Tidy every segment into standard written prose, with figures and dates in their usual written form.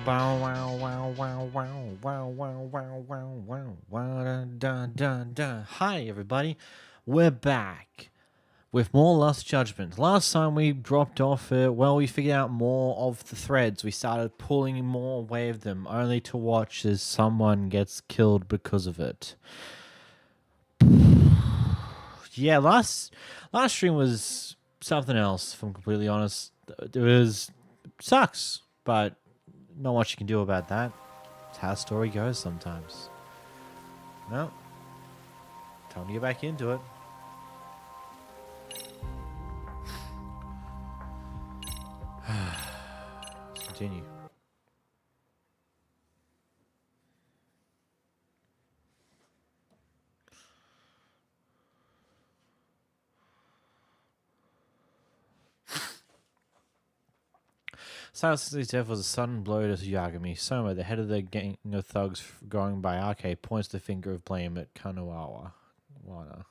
Wow, wow, wow, wow, wow, wow, wow, wow, wow, wow, wow, dun, dun, dun. Hi, everybody. We're back with more Lost Judgment. Last time we dropped off, we figured out more of the threads. We started pulling more away of them, only to watch as someone gets killed because of it. Yeah, last stream was something else, if I'm completely honest. It was sucks, but not much you can do about that. It's how a story goes sometimes. No. Time to get back into it. Let's continue. Silas's death was a sudden blow to Yagami. Soma, the head of the gang of thugs going by Arcade, points the finger of blame at Kanawa. Wana.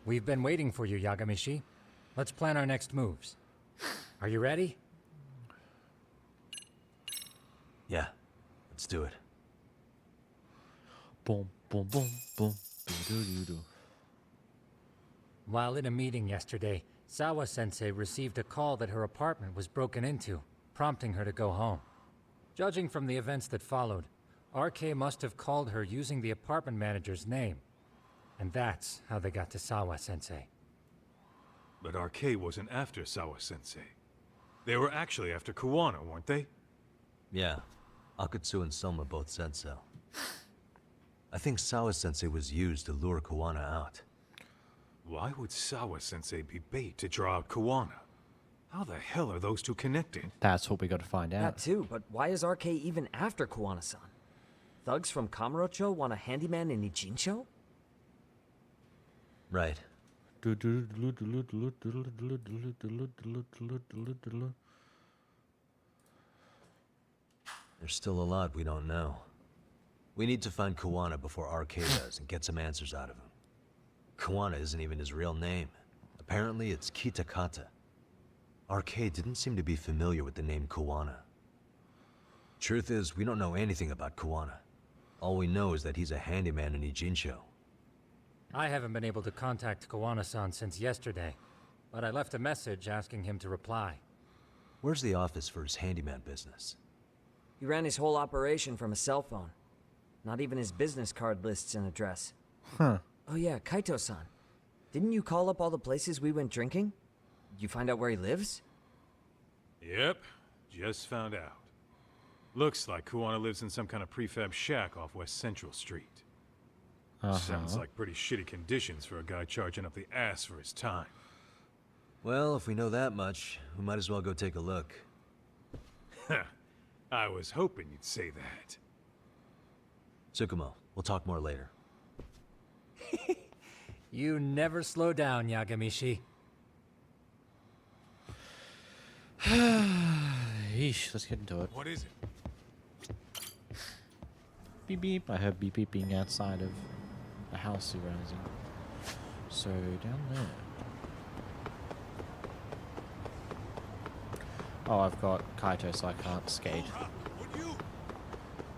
We've been waiting for you, Yagamishi. Let's plan our next moves. Are you ready? Yeah, let's do it. Boom, boom, boom, boom. Do-do-do-do. While in a meeting yesterday, Sawa-sensei received a call that her apartment was broken into, prompting her to go home. Judging from the events that followed, RK must have called her using the apartment manager's name. And that's how they got to Sawa-sensei. But RK wasn't after Sawa-sensei. They were actually after Kuwana, weren't they? Yeah, Akatsu and Soma both said so. I think Sawa-sensei was used to lure Kuwana out. Why would Sawa-sensei be bait to draw out Kuwana? How the hell are those two connected? That's what we got to find out. That too, but why is RK even after Kuwana-san? Thugs from Kamurocho want a handyman in Ijincho? Right. There's still a lot we don't know. We need to find Kuwana before RK does and get some answers out of him. Kuwana isn't even his real name. Apparently it's Kitakata. RK didn't seem to be familiar with the name Kuwana. Truth is, we don't know anything about Kuwana. All we know is that he's a handyman in Ijincho. I haven't been able to contact Kuwana-san since yesterday, but I left a message asking him to reply. Where's the office for his handyman business? He ran his whole operation from a cell phone. Not even his business card lists an address. Huh. Oh yeah, Kaito-san. Didn't you call up all the places we went drinking? Did you find out where he lives? Yep, just found out. Looks like Kuwana lives in some kind of prefab shack off West Central Street. Sounds like pretty shitty conditions for a guy charging up the ass for his time. Well, if we know that much, we might as well go take a look. I was hoping you'd say that. Tsukumo, we'll talk more later. You never slow down, Yagamishi. Yeesh, let's get into it. What is it? Beep beep. I heard beep beeping outside of a house rising. So down there. Oh, I've got Kaito, so I can't skate.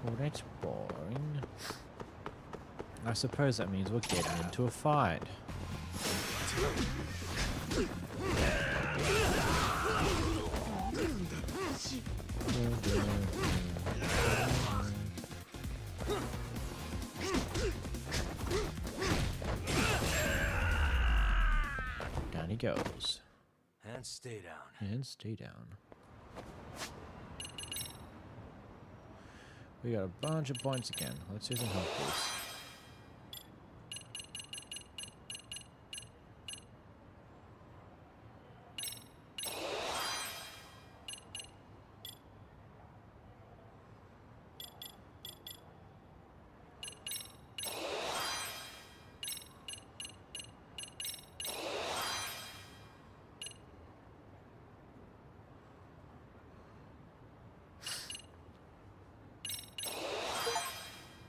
Well, that's boring. I suppose that means we're getting into a fight. Down he goes. And stay down. And stay down. We got a bunch of points again. Let's use some health boosts.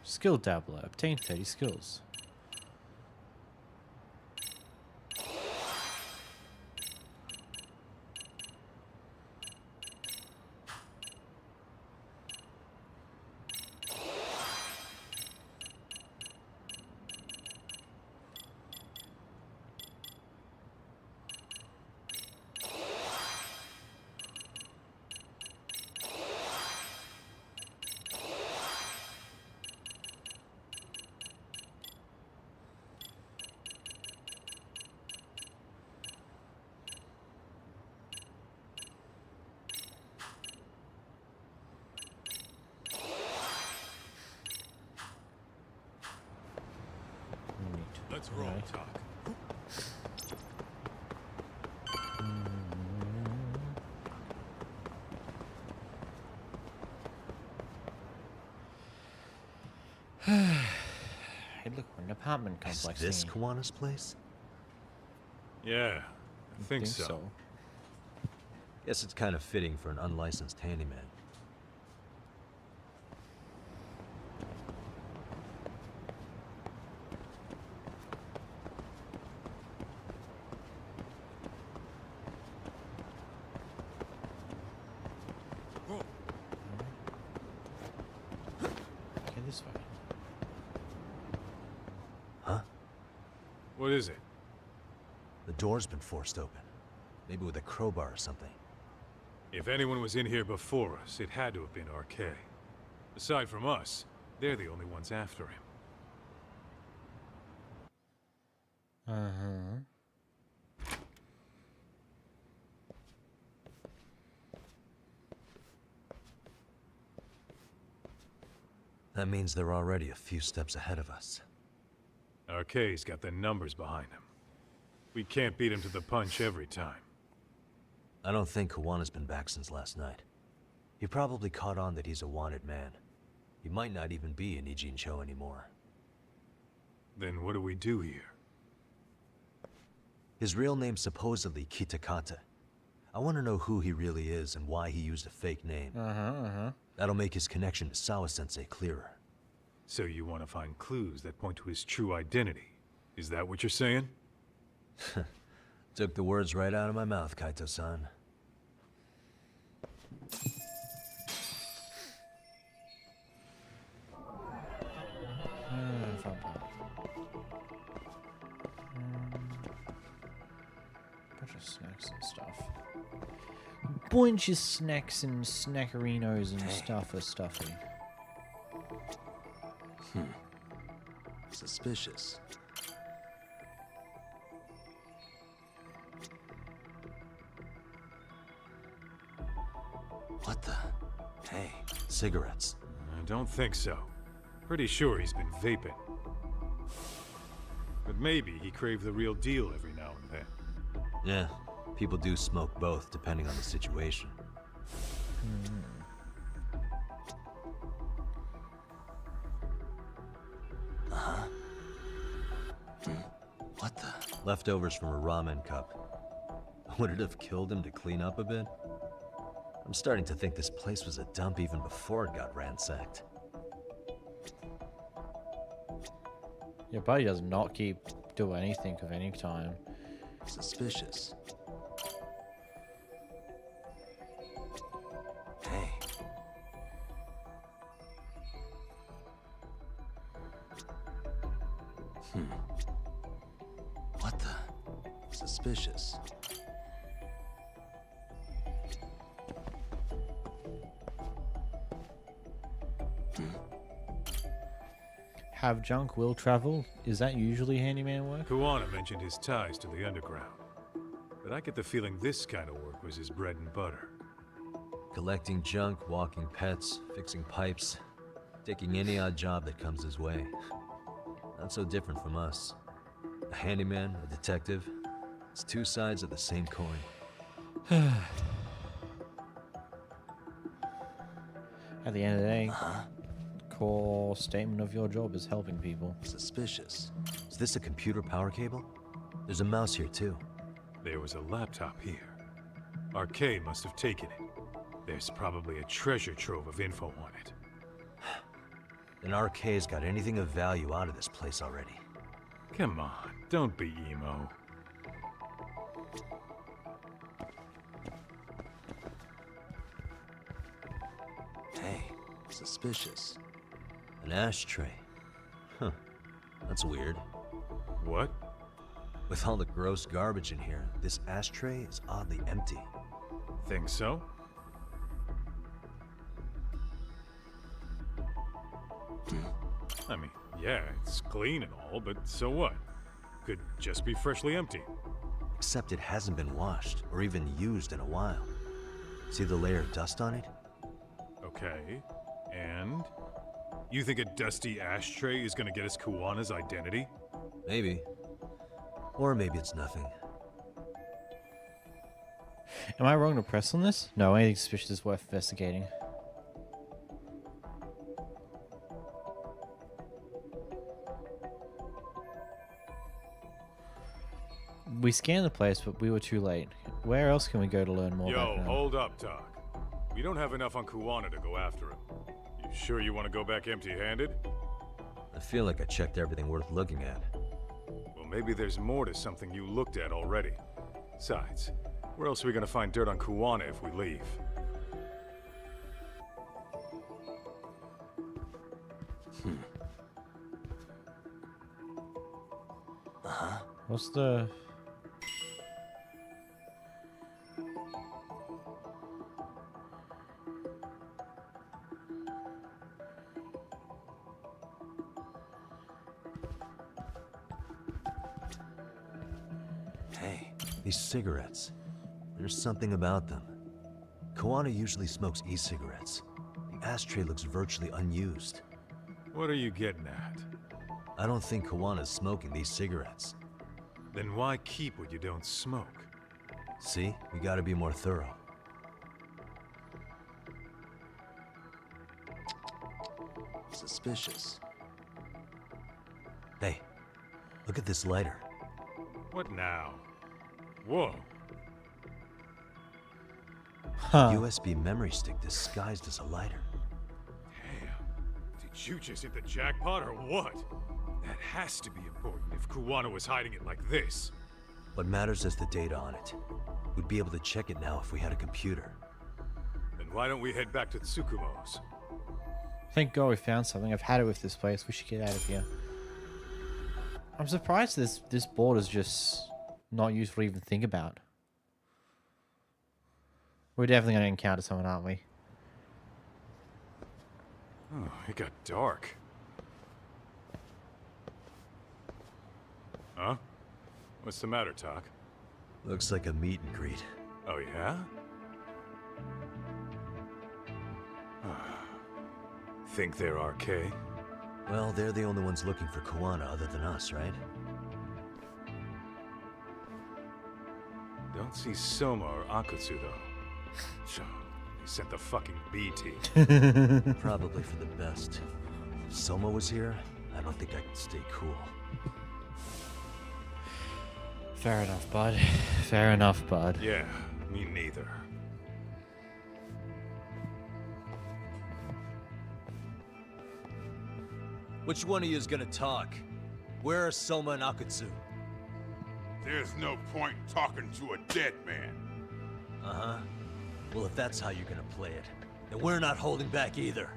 Skill Dabbler. Obtain 30 skills. Let's roll, Alright. Talk. Hey, look, we're in an apartment complex. Is this thingy. Kuwana's place? Yeah, I think so. Guess it's kind of fitting for an unlicensed handyman. What is it? The door's been forced open. Maybe with a crowbar or something. If anyone was in here before us, it had to have been RK. Aside from us, they're the only ones after him. Uh-huh. That means they're already a few steps ahead of us. RK's got the numbers behind him. We can't beat him to the punch every time. I don't think Kawana's been back since last night. He probably caught on that he's a wanted man. He might not even be in Ijincho anymore. Then what do we do here? His real name's supposedly Kitakata. I want to know who he really is and why he used a fake name. That'll make his connection to Sawa-sensei clearer. So you want to find clues that point to his true identity? Is that what you're saying? Took the words right out of my mouth, Kaito-san. Bunch of snacks and stuff. Bunch of snacks and snackerinos and stuff are stuffy. Suspicious. What the? Hey, cigarettes. I don't think so. Pretty sure he's been vaping. But maybe he craved the real deal every now and then. Yeah, people do smoke both, depending on the situation. What the? Leftovers from a ramen cup. Would it have killed him to clean up a bit? I'm starting to think this place was a dump even before it got ransacked. Your buddy does not do anything of any time. Suspicious. Hey. What the? Suspicious. Have junk will travel? Is that usually handyman work? Kawana mentioned his ties to the underground. But I get the feeling this kind of work was his bread and butter. Collecting junk, walking pets, fixing pipes, taking any odd job that comes his way. Not so different from us. A handyman, a detective. It's two sides of the same coin. At the end of the day, core statement of your job is helping people. Suspicious. Is this a computer power cable? There's a mouse here too. There was a laptop here. RK must have taken it. There's probably a treasure trove of info on it. Then RK's got anything of value out of this place already. Come on, don't be emo. Hey, suspicious. An ashtray. Huh. That's weird. What? With all the gross garbage in here, this ashtray is oddly empty. Think so? I mean, yeah, it's clean and all, but so what? Could just be freshly empty. Except it hasn't been washed, or even used in a while. See the layer of dust on it? Okay, and? You think a dusty ashtray is gonna get us Kuwana's identity? Maybe. Or maybe it's nothing. Am I wrong to press on this? No, anything suspicious is worth investigating. We scanned the place, but we were too late. Where else can we go to learn more about Yo, him? hold up, Doc. We don't have enough on Kuwana to go after him. You sure you want to go back empty-handed? I feel like I checked everything worth looking at. Well, maybe there's more to something you looked at already. Besides, where else are we gonna find dirt on Kuwana if we leave? What's the... Hey, these cigarettes. There's something about them. Koana usually smokes e-cigarettes. The ashtray looks virtually unused. What are you getting at? I don't think Koana's smoking these cigarettes. Then why keep what you don't smoke? See? We gotta be more thorough. Suspicious. Hey, look at this lighter. What now? Whoa. Huh. USB memory stick disguised as a lighter. Damn. Did you just hit the jackpot or what? That has to be important if Kuwana was hiding it like this. What matters is the data on it. We'd be able to check it now if we had a computer. Then why don't we head back to Tsukumo's? Thank God we found something. I've had it with this place. We should get out of here. I'm surprised this board is just not useful to even think about. We're definitely going to encounter someone, aren't we? Oh, it got dark. Huh? What's the matter, Talk? Looks like a meet and greet. Oh, yeah? Think they're RK? Well, they're the only ones looking for Koana other than us, right? Don't see Soma or Akutsu, though. So, they sent the fucking B team. Probably for the best. If Soma was here, I don't think I could stay cool. Fair enough, bud. Fair enough, bud. Yeah, me neither. Which one of you is gonna talk? Where are Soma and Akutsu? There's no point in talking to a dead man. Uh-huh. Well, if that's how you're gonna play it, then we're not holding back either.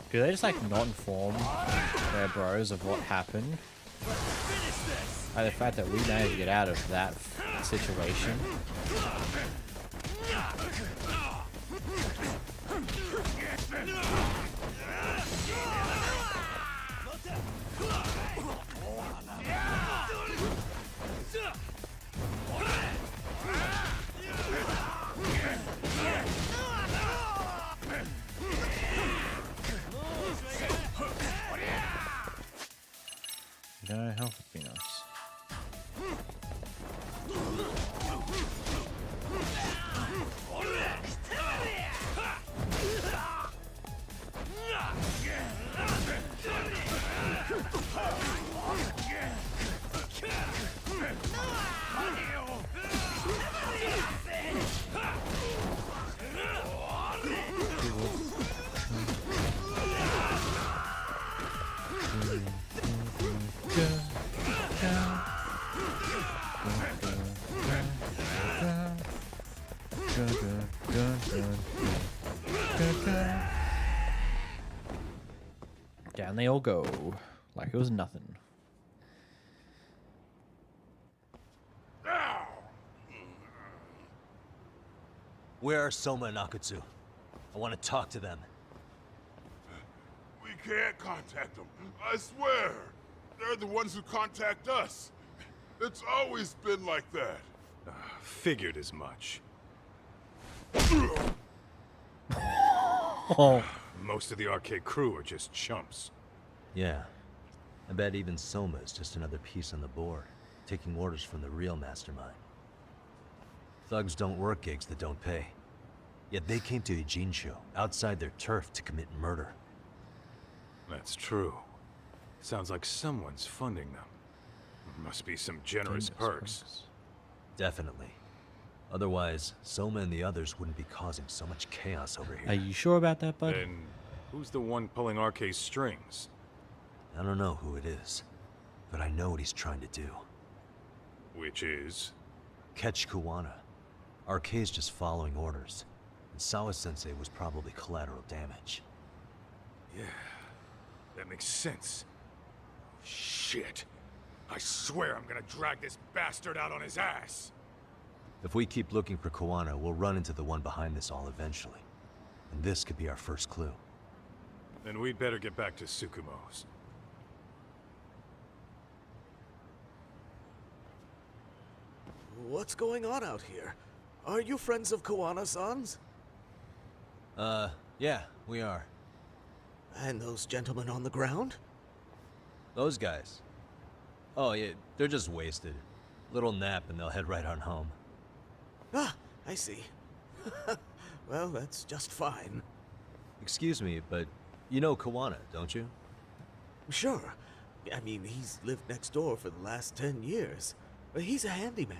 Do they just like not inform their bros of what happened? Like the fact that we managed to get out of that situation. No, health would be nice. Down they all go, like it was nothing. Where are Soma and Akutsu? I want to talk to them. We can't contact them. I swear. They're the ones who contact us. It's always been like that. Figured as much. Oh, Most of the arcade crew are just chumps. Yeah. I bet even Soma is just another piece on the board, taking orders from the real mastermind. Thugs don't work gigs that don't pay. Yet they came to Ijincho, outside their turf, to commit murder. That's true. Sounds like someone's funding them. Must be some generous perks. Definitely. Otherwise, Soma and the others wouldn't be causing so much chaos over are here. you sure about that, bud? Then who's the one pulling RK's strings? I don't know who it is, but I know what he's trying to do. Which is? Catch Kuwana. RK's just following orders, and Sawa-sensei was probably collateral damage. Yeah. That makes sense. Shit. I swear I'm gonna drag this bastard out on his ass. If we keep looking for Kuwana, we'll run into the one behind this all eventually. And this could be our first clue. Then we'd better get back to Tsukumo's. What's going on out here? Are you friends of Kuwana-san's? Yeah, we are. And those gentlemen on the ground? Those guys. Oh, yeah, they're just wasted. Little nap and they'll head right on home. Ah, I see. Well, that's just fine. Excuse me, but you know Kuwana, don't you? Sure. I mean, he's lived next door for the last 10 years. He's a handyman.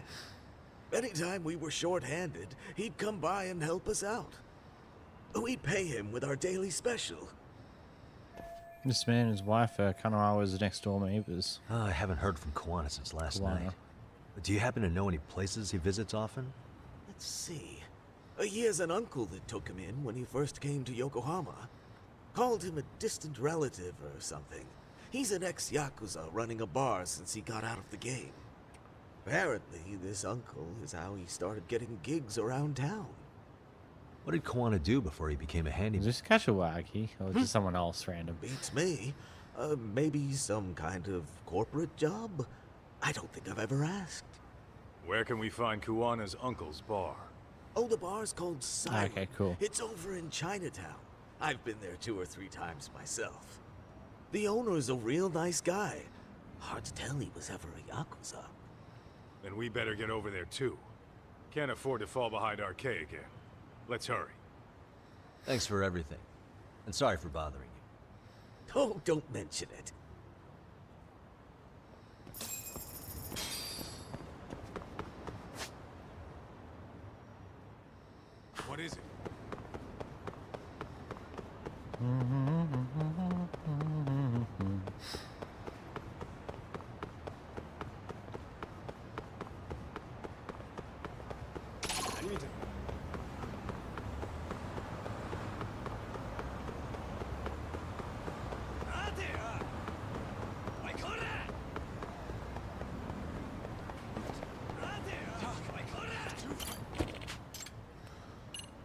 Anytime we were short-handed, he'd come by and help us out. We'd pay him with our daily special. This man and his wife are kind of always next door neighbors. Oh, I haven't heard from Kuwana since last Kuwana. night. Do you happen to know any places he visits often? Let's see. He has an uncle that took him in when he first came to Yokohama. Called him a distant relative or something. He's an ex-Yakuza running a bar since he got out of the game. Apparently, this uncle is how he started getting gigs around town. What did Kuwana do before he became a Is handyman? this Kashiwagi or just someone else random? Beats me. Maybe some kind of corporate job? I don't think I've ever asked. Where can we find Kuwana's uncle's bar? Oh, the bar's called Siren. Okay, cool. It's over in Chinatown. I've been there 2 or 3 times myself. The owner's a real nice guy. Hard to tell he was ever a Yakuza. Then we better get over there too. Can't afford to fall behind RK again. Let's hurry. Thanks for everything. And sorry for bothering you. Oh, don't mention it. What is it?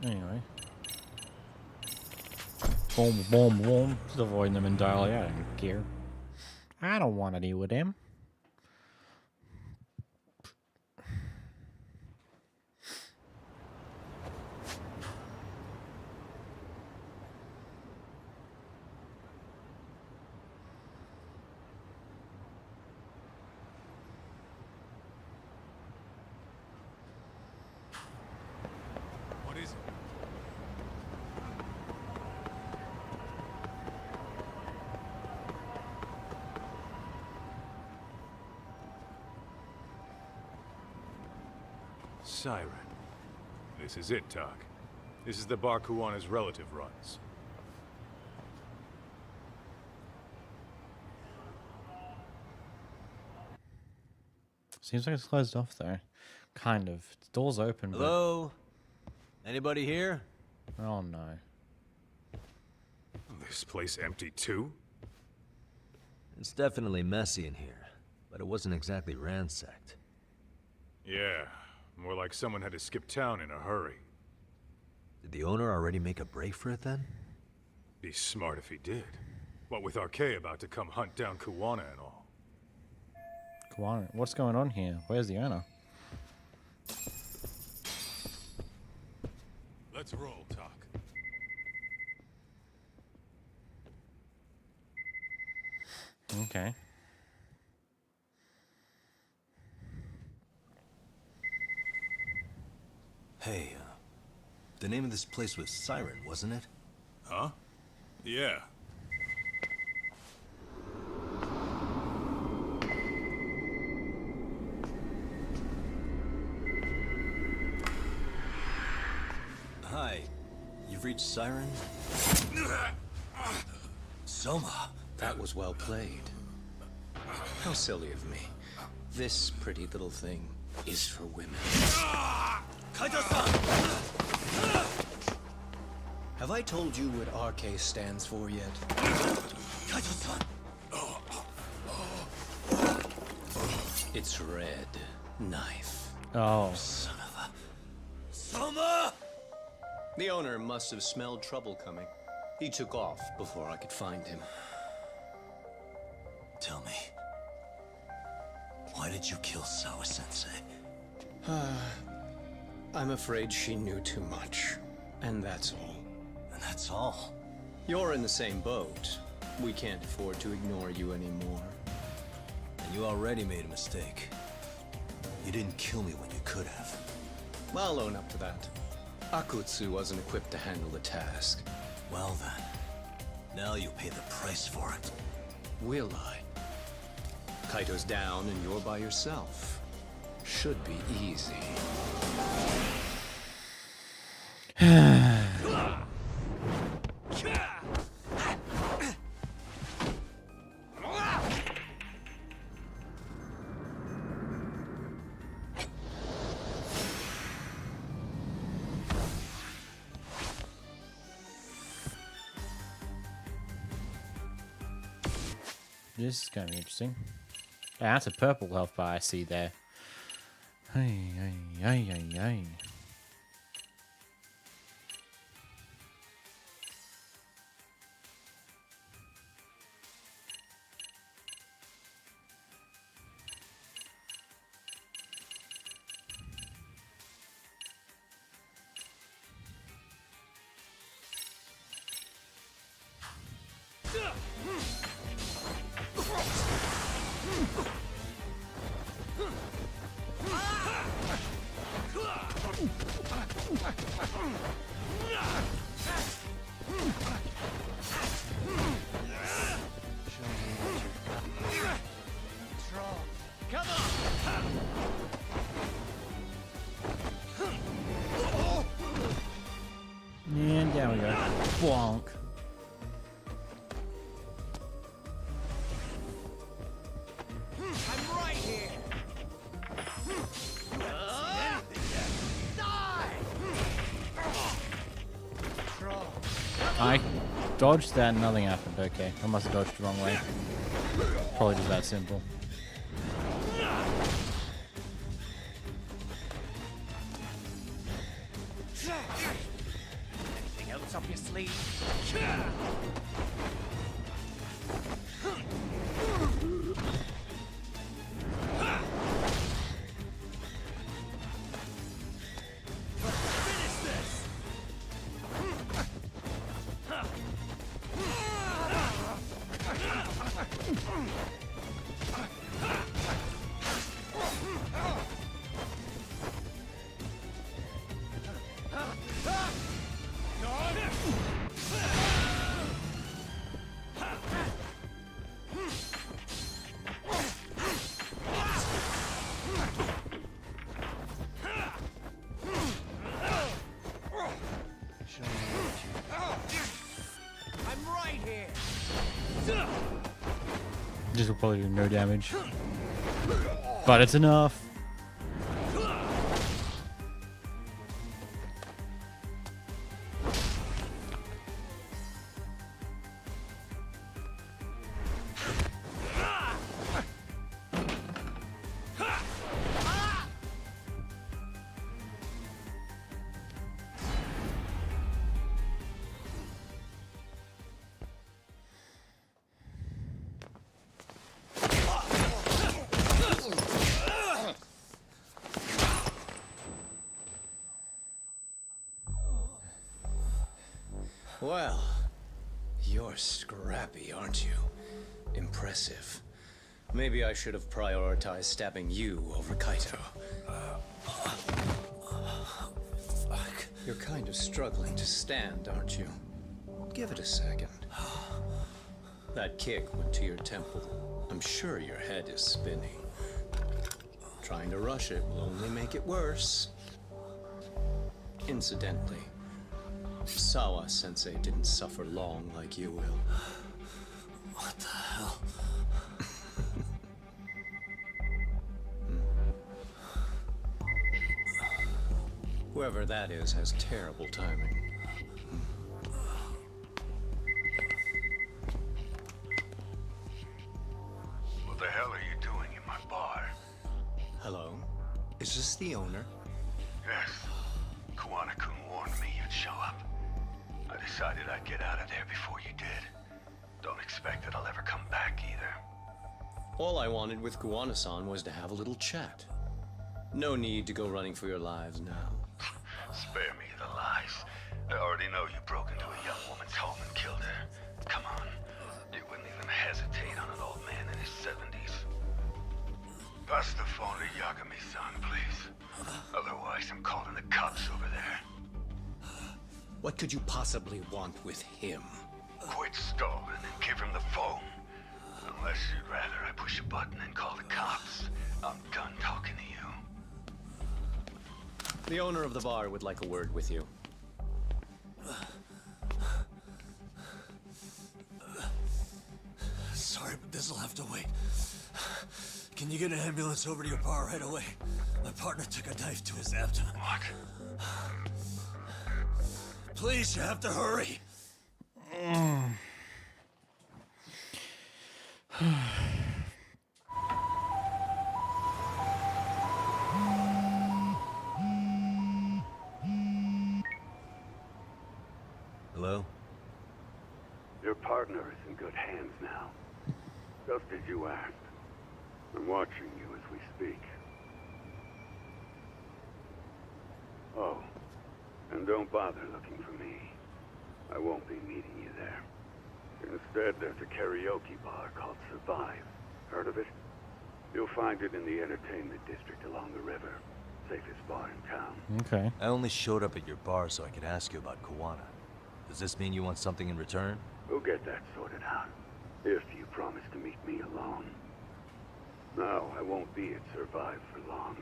Anyway. Boom, boom, boom. Just avoiding them entirely. I don't care. I don't want to deal with them. What is it? Siren. This is it, Doc. This is the bar Kuwana's relative runs. Seems like it's closed off though. Kind of. The door's open. Hello? Anybody here? But... Oh no. This place empty too? It's definitely messy in here, but it wasn't exactly ransacked. Yeah, more like someone had to skip town in a hurry. Did the owner already make a break for it then? Be smart if he did. What with RK about to come hunt down Kuwana and all. Kuwana. What's going on here? Where's the owner? Let's roll, Doc. Okay. Hey, the name of this place was Siren, wasn't it? Huh? Yeah. Hi, you've reached Siren? Soma. That was well played. How silly of me. This pretty little thing is for women. Have I told you what RK stands for yet? Kaito-san! It's Red Knife. Oh. Son of a... Soma! The owner must have smelled trouble coming. He took off before I could find him. Tell me, why did you kill Sawa-sensei? I'm afraid she knew too much. And that's all. And that's all? You're in the same boat. We can't afford to ignore you anymore. And you already made a mistake. You didn't kill me when you could have. I'll own up to that. Akutsu wasn't equipped to handle the task. Well then, now you'll pay the price for it. Will I? Kaito's down and you're by yourself. Should be easy. This is going to be interesting. Yeah, that's a purple health bar I see there. Hey, hey, hey, hey, hey. And down we go. Bonk. I'm right here! I dodged that and nothing happened. Okay, I must have dodged the wrong way. Probably just that simple. Anything else up your sleeve? I'm right here! This will probably do no damage. But it's enough. Well, you're scrappy, aren't you? Impressive. Maybe I should have prioritized stabbing you over Kaito. Fuck. You're kind of struggling to stand, aren't you? Give it a second. That kick went to your temple. I'm sure your head is spinning. Trying to rush it will only make it worse. Incidentally, Sawa-sensei didn't suffer long like you will. What the hell? Whoever that is has terrible timing. Is this the owner? Yes. Kuwana-kun warned me you'd show up. I decided I'd get out of there before you did. Don't expect that I'll ever come back either. All I wanted with Kuwana-san was to have a little chat. No need to go running for your lives now. Spare me the lies. I already know you broke into a young woman's home and killed her. Come on. You wouldn't even hesitate on an old man in his 70s. Pass the phone to Yagami-san, please. Otherwise, I'm calling the cops over there. What could you possibly want with him? Quit stalling and give him the phone. Unless you'd rather I push a button and call the cops. I'm done talking to you. The owner of the bar would like a word with you. Sorry, but this'll have to wait. Can you get an ambulance over to your bar right away? My partner took a knife to his abdomen. What? Please, you have to hurry. Hello? Your partner is in good hands now. Just as you asked. I'm watching you as we speak. Oh, and don't bother looking for me. I won't be meeting you there. Instead, there's a karaoke bar called Survive. Heard of it? You'll find it in the entertainment district along the river. Safest bar in town. Okay. I only showed up at your bar so I could ask you about Kuwana. Does this mean you want something in return? We'll get that sorted out. If you promise to meet me alone. No, I won't be at Survive for long.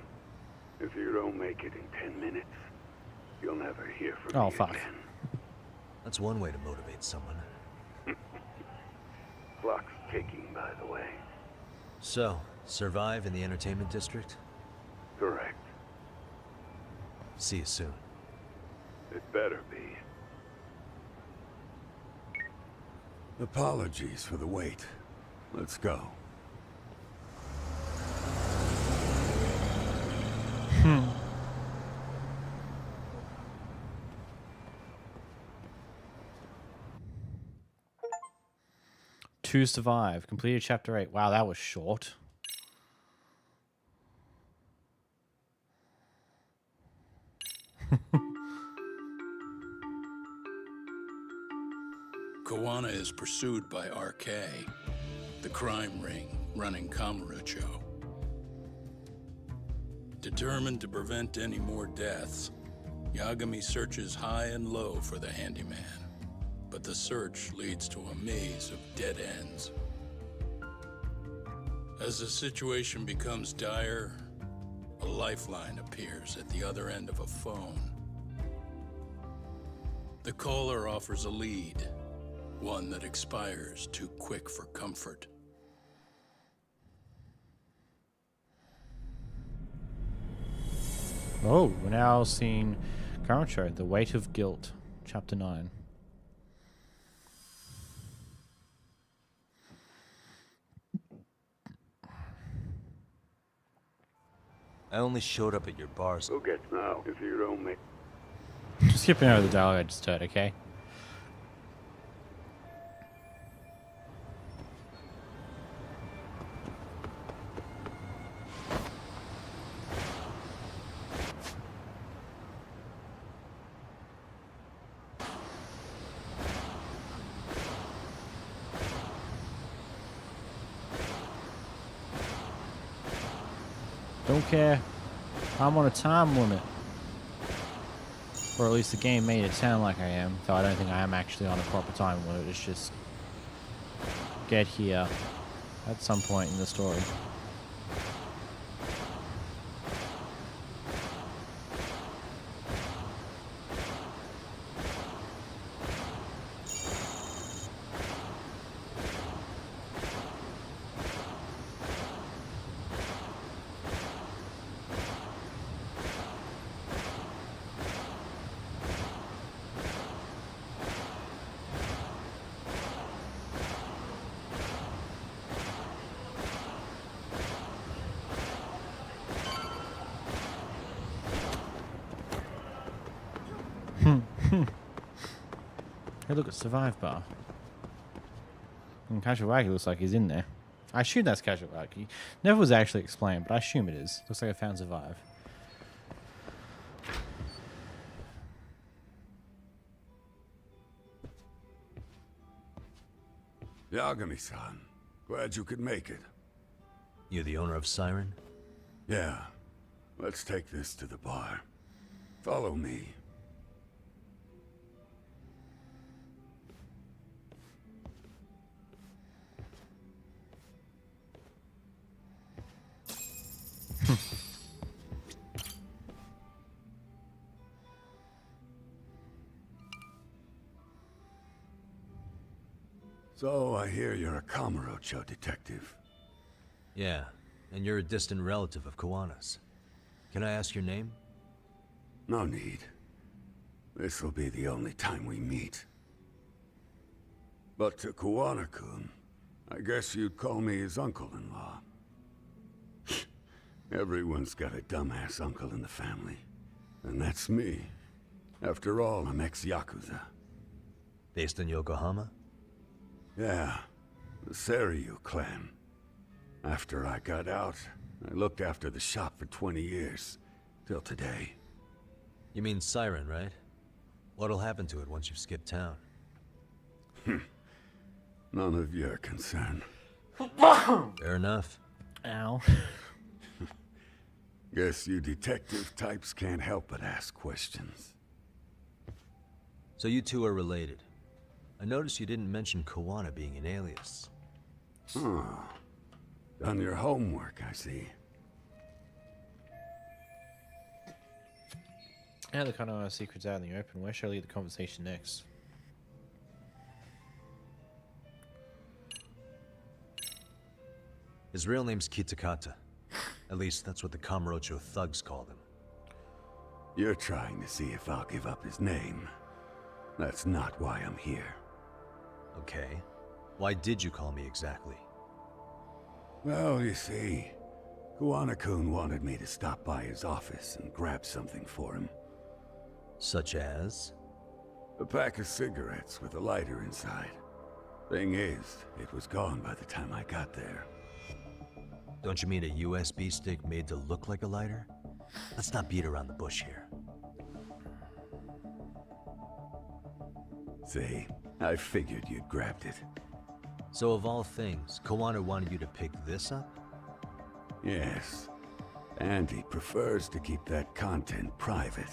If you don't make it in 10 minutes, you'll never hear from me fuck. again. That's one way to motivate someone. Clock's ticking, by the way. So, Survive in the entertainment district? Correct. See you soon. It better be. Apologies for the wait. Let's go. To Survive. Completed chapter 8. Wow, that was short. Kuwana is pursued by RK, the crime ring running Kamurocho. Determined to prevent any more deaths, Yagami searches high and low for the handyman, but the search leads to a maze of dead ends. As the situation becomes dire, a lifeline appears at the other end of a phone. The caller offers a lead, one that expires too quick for comfort. Oh, we're now seeing Kamurocho, The Weight of Guilt, chapter 9. I only showed up at your bar so... We'll get now if you don't make... Just skipping over the dialogue I just heard, okay? Don't care. I'm on a time limit. Or at least the game made it sound like I am, though I don't think I am actually on a proper time limit. It's just get here at some point in the story. Hey, look, it's Survive Bar. And Kashiwagi looks like he's in there. I assume that's Kashiwagi. Never was actually explained, but I assume it is. Looks like I found Survive. Yagami-san, glad you could make it. You the owner of Siren? Yeah. Let's take this to the bar. Follow me. So, I hear you're a Kamurocho detective. Yeah, and you're a distant relative of Kawana's. Can I ask your name? No need. This'll be the only time we meet. But to Kawana-kun, I guess you'd call me his uncle-in-law. Everyone's got a dumbass uncle in the family. And that's me. After all, I'm ex-Yakuza. Based in Yokohama? Yeah, the Seiryu clan. After I got out, I looked after the shop for 20 years. Till today. You mean Siren, right? What'll happen to it once you've skipped town? None of your concern. Fair enough. Ow. Guess you detective types can't help but ask questions. So you two are related. I noticed you didn't mention Kawana being an alias. Oh. Done your homework, I see. Now the kind of secrets out in the open. Where shall I lead the conversation next? His real name's Kitakata. At least that's what the Kamurocho thugs called him. You're trying to see if I'll give up his name. That's not why I'm here. Okay. Why did you call me exactly? Well, you see, Kawana-kun wanted me to stop by his office and grab something for him. Such as? A pack of cigarettes with a lighter inside. Thing is, it was gone by the time I got there. Don't you mean a USB stick made to look like a lighter? Let's not beat around the bush here. See, I figured you'd grabbed it. So of all things, Kawana wanted you to pick this up? Yes. And he prefers to keep that content private.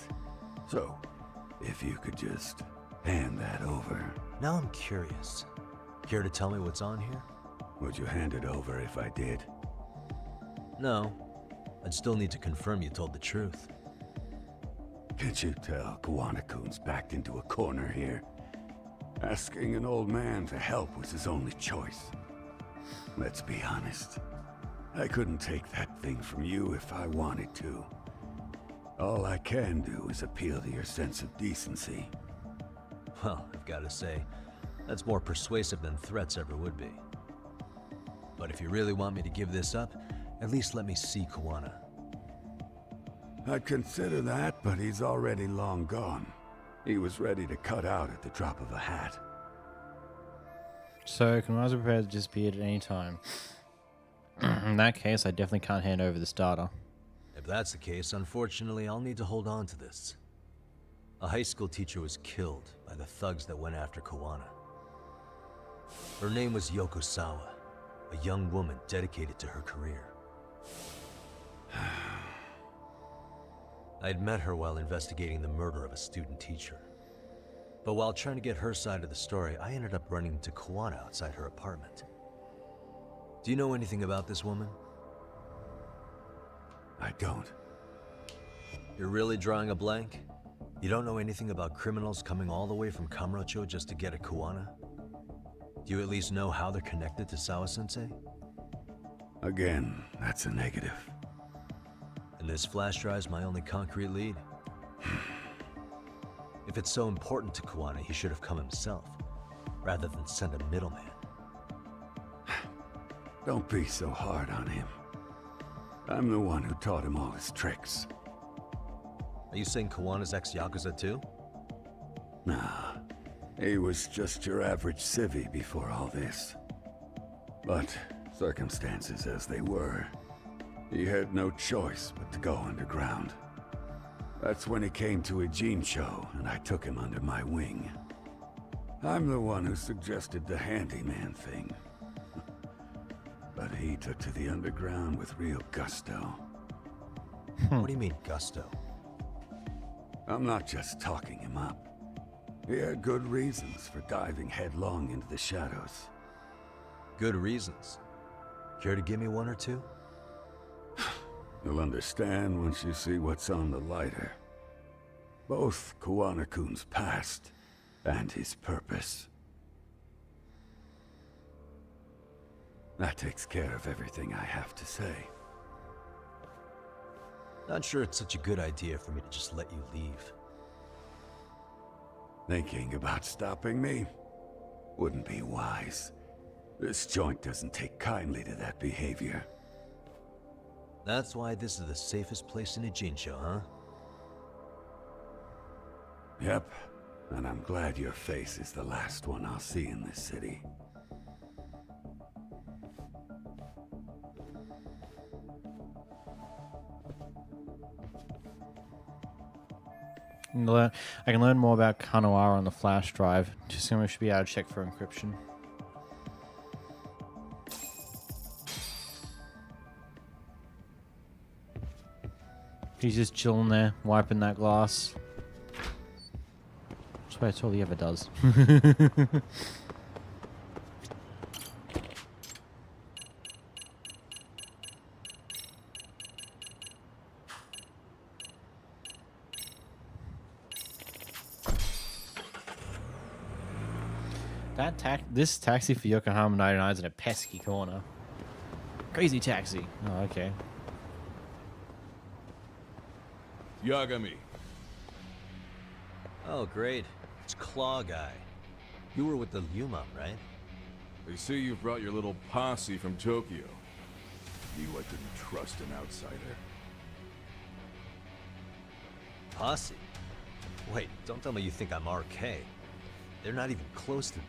So, if you could just hand that over. Now I'm curious. Care to tell me what's on here? Would you hand it over if I did? No. I'd still need to confirm you told the truth. Can't you tell Kawana-kun's backed into a corner here? Asking an old man to help was his only choice. Let's be honest. I couldn't take that thing from you if I wanted to. All I can do is appeal to your sense of decency. Well, I've got to say, that's more persuasive than threats ever would be. But if you really want me to give this up, at least let me see Kawana. I'd consider that, but he's already long gone. He was ready to cut out at the drop of a hat. So, Kawa's prepared to disappear at any time. In that case, I definitely can't hand over this data. If that's the case, unfortunately, I'll need to hold on to this. A high school teacher was killed by the thugs that went after Kawana. Her name was Yoko Sawa, a young woman dedicated to her career. I'd met her while investigating the murder of a student teacher. But while trying to get her side of the story, I ended up running into Kawana outside her apartment. Do you know anything about this woman? I don't. You're really drawing a blank? You don't know anything about criminals coming all the way from Kamurocho just to get at Kawana? Do you at least know how they're connected to Sawa-sensei? Again, that's a negative. And this flash drive's my only concrete lead. If it's so important to Kawana, he should have come himself, rather than send a middleman. Don't be so hard on him. I'm the one who taught him all his tricks. Are you saying Kawana's ex-Yakuza too? Nah, he was just your average civvy before all this. But circumstances as they were, he had no choice but to go underground. That's when he came to a Gene show, and I took him under my wing. I'm the one who suggested the handyman thing. But he took to the underground with real gusto. What do you mean, gusto? I'm not just talking him up. He had good reasons for diving headlong into the shadows. Good reasons. Care to give me one or two? You'll understand once you see what's on the lighter. Both Kuwana-kun's past and his purpose. That takes care of everything I have to say. Not sure it's such a good idea for me to just let you leave. Thinking about stopping me wouldn't be wise. This joint doesn't take kindly to that behavior. That's why this is the safest place in a Jin show, huh? Yep, and I'm glad your face is the last one I'll see in this city. I can learn more about Kanawara on the flash drive. Just we should be able to check for encryption. He's just chilling there, wiping that glass. That's all he ever does. This taxi for Yokohama 99 is in a pesky corner. Crazy taxi. Oh, okay. Yagami. Oh, great. It's Claw Guy. You were with the Yuma, right? They say you've brought your little posse from Tokyo. You I couldn't trust an outsider. Posse? Wait, don't tell me you think I'm RK. They're not even close to me.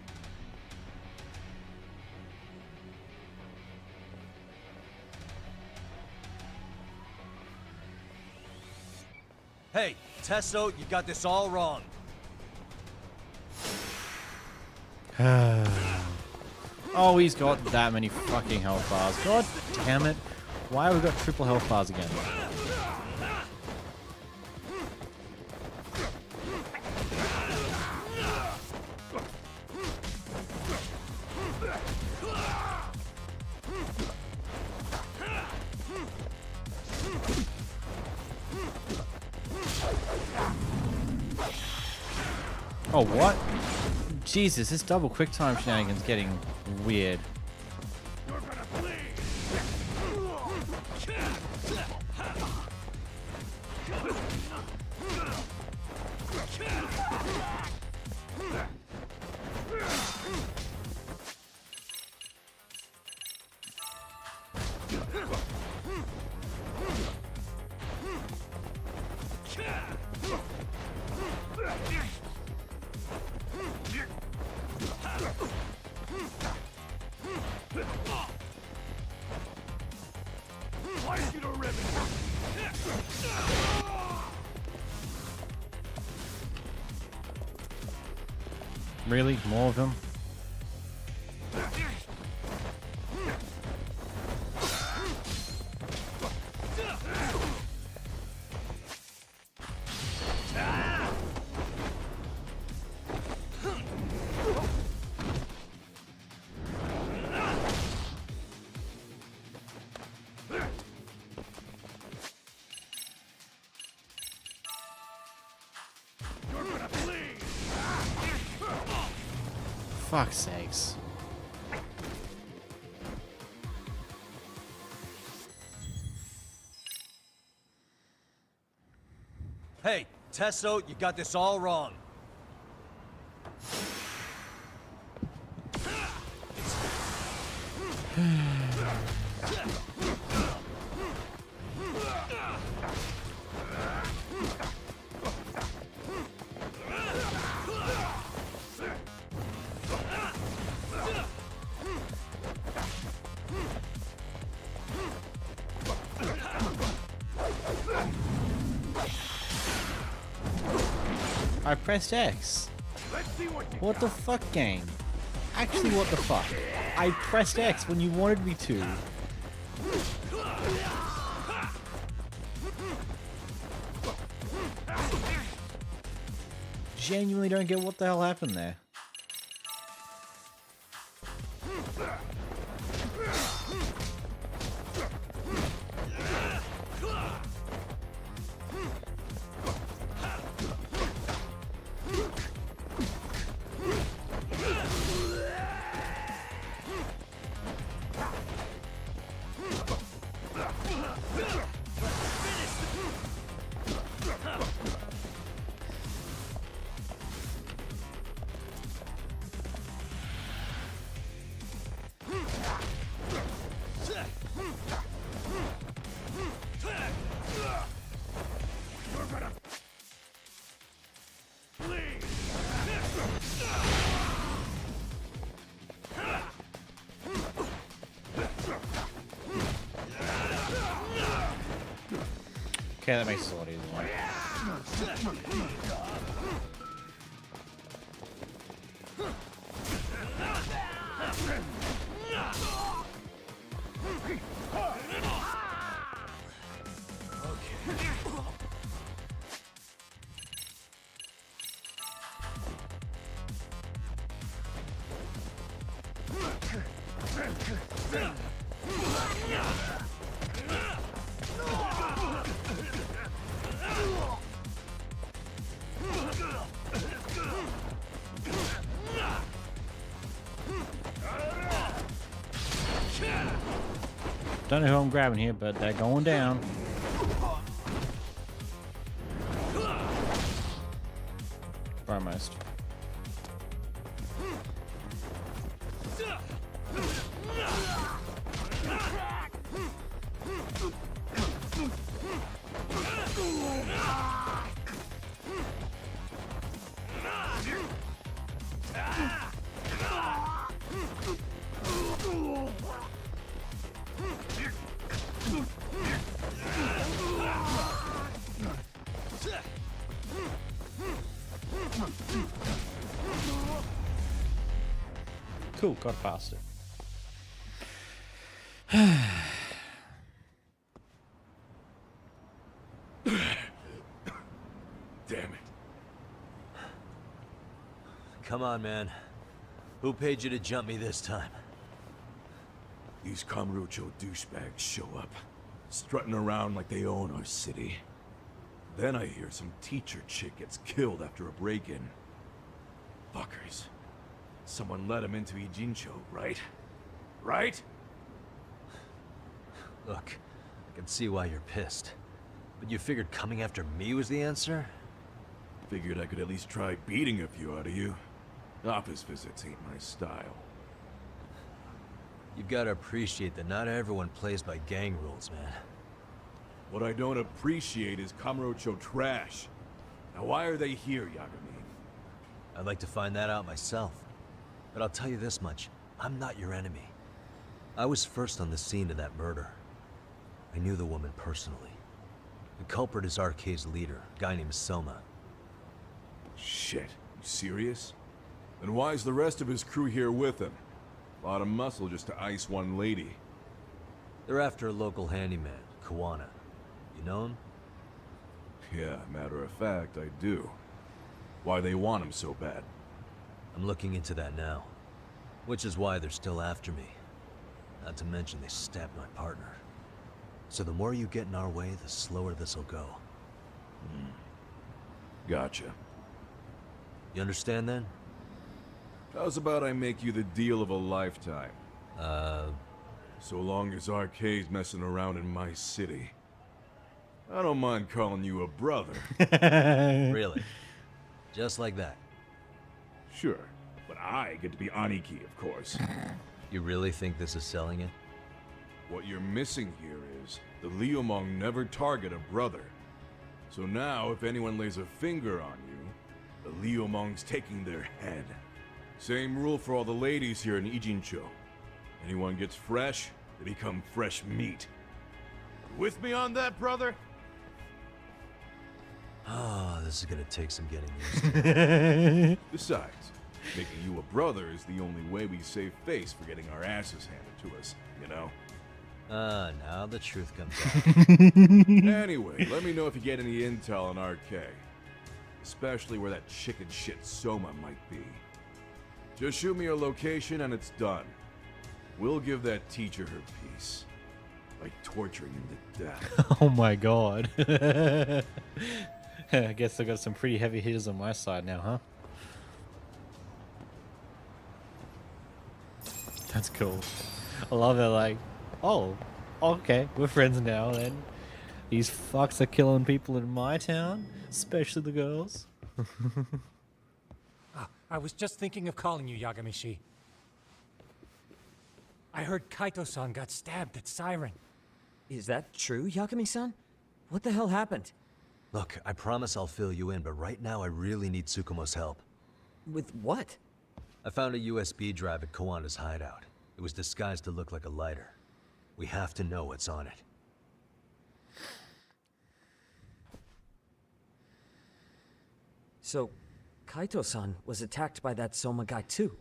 Hey, Tesso, you got this all wrong. Oh, he's got that many fucking health bars. God damn it. Why have we got triple health bars again? Oh, what? Jesus, this double quick time shenanigans getting weird. Really? More of them? Fuck's sakes. Hey, Tesso, you got this all wrong. I pressed X. What the fuck, game? Actually, what the fuck? I pressed X when you wanted me to. Genuinely don't get what the hell happened there. Okay, that makes it a lot easier. Don't know who I'm grabbing here, but they're going down. Almost. Cool, got past it. Damn it. Come on, man. Who paid you to jump me this time? These Kamurocho douchebags show up, strutting around like they own our city. Then I hear some teacher chick gets killed after a break-in. Fuckers. Someone let him into Ijincho, right? Right? Look, I can see why you're pissed. But you figured coming after me was the answer? Figured I could at least try beating a few out of you. Office visits ain't my style. You've got to appreciate that not everyone plays by gang rules, man. What I don't appreciate is Kamurocho trash. Now why are they here, Yagami? I'd like to find that out myself. But I'll tell you this much, I'm not your enemy. I was first on the scene of that murder. I knew the woman personally. The culprit is RK's leader, a guy named Soma. Shit, you serious? Then why is the rest of his crew here with him? A lot of muscle just to ice one lady. They're after a local handyman, Kuwana. You know him? Yeah, matter of fact, I do. Why they want him so bad? I'm looking into that now. Which is why they're still after me. Not to mention they stabbed my partner. So the more you get in our way, the slower this'll go. Gotcha. You understand then? How's about I make you the deal of a lifetime? So long as RK's messing around in my city. I don't mind calling you a brother. Really? Just like that? Sure, but I get to be Aniki, of course. You really think this is selling it? What you're missing here is the Liumong never target a brother. So now, if anyone lays a finger on you, the Liumong's taking their head. Same rule for all the ladies here in Ijincho. Anyone gets fresh, they become fresh meat. With me on that, brother? Oh, this is gonna take some getting used to. Besides, making you a brother is the only way we save face for getting our asses handed to us, you know? Now the truth comes out. Anyway, let me know if you get any intel on RK. Especially where that chicken shit Soma might be. Just shoot me your location and it's done. We'll give that teacher her piece. By torturing him to death. Oh my god. I guess I got some pretty heavy hitters on my side now, huh? That's cool. I love it, like, oh, okay, we're friends now, and these fucks are killing people in my town, especially the girls. I was just thinking of calling you, Yagami-shi. I heard Kaito-san got stabbed at Siren. Is that true, Yagami-san? What the hell happened? Look, I promise I'll fill you in, but right now I really need Tsukumo's help. With what? I found a USB drive at Kawana's hideout. It was disguised to look like a lighter. We have to know what's on it. So, Kaito-san was attacked by that Soma guy too?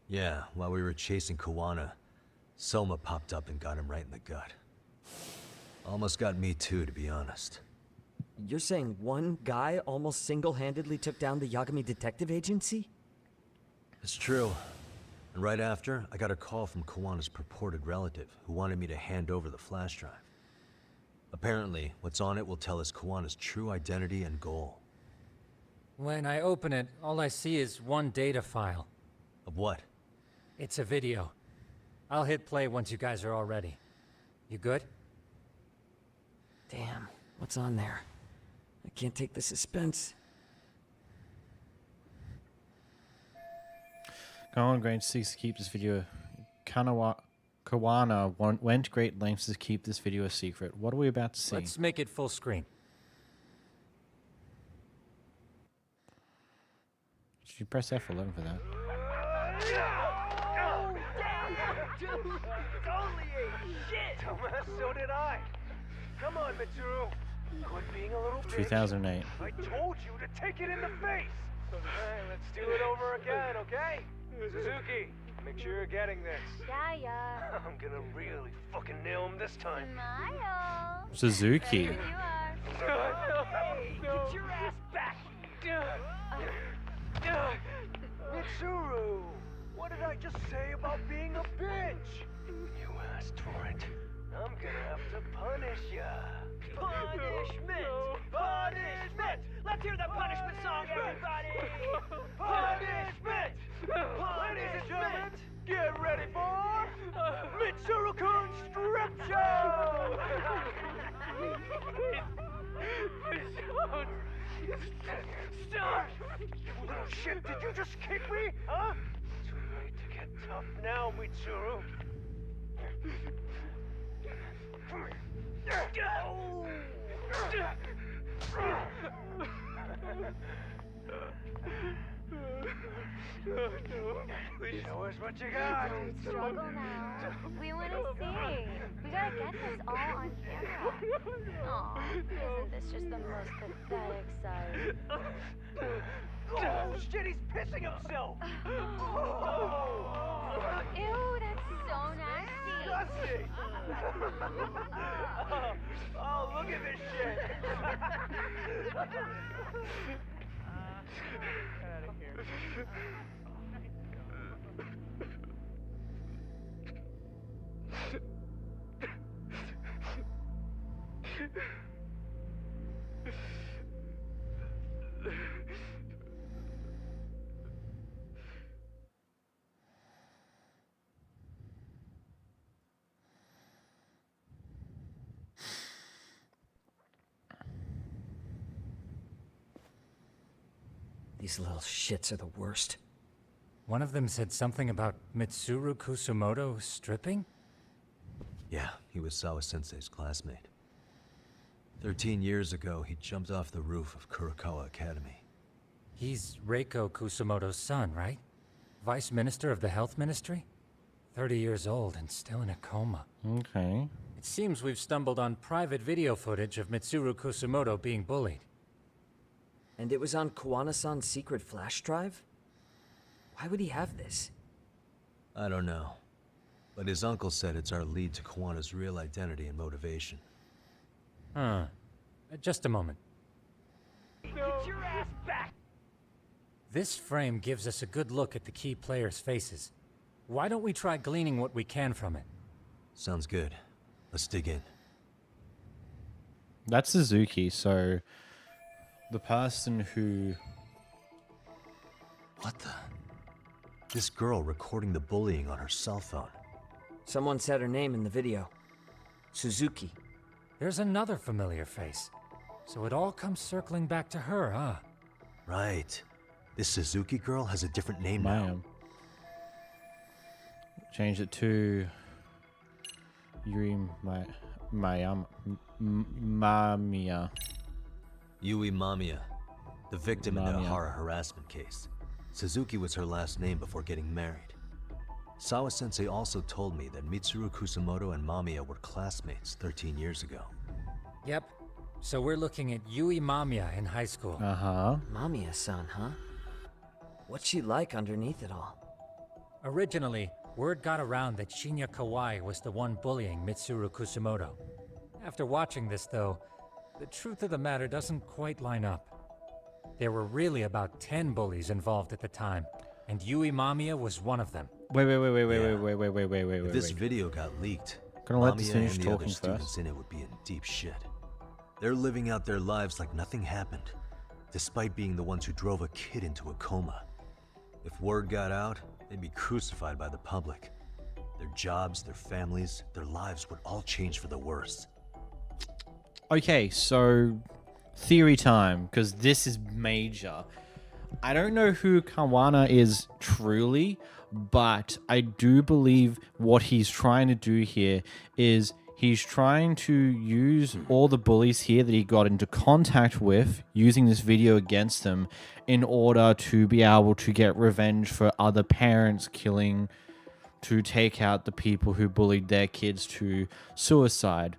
Yeah, while we were chasing Kawana, Soma popped up and got him right in the gut. Almost got me too, to be honest. You're saying one guy almost single-handedly took down the Yagami Detective Agency? It's true. And right after, I got a call from Kawana's purported relative, who wanted me to hand over the flash drive. Apparently, what's on it will tell us Kawana's true identity and goal. When I open it, all I see is one data file. Of what? It's a video. I'll hit play once you guys are all ready. You good? Damn, what's on there? I can't take the suspense. Kawana Grange seeks to keep this video. Kawana went great lengths to keep this video a secret. What are we about to see? Let's make it full screen. Should you press F11 for that? Dude, it's only a shit! So did I. Come on, Mitsuru. Quit being a little bitch. 2008. I told you to take it in the face. Alright, let's do it over again, okay? Suzuki, make sure you're getting this. Yeah. I'm gonna really fucking nail him this time. Smile. Suzuki. There you are. Hey, get your ass back! Mitsuru! What did I just say about being a bitch? You asked for it. I'm gonna have to punish ya. Punishment! Punishment! Let's hear the punishment song, everybody! Punishment! Ladies and gentlemen, get ready for Mitsuru-kun Strip Show! Start! You little shit, did you just kick me? Huh? Too late to get tough now, Mitsuru. Show us what you got. Don't struggle now. We want to see. We gotta get this all on camera. Aw, isn't this just the most pathetic sight? Oh shit, he's pissing himself. Ew, that's so nasty. Disgusting. Oh, look at this shit. Get out of here. These little shits are the worst. One of them said something about Mitsuru Kusumoto stripping? Yeah, he was Sawa-sensei's classmate. 13 years ago, he jumped off the roof of Kurokawa Academy. He's Reiko Kusumoto's son, right? Vice Minister of the Health Ministry? 30 years old and still in a coma. Okay. It seems we've stumbled on private video footage of Mitsuru Kusumoto being bullied. And it was on Kawana-san's secret flash drive? Why would he have this? I don't know. But his uncle said it's our lead to Kawana's real identity and motivation. Huh. Just a moment. Get your ass back! This frame gives us a good look at the key players' faces. Why don't we try gleaning what we can from it? Sounds good. Let's dig in. That's Suzuki, so the person who... What the? This girl recording the bullying on her cell phone. Someone said her name in the video. Suzuki. There's another familiar face. So it all comes circling back to her, huh? Right. This Suzuki girl has a different name now. Change it to Yuri Mamiya. Yui Mamiya, the victim in the Ahara harassment case. Suzuki was her last name before getting married. Sawa-sensei also told me that Mitsuru Kusumoto and Mamiya were classmates 13 years ago. Yep. So we're looking at Yui Mamiya in high school. Uh-huh. Mamiya-san, huh? What's she like underneath it all? Originally, word got around that Shinya Kawai was the one bullying Mitsuru Kusumoto. After watching this, though, the truth of the matter doesn't quite line up. There were really about 10 bullies involved at the time, and Yui Mamiya was one of them. Wait. If this video got leaked, Gonna let this Mamiya finish and the other talking students first. in it would be in deep shit. They're living out their lives like nothing happened, despite being the ones who drove a kid into a coma. If word got out, they'd be crucified by the public. Their jobs, their families, their lives would all change for the worse. Okay, so theory time, because this is major. I don't know who Kawana is truly, but I do believe what he's trying to do here is he's trying to use all the bullies here that he got into contact with, using this video against them, in order to be able to get revenge for other parents killing, to take out the people who bullied their kids to suicide.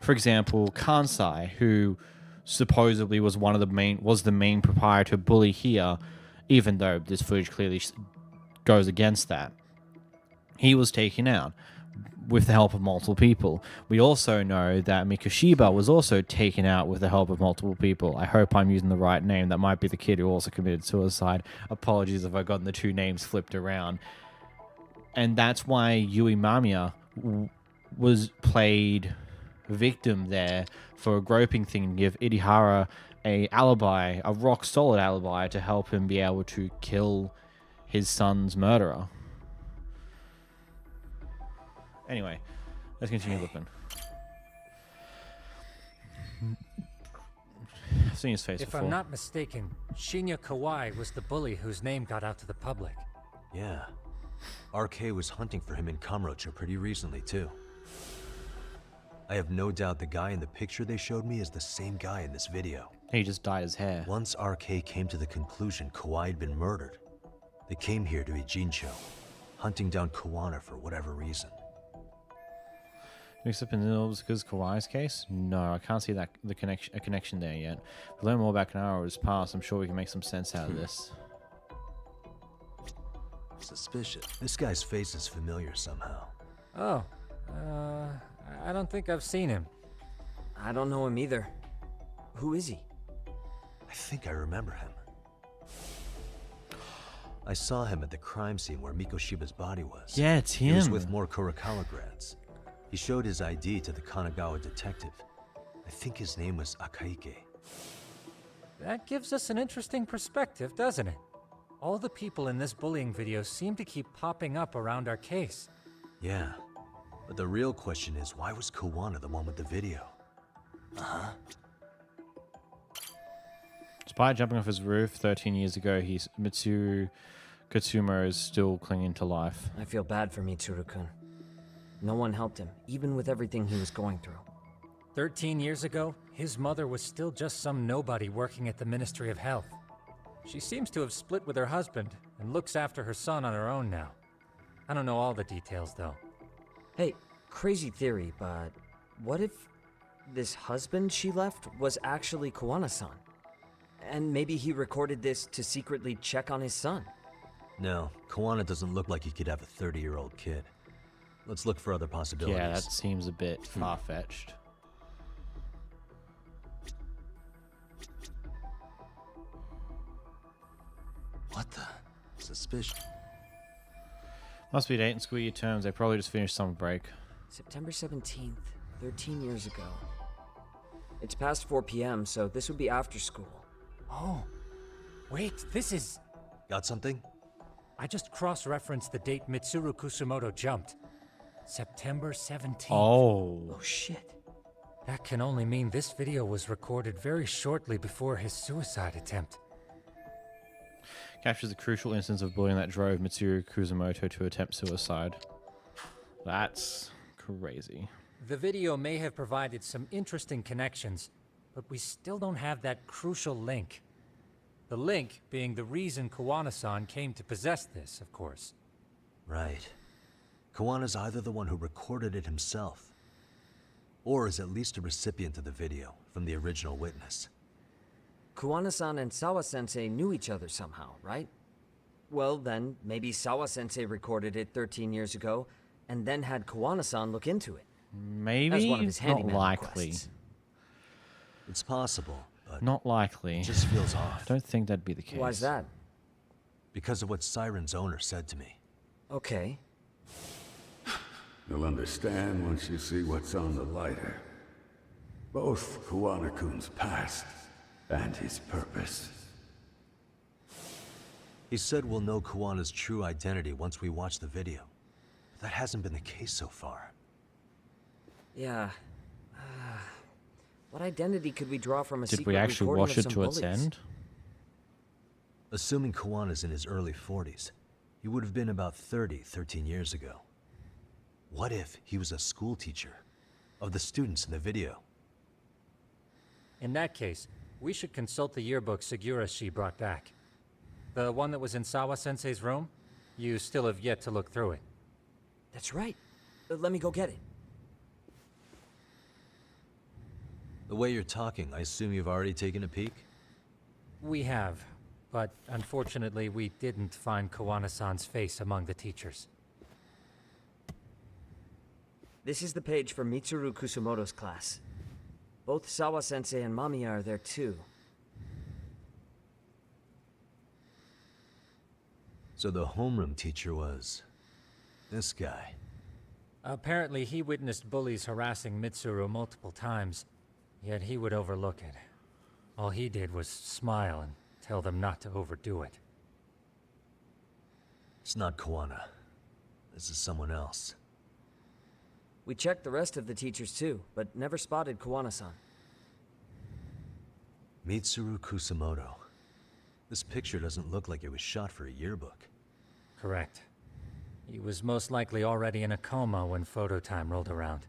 For example, Kansai, who supposedly was the main proprietor bully here, even though this footage clearly goes against that. He was taken out with the help of multiple people. We also know that Mikoshiba was also taken out with the help of multiple people. I hope I'm using the right name. That might be the kid who also committed suicide. Apologies if I've gotten the two names flipped around. And that's why Yui Mamiya was played victim there for a groping thing to give Irihara a rock solid alibi to help him be able to kill his son's murderer. Anyway, let's continue looking. I've seen his face If before. I'm not mistaken, Shinya Kawai was the bully whose name got out to the public. Yeah. RK was hunting for him in Kamurocho pretty recently, too. I have no doubt the guy in the picture they showed me is the same guy in this video. He just dyed his hair. Once RK came to the conclusion Kawai had been murdered, they came here to Ijincho, hunting down Kawana for whatever reason. Mixed up in the because Kawai's case? No, I can't see a connection there yet. If we learn more about Kanara's past, I'm sure we can make some sense out of this. Suspicious. This guy's face is familiar somehow. Oh, I don't think I've seen him. I don't know him either. Who is he? I think I remember him. I saw him at the crime scene where Mikoshiba's body was. Yeah, it's him. He was with more Kurokawa grads. He showed his ID to the Kanagawa detective. I think his name was Akaike. That gives us an interesting perspective, doesn't it? All the people in this bullying video seem to keep popping up around our case. Yeah. But the real question is, why was Kawana the one with the video? Despite jumping off his roof 13 years ago, Mitsuru Katsumo is still clinging to life. I feel bad for Mitsuru-kun. No one helped him, even with everything he was going through. 13 years ago, his mother was still just some nobody working at the Ministry of Health. She seems to have split with her husband and looks after her son on her own now. I don't know all the details, though. Hey, crazy theory, but what if this husband she left was actually Kawana-san? And maybe he recorded this to secretly check on his son. No, Kawana doesn't look like he could have a 30-year-old kid. Let's look for other possibilities. Yeah, that seems a bit far-fetched. What the? Suspicion. Must be dating school year terms. They probably just finished summer break. September 17th, 13 years ago. It's past 4 p.m., so this would be after school. Oh, wait, this is... Got something? I just cross-referenced the date Mitsuru Kusumoto jumped. September 17th. Oh. Oh, shit. That can only mean this video was recorded very shortly before his suicide attempt. Captures a crucial instance of bullying that drove Mitsuru Kusumoto to attempt suicide. That's crazy. The video may have provided some interesting connections, but we still don't have that crucial link. The link being the reason Kawana-san came to possess this, of course. Right. Kawana's either the one who recorded it himself, or is at least a recipient of the video from the original witness. Kawana-san and Sawa-sensei knew each other somehow, right? Well, then, maybe Sawa-sensei recorded it 13 years ago, and then had Kawana-san look into it. Maybe, as one of his not handyman likely. requests. It's possible, but Not likely. it just feels off. Don't think that'd be the case. Why's that? Because of what Siren's owner said to me. Okay. You'll understand once you see what's on the lighter. Both Kawana-kun's past and his purpose. He said we'll know Kawana's true identity once we watch the video. That hasn't been the case so far. Yeah. What identity could we draw from a Did secret we actually recording watch of it some to its bullies? end? Assuming Kawana's in his early 40s, he would have been about 30, 13 years ago. What if he was a school teacher of the students in the video? In that case, we should consult the yearbook Segura-shi brought back. The one that was in Sawa-sensei's room? You still have yet to look through it. That's right. Let me go get it. The way you're talking, I assume you've already taken a peek? We have, but unfortunately we didn't find Kawana-san's face among the teachers. This is the page for Mitsuru Kusumoto's class. Both Sawa-sensei and Mamiya are there too. So the homeroom teacher was this guy. Apparently he witnessed bullies harassing Mitsuru multiple times, yet he would overlook it. All he did was smile and tell them not to overdo it. It's not Kawana. This is someone else. We checked the rest of the teachers too, but never spotted Kawana-san. Mitsuru Kusumoto. This picture doesn't look like it was shot for a yearbook. Correct. He was most likely already in a coma when photo time rolled around.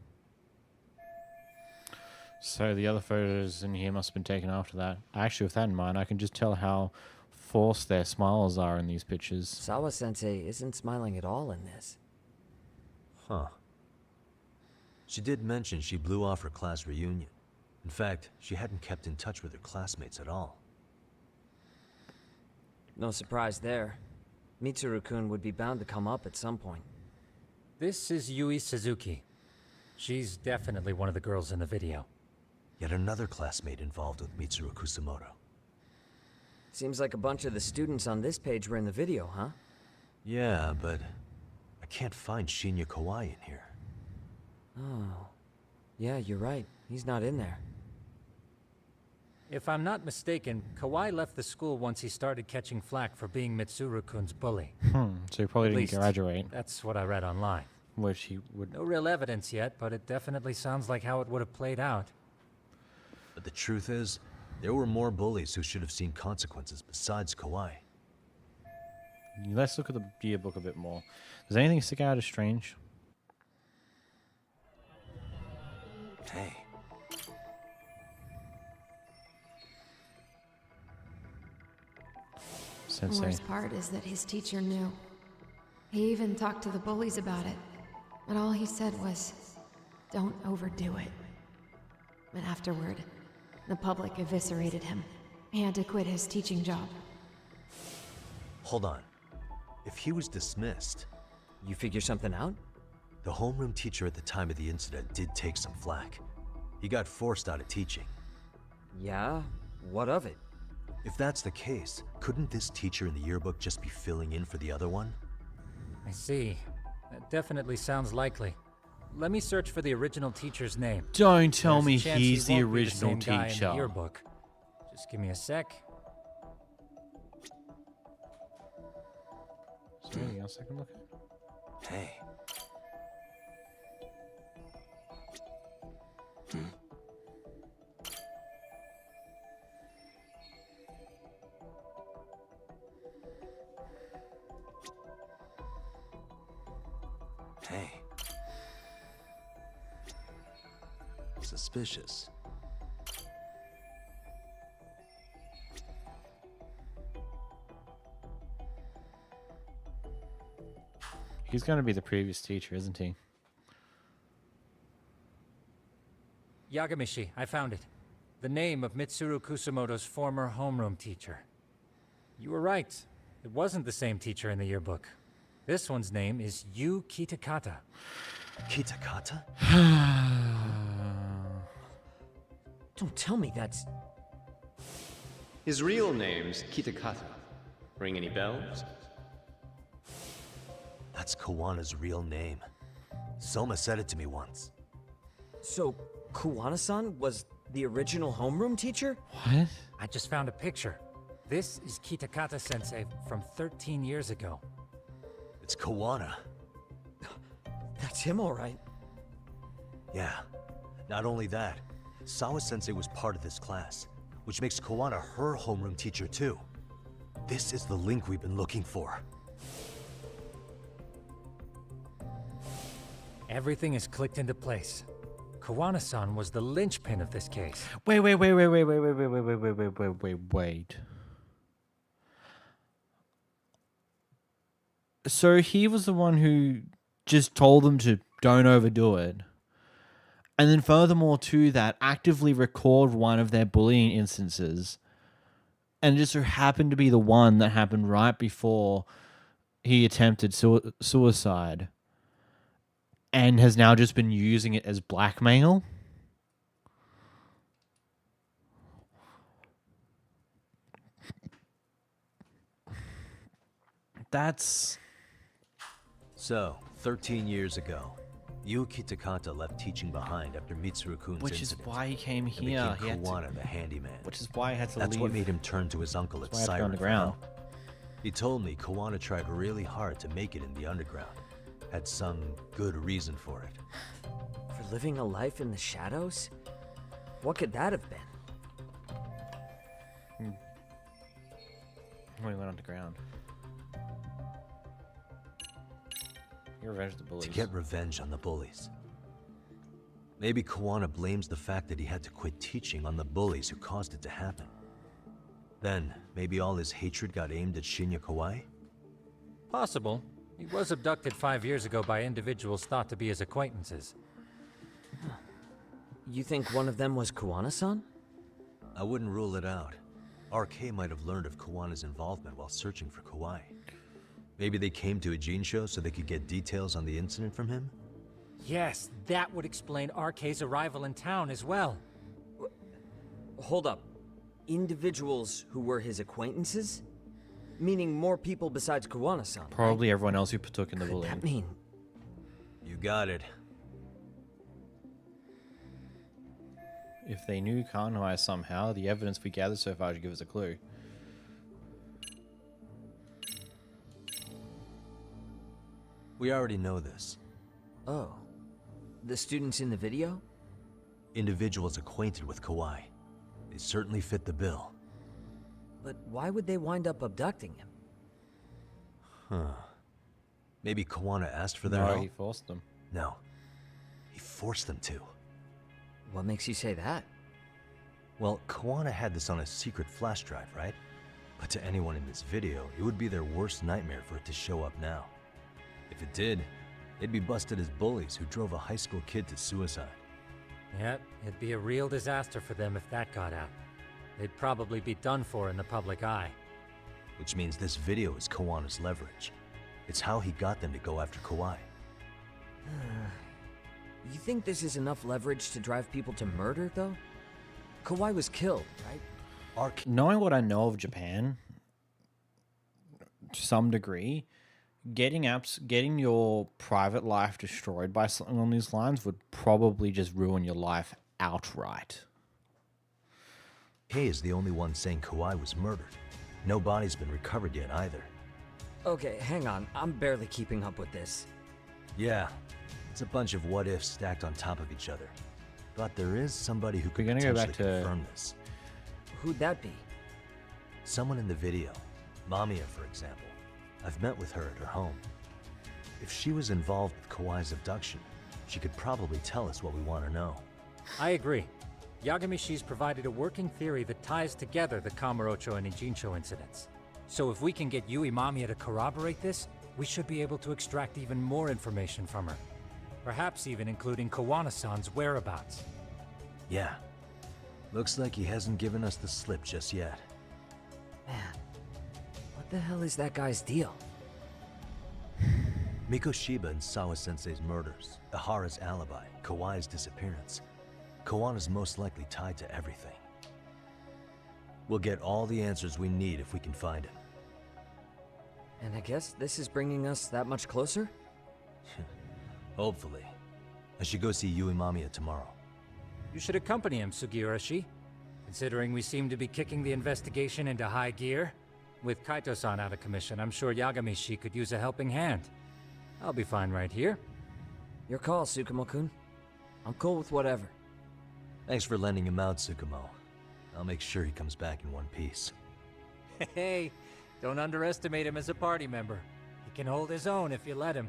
So the other photos in here must have been taken after that. Actually, with that in mind, I can just tell how forced their smiles are in these pictures. Sawa-sensei isn't smiling at all in this. Huh. She did mention she blew off her class reunion. In fact, she hadn't kept in touch with her classmates at all. No surprise there. Mitsuru-kun would be bound to come up at some point. This is Yui Suzuki. She's definitely one of the girls in the video. Yet another classmate involved with Mitsuru Kusumoto. Seems like a bunch of the students on this page were in the video, huh? Yeah, but I can't find Shinya Kawai in here. Oh. Yeah, you're right. He's not in there. If I'm not mistaken, Kawai left the school once he started catching flack for being Mitsuru-kun's bully. So he probably At didn't least, graduate. that's what I read online. Which he would... No real evidence yet, but it definitely sounds like how it would have played out. But the truth is, there were more bullies who should have seen consequences besides Kawai. Let's look at the yearbook a bit more. Does anything stick out as strange? Hey. The Sensei. worst part is that his teacher knew. He even talked to the bullies about it. But all he said was, don't overdo it. But afterward, the public eviscerated him. He had to quit his teaching job. Hold on. If he was dismissed... You figure something out? The homeroom teacher at the time of the incident did take some flack. He got forced out of teaching. Yeah? What of it? If that's the case, couldn't this teacher in the yearbook just be filling in for the other one? I see. That definitely sounds likely. Let me search for the original teacher's name. Don't tell There's a me chance he's he the won't be original same guy in teacher. the yearbook. Just give me a sec. Is there anything else I can look at? Hey. Hey. Suspicious. He's going to be the previous teacher, isn't he? Yagamishi, I found it. The name of Mitsuru Kusamoto's former homeroom teacher. You were right. It wasn't the same teacher in the yearbook. This one's name is Yu Kitakata. Kitakata? Don't tell me that's... His real name's Kitakata. Ring any bells? That's Kawana's real name. Soma said it to me once. So, Kuwana-san was the original homeroom teacher? What? I just found a picture. This is Kitakata-sensei from 13 years ago. It's Kawana. That's him, all right. Yeah. Not only that, Sawa-sensei was part of this class, which makes Kawana her homeroom teacher too. This is the link we've been looking for. Everything is clicked into place. Kawana-san was the linchpin of this case. Wait. So he was the one who just told them to don't overdo it. And then furthermore to that, actively record one of their bullying instances. And it just so happened to be the one that happened right before he attempted suicide. And has now just been using it as blackmail. That's... So, 13 years ago, Yu Kitakata left teaching behind after Mitsuru-kun's Which is incident. why he came and here. became He had to- Kawana, the handyman. Which is why I had to That's leave. what made him turn to his uncle at That's why I had to go Siren for underground. help. He told me Kawana tried really hard to make it in the underground. Had some good reason for it. For living a life in the shadows? What could that have been? When he went underground. He revenged the bullies. To get revenge on the bullies. Maybe Kawana blames the fact that he had to quit teaching on the bullies who caused it to happen. Then, maybe all his hatred got aimed at Shinya Kawai? Possible. He was abducted 5 years ago by individuals thought to be his acquaintances. You think one of them was Kuwana-san? I wouldn't rule it out. RK might have learned of Kawana's involvement while searching for Kawai. Maybe they came to a Jinsho so they could get details on the incident from him? Yes, that would explain RK's arrival in town as well. Hold up. Individuals who were his acquaintances? Meaning more people besides Kuwana-san, Probably everyone else who partook in the Could bullying. that mean? You got it. If they knew Kanhai somehow, the evidence we gathered so far should give us a clue. We already know this. Oh. The students in the video? Individuals acquainted with Kawai. They certainly fit the bill. But why would they wind up abducting him? Huh. Maybe Kawana asked for their No, help? he forced them. No. He forced them to. What makes you say that? Well, Kawana had this on a secret flash drive, right? But to anyone in this video, it would be their worst nightmare for it to show up now. If it did, they'd be busted as bullies who drove a high school kid to suicide. Yep, it'd be a real disaster for them if that got out. They'd probably be done for in the public eye. Which means this video is Kawana's leverage. It's how he got them to go after Kawhi. You think this is enough leverage to drive people to murder, though? Kawhi was killed, right? Knowing what I know of Japan, to some degree, getting your private life destroyed by something on these lines would probably just ruin your life outright. Kay is the only one saying Kawhi was murdered. No body's been recovered yet either. Okay, hang on. I'm barely keeping up with this. Yeah, it's a bunch of what-ifs stacked on top of each other. But there is somebody who could We're gonna go potentially back to- confirm this. Who'd that be? Someone in the video. Mamiya, for example. I've met with her at her home. If she was involved with Kawhi's abduction, she could probably tell us what we want to know. I agree. Yagamishi's provided a working theory that ties together the Kamurocho and Ijincho incidents. So if we can get Yui Mamiya to corroborate this, we should be able to extract even more information from her. Perhaps even including Kawana-san's whereabouts. Yeah. Looks like he hasn't given us the slip just yet. Man, what the hell is that guy's deal? Mikoshiba and Sawa-sensei's murders, Ihara's alibi, Kawhi's disappearance. Kawana's most likely tied to everything. We'll get all the answers we need if we can find him. And I guess this is bringing us that much closer? Hopefully. I should go see Yui Mamiya tomorrow. You should accompany him, Sugiurashi. Considering we seem to be kicking the investigation into high gear. With Kaito-san out of commission, I'm sure Yagamishi could use a helping hand. I'll be fine right here. Your call, Tsukumo-kun. I'm cool with whatever. Thanks for lending him out, Tsukumo. I'll make sure he comes back in one piece. Hey, don't underestimate him as a party member. He can hold his own if you let him.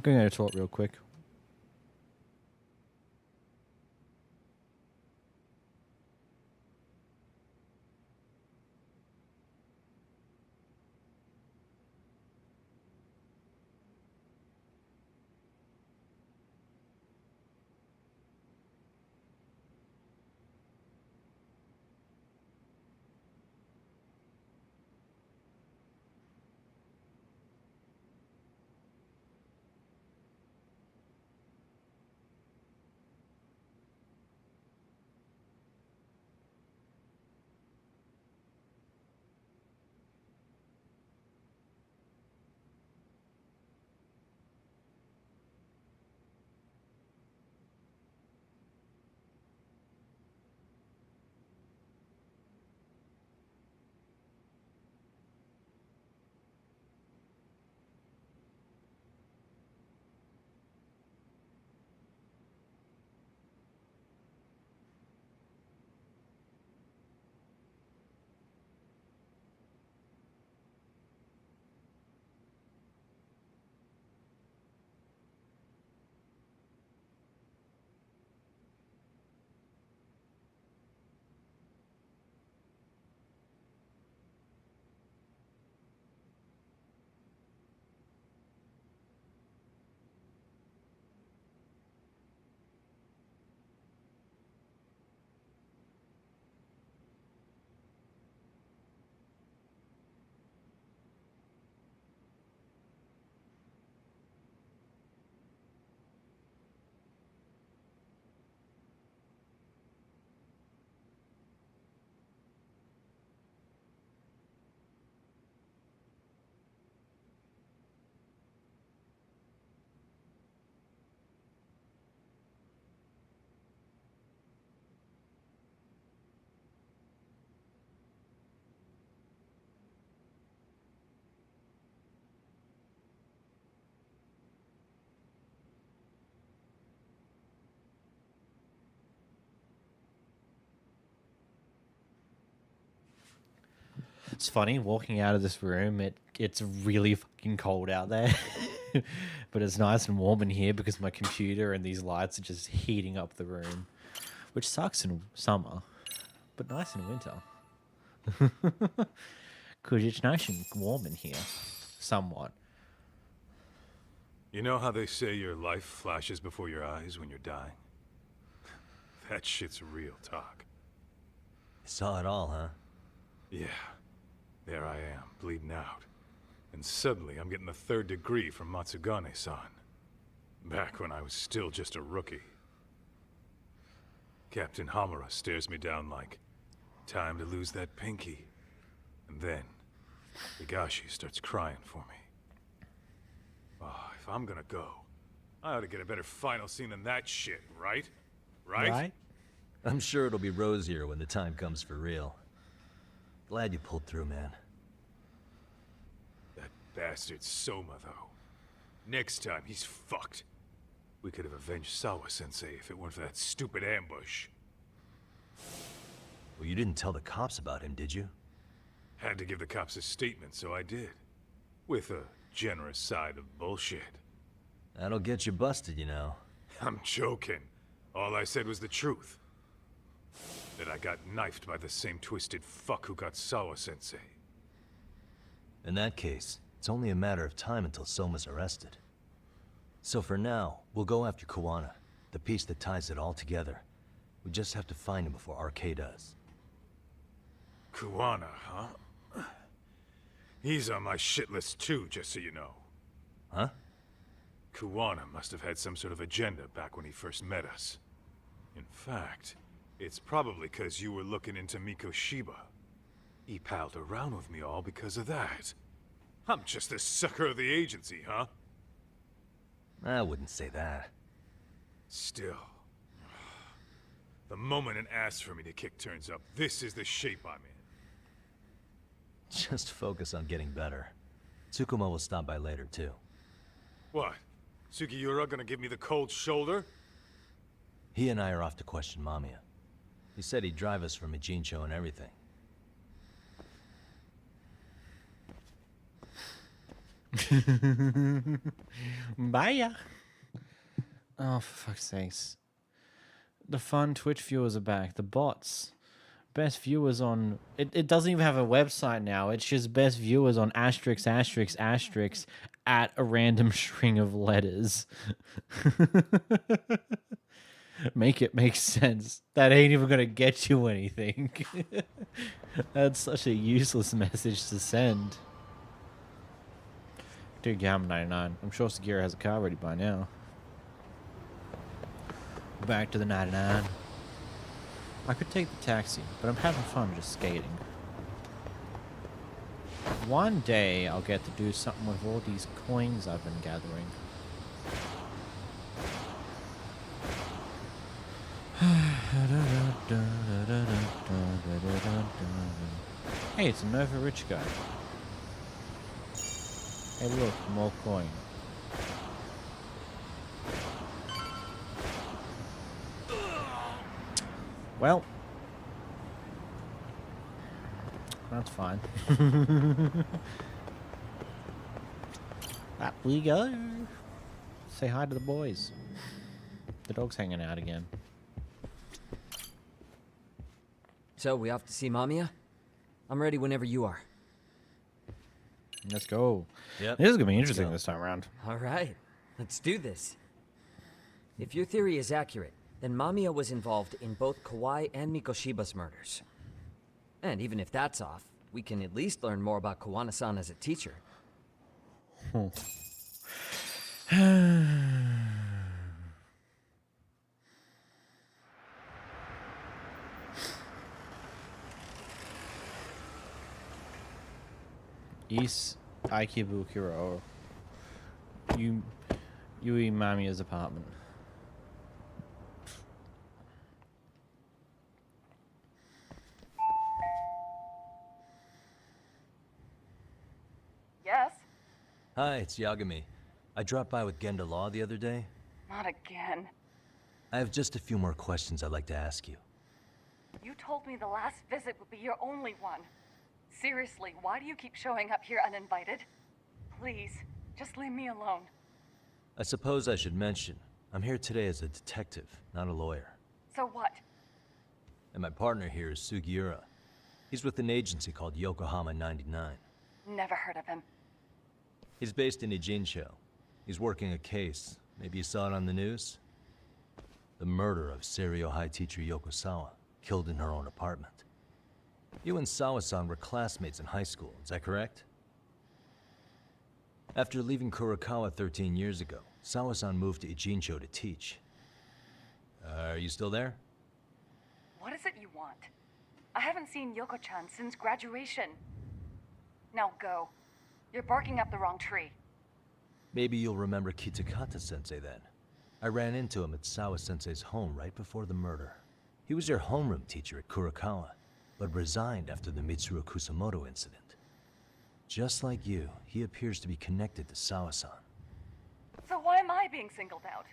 I'm going to talk real quick. It's funny walking out of this room. It's really fucking cold out there, but it's nice and warm in here because my computer and these lights are just heating up the room, which sucks in summer, but nice in winter. Because it's nice and warm in here, somewhat. You know how they say your life flashes before your eyes when you're dying? That shit's real talk. Saw it all, huh? Yeah. There I am, bleeding out. And suddenly I'm getting the 3rd degree from Matsugane-san. Back when I was still just a rookie. Captain Hamura stares me down like, time to lose that pinky. And then, Higashi starts crying for me. Oh, if I'm gonna go, I ought to get a better final scene than that shit, right? Right? I'm sure it'll be rosier when the time comes for real. Glad you pulled through, man. That bastard Soma, though. Next time, he's fucked. We could have avenged Sawa-sensei if it weren't for that stupid ambush. Well, you didn't tell the cops about him, did you? Had to give the cops a statement, so I did. With a generous side of bullshit. That'll get you busted, you know. I'm joking. All I said was the truth. That I got knifed by the same twisted fuck who got Sawa-sensei. In that case, it's only a matter of time until Soma's arrested. So for now, we'll go after Kuwana, the piece that ties it all together. We just have to find him before RK does. Kuwana, huh? He's on my shit list too, just so you know. Huh? Kuwana must have had some sort of agenda back when he first met us. In fact, it's probably because you were looking into Mikoshiba. He palled around with me all because of that. I'm just the sucker of the agency, huh? I wouldn't say that. Still. The moment an ass for me to kick turns up, this is the shape I'm in. Just focus on getting better. Tsukuma will stop by later, too. What? Sugiura gonna give me the cold shoulder? He and I are off to question Mamiya. He said he'd drive us from Ijincho and everything. Bye. Oh, for fuck's sakes. The fun Twitch viewers are back. The bots. Best viewers on... It doesn't even have a website now. It's just best viewers on asterisk, asterisk, asterisk at a random string of letters. Make it make sense. That ain't even gonna get you anything. That's such a useless message to send. Dude, Gam 99. I'm sure Sugiura has a car ready by now. Back to the 99. I could take the taxi, but I'm having fun just skating. One day I'll get to do something with all these coins I've been gathering. Hey, it's a Nova Rich guy. Hey look, more coin. Well, that's fine. Up we go. Say hi to the boys. The dog's hanging out again. So, we off to see Mamiya? I'm ready whenever you are. Let's go. Yep. This is gonna be interesting this time around. All right, let's do this. If your theory is accurate, then Mamiya was involved in both Kawai and Mikoshiba's murders. And even if that's off, we can at least learn more about Kuwana-san as a teacher. East Aikibukuro. Yui Mamiya's apartment. Yes? Hi, it's Yagami. I dropped by with Genda Law the other day. Not again. I have just a few more questions I'd like to ask you. You told me the last visit would be your only one. Seriously, why do you keep showing up here uninvited? Please, just leave me alone. I suppose I should mention, I'm here today as a detective, not a lawyer. So what? And my partner here is Sugiura. He's with an agency called Yokohama 99. Never heard of him. He's based in Ijincho. He's working a case. Maybe you saw it on the news? The murder of Seiryo High teacher Yokosawa, killed in her own apartment. You and Sawa-san were classmates in high school, is that correct? After leaving Kurakawa 13 years ago, Sawa-san moved to Ijincho to teach. Are you still there? What is it you want? I haven't seen Yoko-chan since graduation. Now go. You're barking up the wrong tree. Maybe you'll remember Kitakata-sensei then. I ran into him at Sawa-sensei's home right before the murder. He was your homeroom teacher at Kurakawa, but resigned after the Mitsuru Kusamoto incident. Just like you, he appears to be connected to Sawa-san. So why am I being singled out?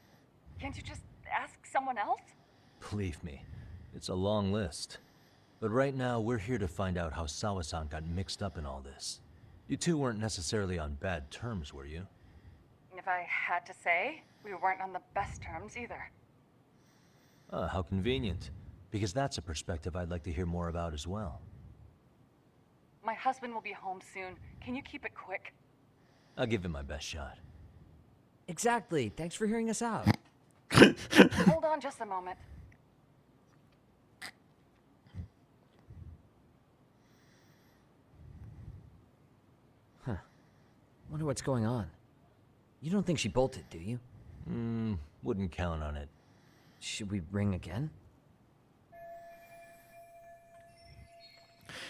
Can't you just ask someone else? Believe me, it's a long list. But right now, we're here to find out how Sawa-san got mixed up in all this. You two weren't necessarily on bad terms, were you? If I had to say, we weren't on the best terms either. How convenient. Because that's a perspective I'd like to hear more about as well. My husband will be home soon. Can you keep it quick? I'll give it my best shot. Exactly. Thanks for hearing us out. Hold on just a moment. Huh. Wonder what's going on. You don't think she bolted, do you? Wouldn't count on it. Should we ring again?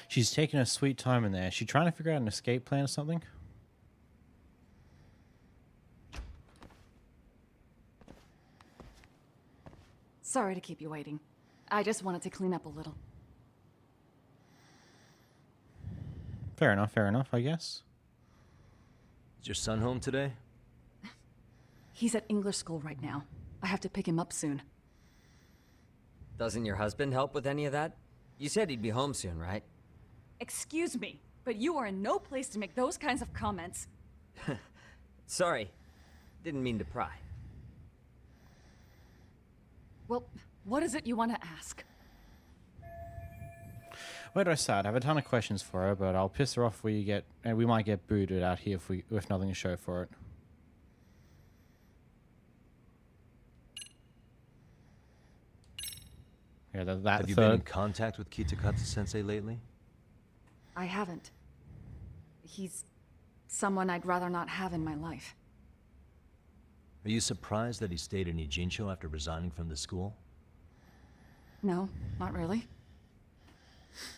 She's taking a sweet time in there. Is she trying to figure out an escape plan or something? Sorry to keep you waiting. I just wanted to clean up a little. Fair enough, I guess. Is your son home today? He's at English school right now. I have to pick him up soon. Doesn't your husband help with any of that? You said he'd be home soon, right? Excuse me, but you are in no place to make those kinds of comments. Sorry. Didn't mean to pry. Well, what is it you want to ask? Where do I start? I have a ton of questions for her, but I'll piss her off where you get, and we might get booted out here if nothing to show for it. Yeah, Have you been in contact with Kitakata-sensei lately? I haven't. He's someone I'd rather not have in my life. Are you surprised that he stayed in Ijincho after resigning from the school? No, not really.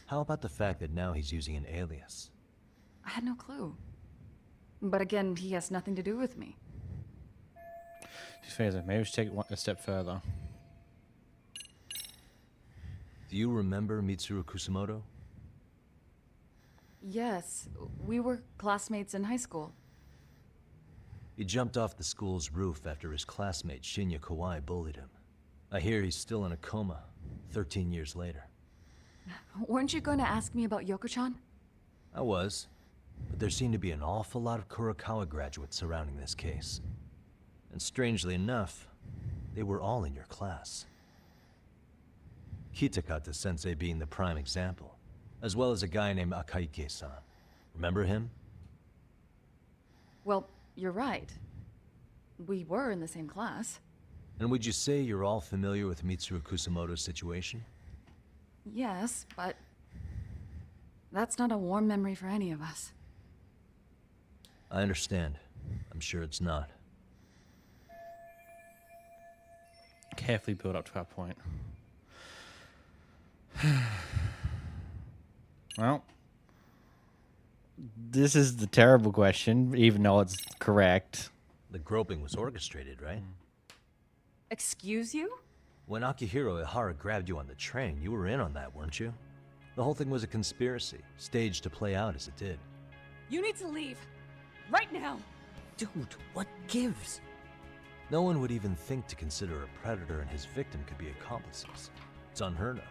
How about the fact that now he's using an alias? I had no clue. But again, he has nothing to do with me. She's phasing. Maybe we should take it a step further. Do you remember Mitsuru Kusamoto? Yes, we were classmates in high school. He jumped off the school's roof after his classmate Shinya Kawai bullied him. I hear he's still in a coma, 13 years later. Weren't you going to ask me about Yoko-chan? I was, but there seemed to be an awful lot of Kurakawa graduates surrounding this case. And strangely enough, they were all in your class. Kitakata-sensei being the prime example, as well as a guy named Akaike-san. Remember him? Well, you're right. We were in the same class. And would you say you're all familiar with Mitsuru Kusamoto's situation? Yes, but that's not a warm memory for any of us. I understand. I'm sure it's not. Carefully build up to our point. Well, this is the terrible question, even though it's correct. The groping was orchestrated, right? Excuse you? When Akihiro Ihara grabbed you on the train, you were in on that, weren't you? The whole thing was a conspiracy, staged to play out as it did. You need to leave. Right now. Dude, what gives? No one would even think to consider a predator and his victim could be accomplices. It's unheard of.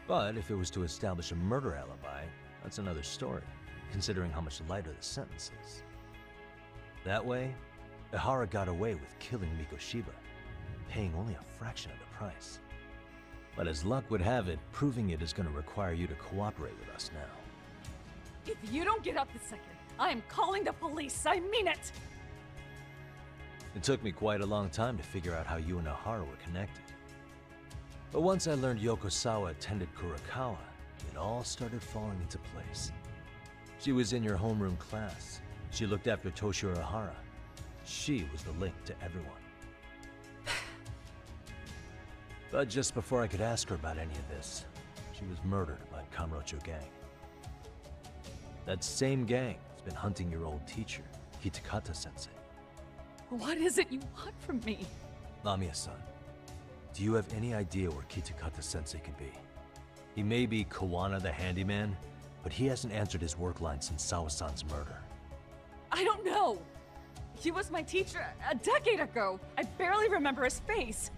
But if it was to establish a murder alibi, that's another story, considering how much lighter the sentence is. That way, Ihara got away with killing Mikoshiba, paying only a fraction of the price. But as luck would have it, proving it is going to require you to cooperate with us now. If you don't get up this second, I am calling the police. I mean it. It took me quite a long time to figure out how you and Ihara were connected. But once I learned Yokosawa attended Kurakawa, it all started falling into place. She was in your homeroom class. She looked after Toshiro Ihara. She was the link to everyone. But just before I could ask her about any of this, she was murdered by Kamurocho gang. That same gang has been hunting your old teacher, Kitakata-sensei. What is it you want from me? Lamia-san, do you have any idea where Kitakata-sensei could be? He may be Kawana the handyman, but he hasn't answered his work line since Sawa-san's murder. I don't know. He was my teacher a decade ago. I barely remember his face.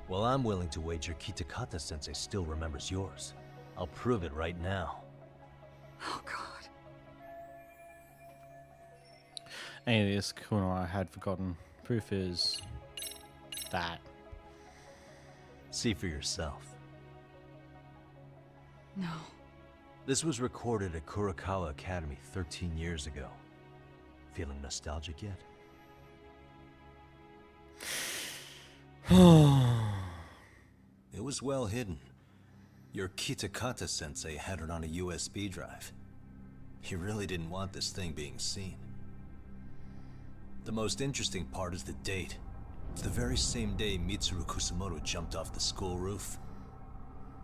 Well, I'm willing to wager Kitakata-sensei still remembers yours. I'll prove it right now. Oh, God. Alias Kuno I had forgotten. Proof is that. See for yourself. No. This was recorded at Kurakawa Academy 13 years ago. Feeling nostalgic yet? It was well hidden. Your Kitakata-sensei had it on a USB drive. He really didn't want this thing being seen. The most interesting part is the date. It's the very same day Mitsuru Kusamoto jumped off the school roof.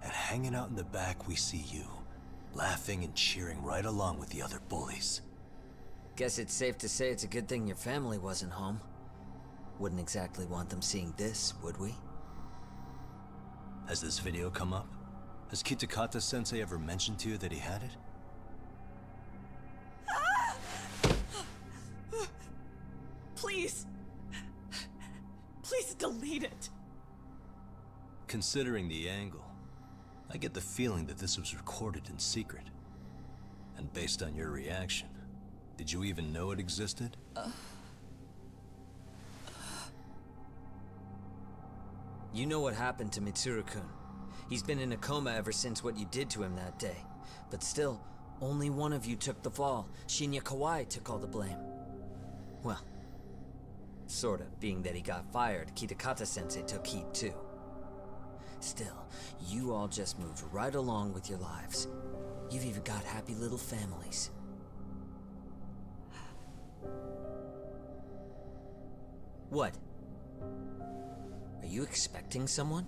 And hanging out in the back, we see you, laughing and cheering right along with the other bullies. Guess it's safe to say it's a good thing your family wasn't home. Wouldn't exactly want them seeing this, would we? Has this video come up? Has Kitakata-sensei ever mentioned to you that he had it? Please. Please delete it. Considering the angle, I get the feeling that this was recorded in secret. And based on your reaction, did you even know it existed? You know what happened to Mitsuru-kun. He's been in a coma ever since what you did to him that day. But still, only one of you took the fall. Shinya Kawai took all the blame. Well, sorta, being that he got fired, Kitakata-sensei took heat too. Still, you all just moved right along with your lives. You've even got happy little families. What? Are you expecting someone?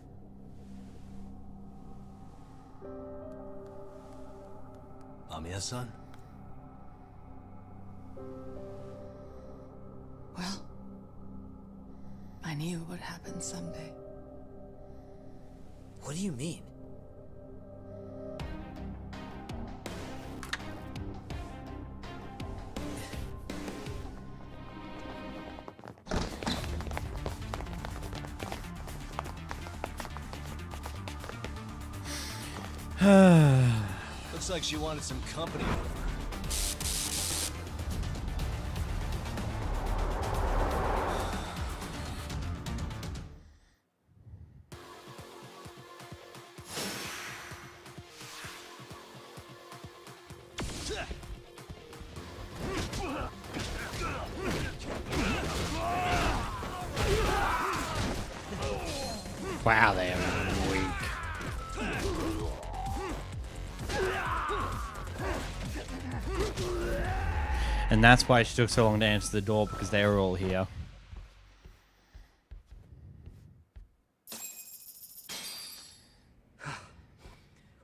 Amiya-san? Well, I knew it would happen someday. What do you mean? Looks like she wanted some company over. Wow, they are weak. And that's why she took so long to answer the door, because they were all here.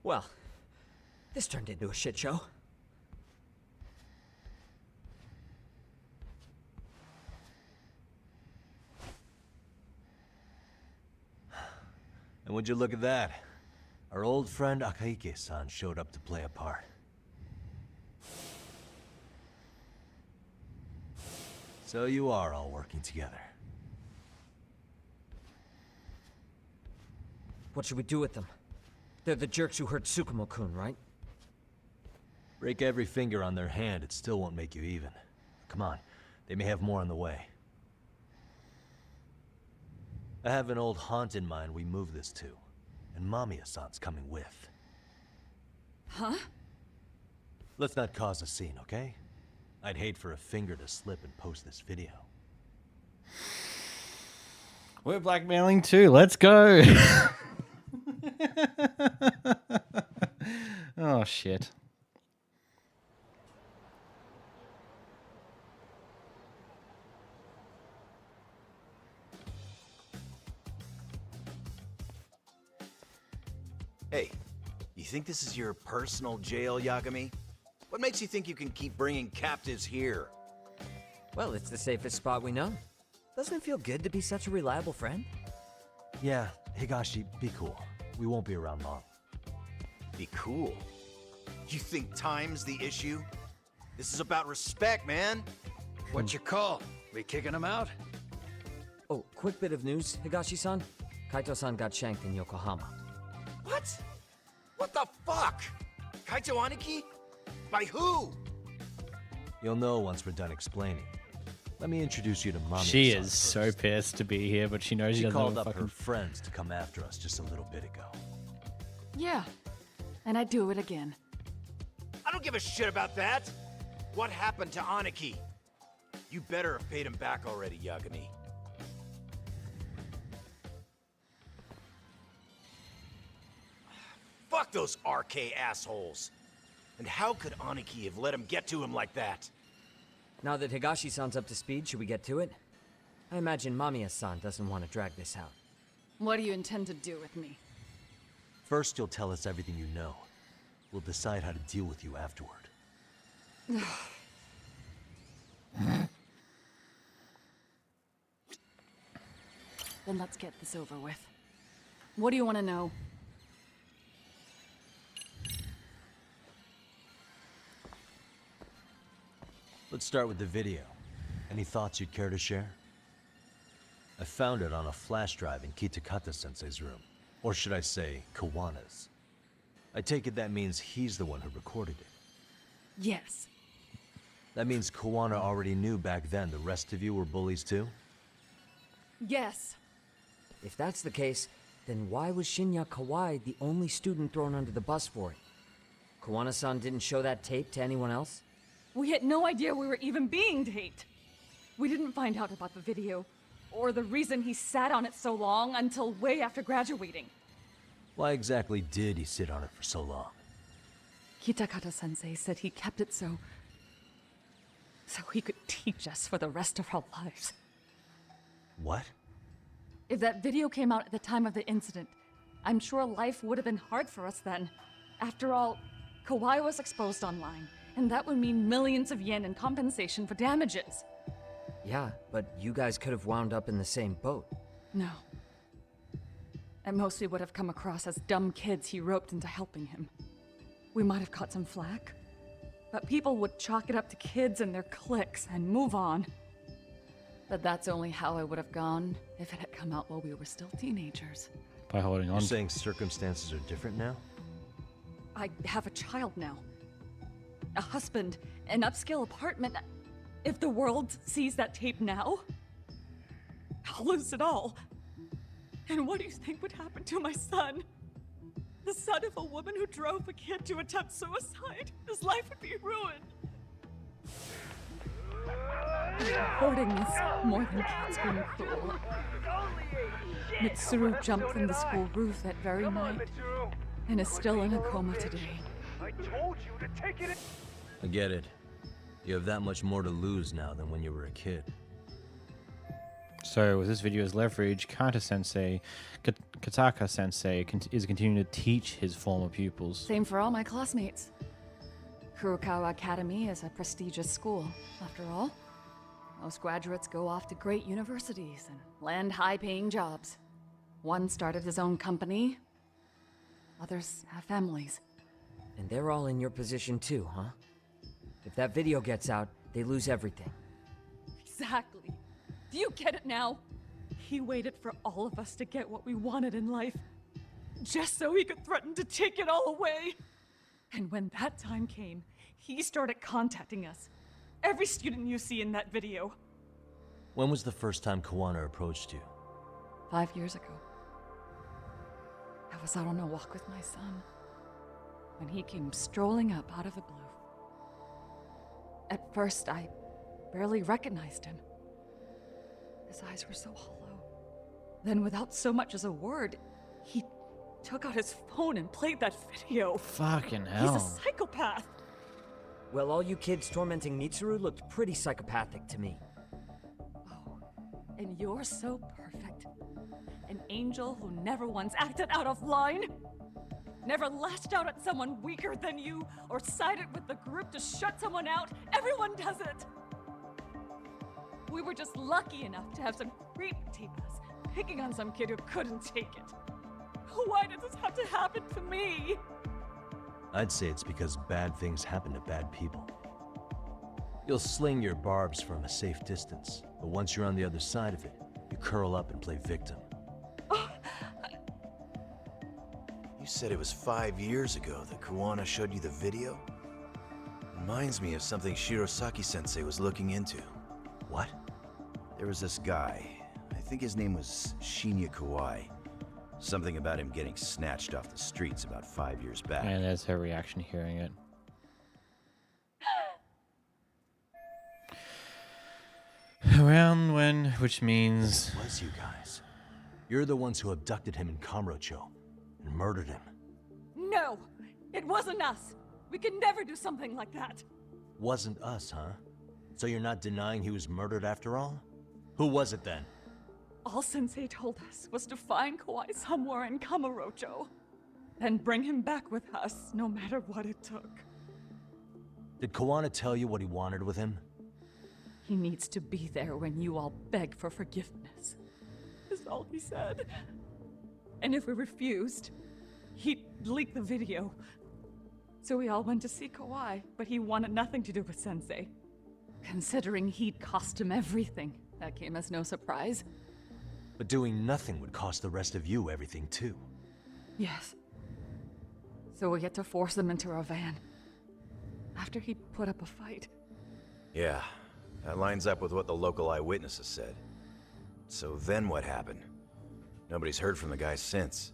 Well, this turned into a shit show. And would you look at that? Our old friend Akaike-san showed up to play a part. So you are all working together. What should we do with them? They're the jerks who hurt Tsukumo-kun, right? Break every finger on their hand, it still won't make you even. Come on, they may have more on the way. I have an old haunt in mind we move this to, and Mamiya-san's coming with. Huh? Let's not cause a scene, okay? I'd hate for a finger to slip and post this video. We're blackmailing too. Let's go. Oh, shit. Hey, you think this is your personal jail, Yagami? What makes you think you can keep bringing captives here? Well, it's the safest spot we know. Doesn't it feel good to be such a reliable friend? Yeah, Higashi, be cool. We won't be around long. Be cool? You think time's the issue? This is about respect, man. What you call? We kicking him out? Oh, quick bit of news, Higashi-san. Kaito-san got shanked in Yokohama. What? What the fuck? Kaito Aniki? By who? You'll know once we're done explaining. Let me introduce you to Mamiya-san. She is so pissed to be here, but she knows she doesn't called have a up fucking... her friends to come after us just a little bit ago. Yeah, and I'd do it again. I don't give a shit about that. What happened to Aniki? You better have paid him back already, Yagami. Fuck those RK assholes. And how could Aniki have let him get to him like that? Now that Higashi-san's up to speed, should we get to it? I imagine Mamiya-san doesn't want to drag this out. What do you intend to do with me? First, you'll tell us everything you know. We'll decide how to deal with you afterward. Then let's get this over with. What do you want to know? Let's start with the video. Any thoughts you'd care to share? I found it on a flash drive in Kitakata-sensei's room. Or should I say, Kawana's. I take it that means he's the one who recorded it. Yes. That means Kawana already knew back then the rest of you were bullies too? Yes. If that's the case, then why was Shinya Kawai the only student thrown under the bus for it? Kawana-san didn't show that tape to anyone else? We had no idea we were even being taped. We didn't find out about the video, or the reason he sat on it so long until way after graduating. Why exactly did he sit on it for so long? Kitakata-sensei said he kept it so he could teach us for the rest of our lives. What? If that video came out at the time of the incident, I'm sure life would have been hard for us then. After all, Kawai was exposed online, and that would mean millions of yen in compensation for damages. Yeah, but you guys could have wound up in the same boat. No. At most we would have come across as dumb kids he roped into helping him. We might have caught some flack, but people would chalk it up to kids and their cliques and move on. But that's only how I would have gone if it had come out while we were still teenagers. By holding on. You're saying circumstances are different now? I have a child now. A husband, an upscale apartment. If the world sees that tape now, I'll lose it all. And what do you think would happen to my son? The son of a woman who drove a kid to attempt suicide. His life would be ruined. Reporting is more than kids being cruel. Mitsuru jumped from the school roof that very night and is still in a coma today. I told you to take it. I get it. You have that much more to lose now than when you were a kid. So with this video as leverage, Kataka-sensei is continuing to teach his former pupils. Same for all my classmates. Kurokawa Academy is a prestigious school, after all. Most graduates go off to great universities and land high-paying jobs. One started his own company. Others have families. And they're all in your position too, huh? If that video gets out, they lose everything. Exactly. Do you get it now? He waited for all of us to get what we wanted in life, just so he could threaten to take it all away. And when that time came, he started contacting us. Every student you see in that video. When was the first time Kawana approached you? 5 years ago. I was out on a walk with my son when he came strolling up out of the blue. At first, I barely recognized him. His eyes were so hollow. Then, without so much as a word, he took out his phone and played that video. Fucking hell. He's a psychopath. Well, all you kids tormenting Mitsuru looked pretty psychopathic to me. And you're so perfect. An angel who never once acted out of line. Never lashed out at someone weaker than you, or sided with the group to shut someone out. Everyone does it. We were just lucky enough to have some creep tape us, picking on some kid who couldn't take it. Why did this have to happen to me? I'd say it's because bad things happen to bad people. You'll sling your barbs from a safe distance, but once you're on the other side of it, you curl up and play victim. You said it was 5 years ago that Kawana showed you the video? Reminds me of something Shirosaki-sensei was looking into. What? There was this guy. I think his name was Shinya Kawai. Something about him getting snatched off the streets about 5 years back. And there's her reaction hearing it. Around when, which means... It was you guys. You're the ones who abducted him in Kamurocho and murdered him. No, it wasn't us. We could never do something like that. Wasn't us, huh? So you're not denying he was murdered after all? Who was it then? All Sensei told us was to find Kawai somewhere in Kamurocho, then bring him back with us, no matter what it took. Did Kawana tell you what he wanted with him? He needs to be there when you all beg for forgiveness, is all he said. And if we refused, he'd leak the video. So we all went to see Kawai, but he wanted nothing to do with Sensei. Considering he'd cost him everything, that came as no surprise. But doing nothing would cost the rest of you everything too. Yes. So we had to force him into our van. After he put up a fight. Yeah, that lines up with what the local eyewitnesses said. So then what happened? Nobody's heard from the guy since.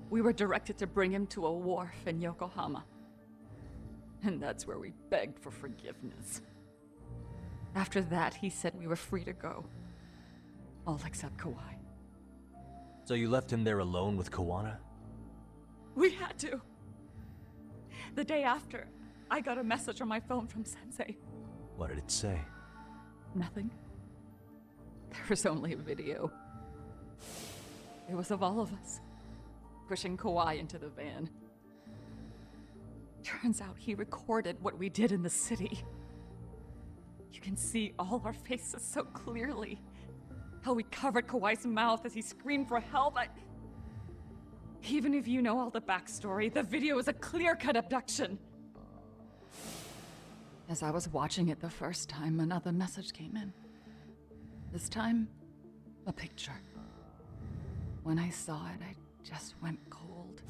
We were directed to bring him to a wharf in Yokohama. And that's where we begged for forgiveness. After that, he said we were free to go. All except Kawai. So you left him there alone with Kawana? We had to. The day after, I got a message on my phone from Sensei. What did it say? Nothing. There was only a video. It was of all of us, pushing Kawai into the van. Turns out he recorded what we did in the city. You can see all our faces so clearly. How we covered Kawai's mouth as he screamed for help. Even if you know all the backstory, the video is a clear-cut abduction. As I was watching it the first time, another message came in. This time, a picture. When I saw it, I just went cold.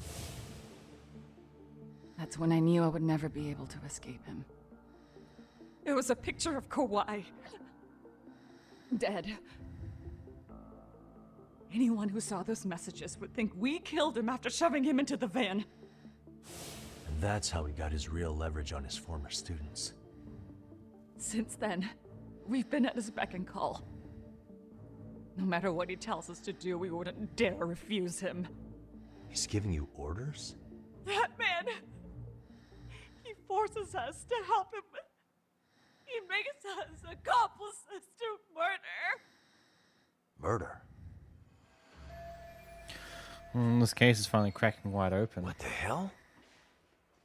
That's when I knew I would never be able to escape him. It was a picture of Kawai. Dead. Anyone who saw those messages would think we killed him after shoving him into the van. And that's how he got his real leverage on his former students. Since then, we've been at his beck and call. No matter what he tells us to do, we wouldn't dare refuse him. He's giving you orders? That man! He forces us to help him. He makes us accomplices to murder. Murder? This case is finally cracking wide open. What the hell?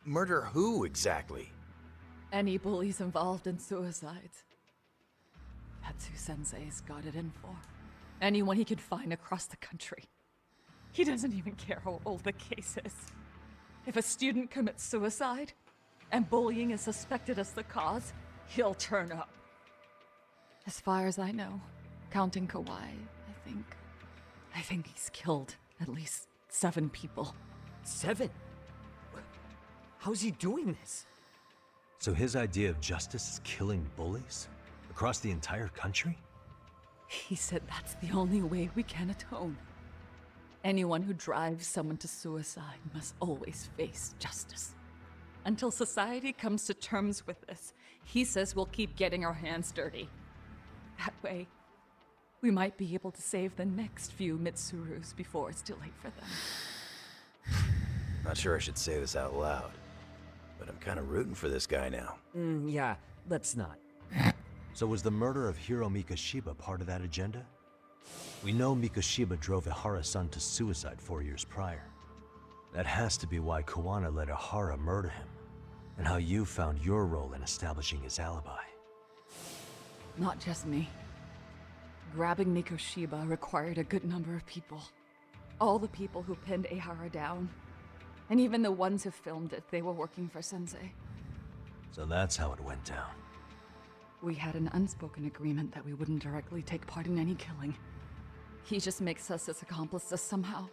Murder who, exactly? Any bullies involved in suicides. That's who Sensei's got it in for. Anyone he could find across the country. He doesn't even care how old the case is. If a student commits suicide, and bullying is suspected as the cause, he'll turn up. As far as I know, counting Kawai, I think he's killed at least 7 people. 7? How's he doing this? So his idea of justice is killing bullies? Across the entire country? He said that's the only way we can atone. Anyone who drives someone to suicide must always face justice. Until society comes to terms with this, he says we'll keep getting our hands dirty. That way, we might be able to save the next few Mitsurus before it's too late for them. Not sure I should say this out loud, but I'm kind of rooting for this guy now. Yeah, let's not. So was the murder of Hiro Mikoshiba part of that agenda? We know Mikoshiba drove Ihara's-san to suicide 4 years prior. That has to be why Kuwana let Ihara murder him, and how you found your role in establishing his alibi. Not just me. Grabbing Mikoshiba required a good number of people. All the people who pinned Ihara down. And even the ones who filmed it, they were working for Sensei. So that's how it went down. We had an unspoken agreement that we wouldn't directly take part in any killing. He just makes us his accomplices somehow.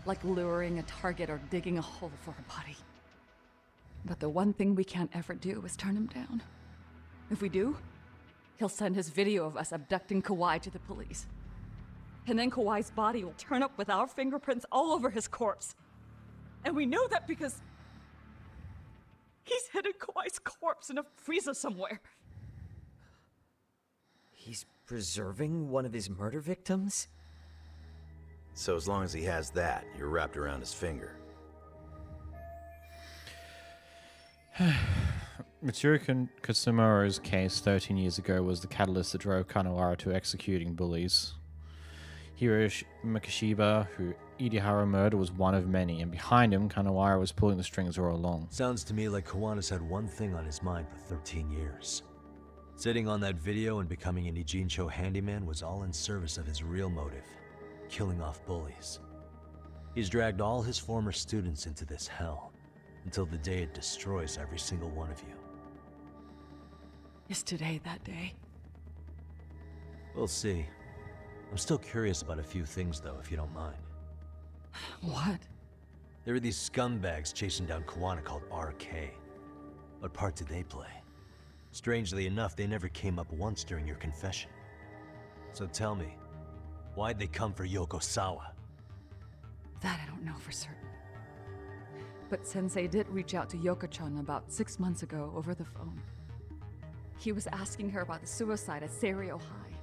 Like luring a target or digging a hole for a body. But the one thing we can't ever do is turn him down. If we do, he'll send his video of us abducting Kawai to the police. And then Kawai's body will turn up with our fingerprints all over his corpse. And we know that because he's hidden Kawai's corpse in a freezer somewhere. He's preserving one of his murder victims? So as long as he has that, you're wrapped around his finger. Mitsuru Kasumora's case 13 years ago was the catalyst that drove Kanawara to executing bullies. Hiro Mikoshiba, who Idihara murdered, was one of many, and behind him, Kanawara was pulling the strings all along. Sounds to me like Kawana's had one thing on his mind for 13 years. Sitting on that video and becoming an Ijincho handyman was all in service of his real motive, killing off bullies. He's dragged all his former students into this hell, until the day it destroys every single one of you. Is today that day? We'll see. I'm still curious about a few things, though, if you don't mind. What? There are these scumbags chasing down Kuwana called RK. What part did they play? Strangely enough, they never came up once during your confession. So tell me, why'd they come for Yokosawa? That I don't know for certain. But Sensei did reach out to Yoko-chan about 6 months ago over the phone. He was asking her about the suicide at Seiryo High.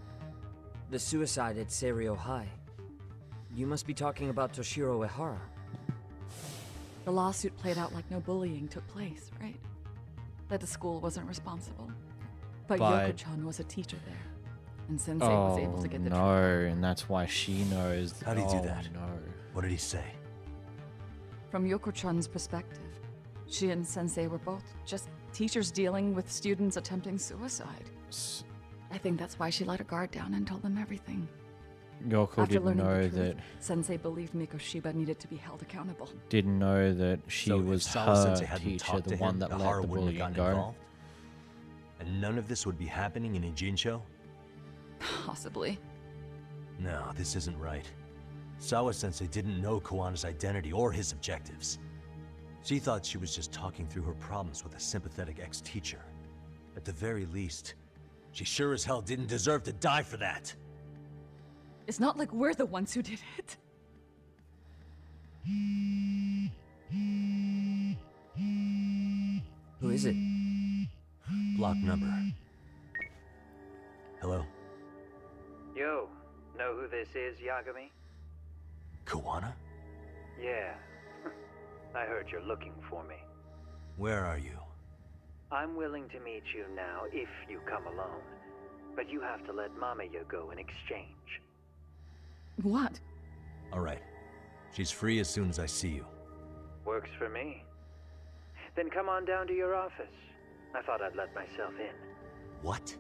The suicide at Seiryo High? You must be talking about Toshiro Ihara. The lawsuit played out like no bullying took place, right? That the school wasn't responsible. But Yoko-chan was a teacher there. And Sensei was able to get the truth. And that's why she knows. How'd he do that? No. What did he say? From Yoko-chan's perspective, she and Sensei were both just teachers dealing with students attempting suicide. I think that's why she let her guard down and told them everything. Yoko After didn't learning know the truth, that. Sensei believed Mikoshiba needed to be held accountable. Didn't know that she So was if Sawa-sensei her hadn't teacher, talked the to one him, that Ihara let the wouldn't have bullying gotten go. involved? And none of this would be happening in Ijincho? Possibly. No, this isn't right. Sawa-sensei didn't know Kawana's identity or his objectives. She thought she was just talking through her problems with a sympathetic ex-teacher. At the very least, she sure as hell didn't deserve to die for that. It's not like we're the ones who did it. Who is it? Block number. Hello? Yo, know who this is, Yagami? Kawana? Yeah. I heard you're looking for me. Where are you? I'm willing to meet you now if you come alone. But you have to let Mamiya go in exchange. What? Alright. She's free as soon as I see you. Works for me. Then come on down to your office. I thought I'd let myself in. What?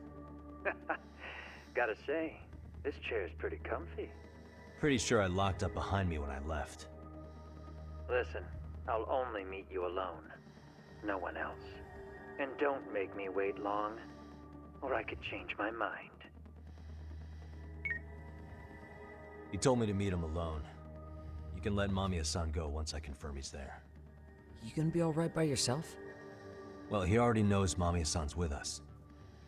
Gotta say, this chair's pretty comfy. Pretty sure I locked up behind me when I left. Listen, I'll only meet you alone. No one else. And don't make me wait long, or I could change my mind. He told me to meet him alone. You can let Mamiya-san go once I confirm he's there. You gonna be alright by yourself? Well, he already knows Mamiya-san's with us.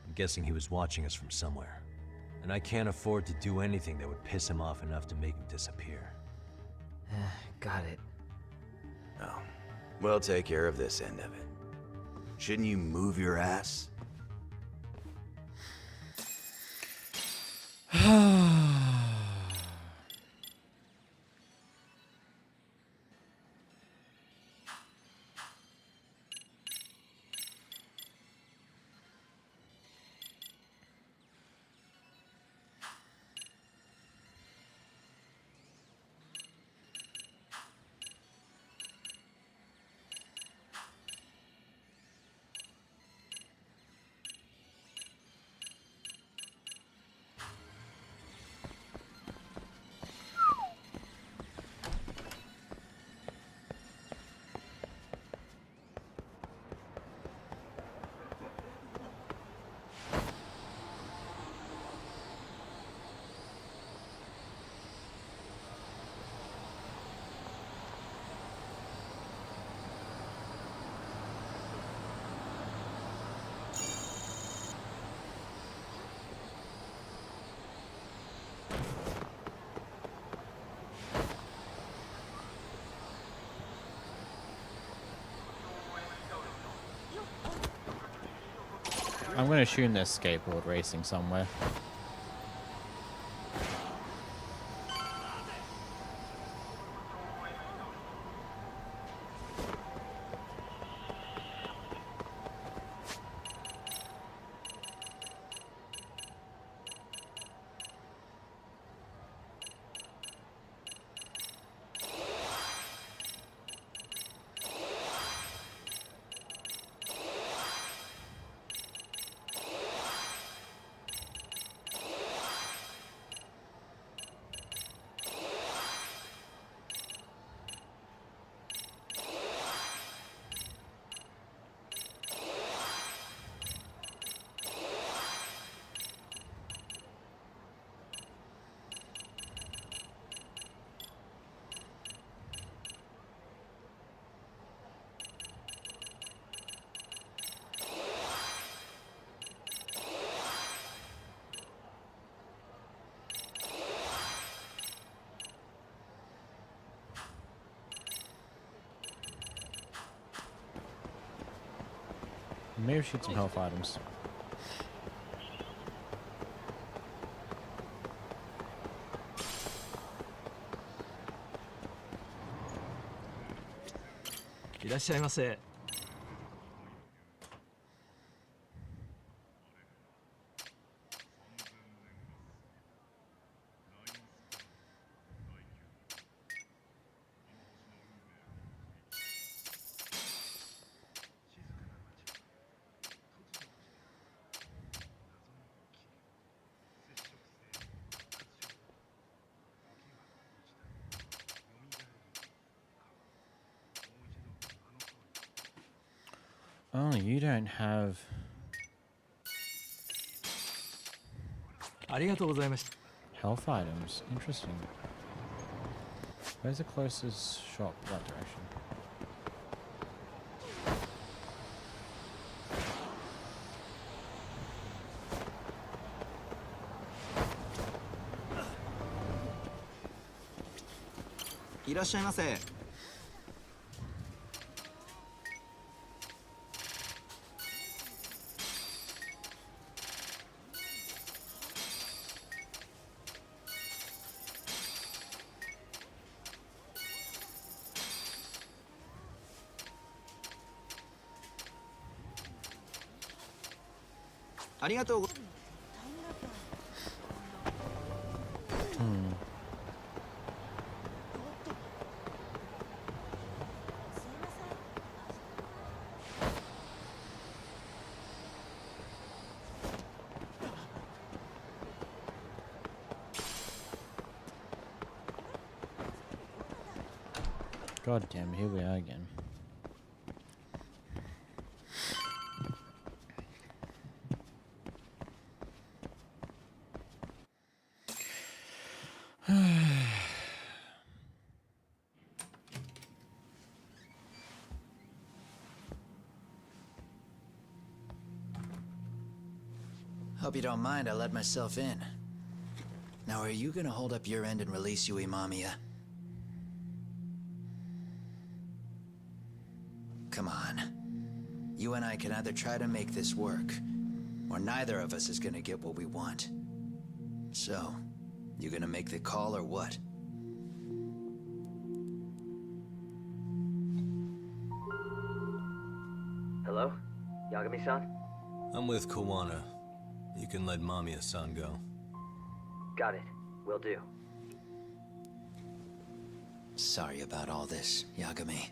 I'm guessing he was watching us from somewhere. And I can't afford to do anything that would piss him off enough to make him disappear. Got it. Oh. We'll take care of this end of it. Shouldn't you move your ass? I'm going to assume they're skateboard racing somewhere. Maybe shoot some health items. Oh, you don't have... health items. Interesting. Where's the closest shop that direction? God damn, here we are again. Hope you don't mind I let myself in. Now, are you gonna hold up your end and release Yui Mamiya? Come on. You and I can either try to make this work, or neither of us is gonna get what we want. So, you gonna make the call or what? Hello? Yagami-san? I'm with Kawana. You can let Mamiya-san go. Got it. Will do. Sorry about all this, Yagami.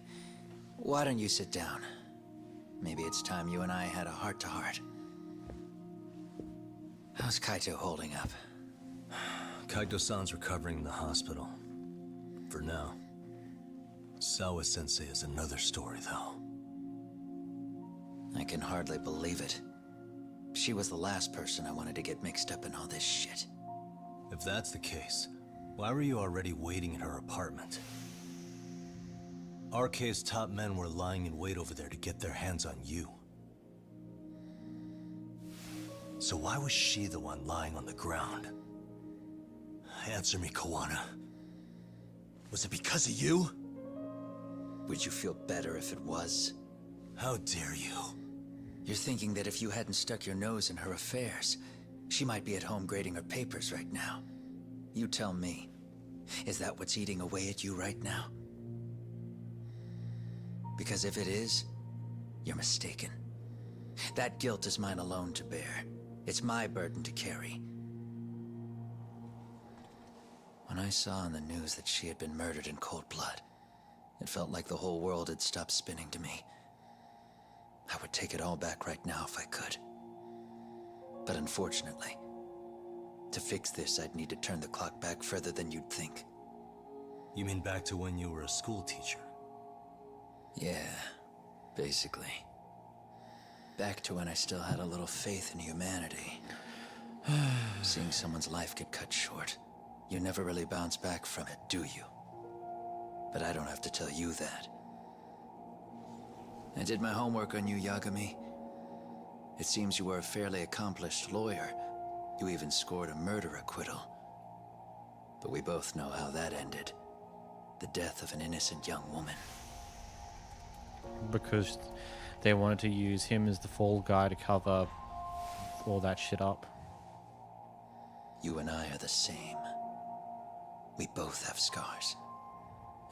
Why don't you sit down? Maybe it's time you and I had a heart-to-heart. How's Kaito holding up? Kaito-san's recovering in the hospital. For now. Sawa-sensei is another story, though. I can hardly believe it. She was the last person I wanted to get mixed up in all this shit. If that's the case, why were you already waiting in her apartment? RK's top men were lying in wait over there to get their hands on you. So why was she the one lying on the ground? Answer me, Kawana. Was it because of you? Would you feel better if it was? How dare you? You're thinking that if you hadn't stuck your nose in her affairs, she might be at home grading her papers right now. You tell me, is that what's eating away at you right now? Because if it is, you're mistaken. That guilt is mine alone to bear. It's my burden to carry. When I saw on the news that she had been murdered in cold blood, it felt like the whole world had stopped spinning to me. I would take it all back right now if I could. But unfortunately, to fix this, I'd need to turn the clock back further than you'd think. You mean back to when you were a school teacher? Yeah, basically. Back to when I still had a little faith in humanity. Seeing someone's life get cut short, you never really bounce back from it, do you? But I don't have to tell you that. I did my homework on you, Yagami. It seems you were a fairly accomplished lawyer. You even scored a murder acquittal. But we both know how that ended. The death of an innocent young woman. Because they wanted to use him as the fall guy to cover all that shit up. You and I are the same. We both have scars.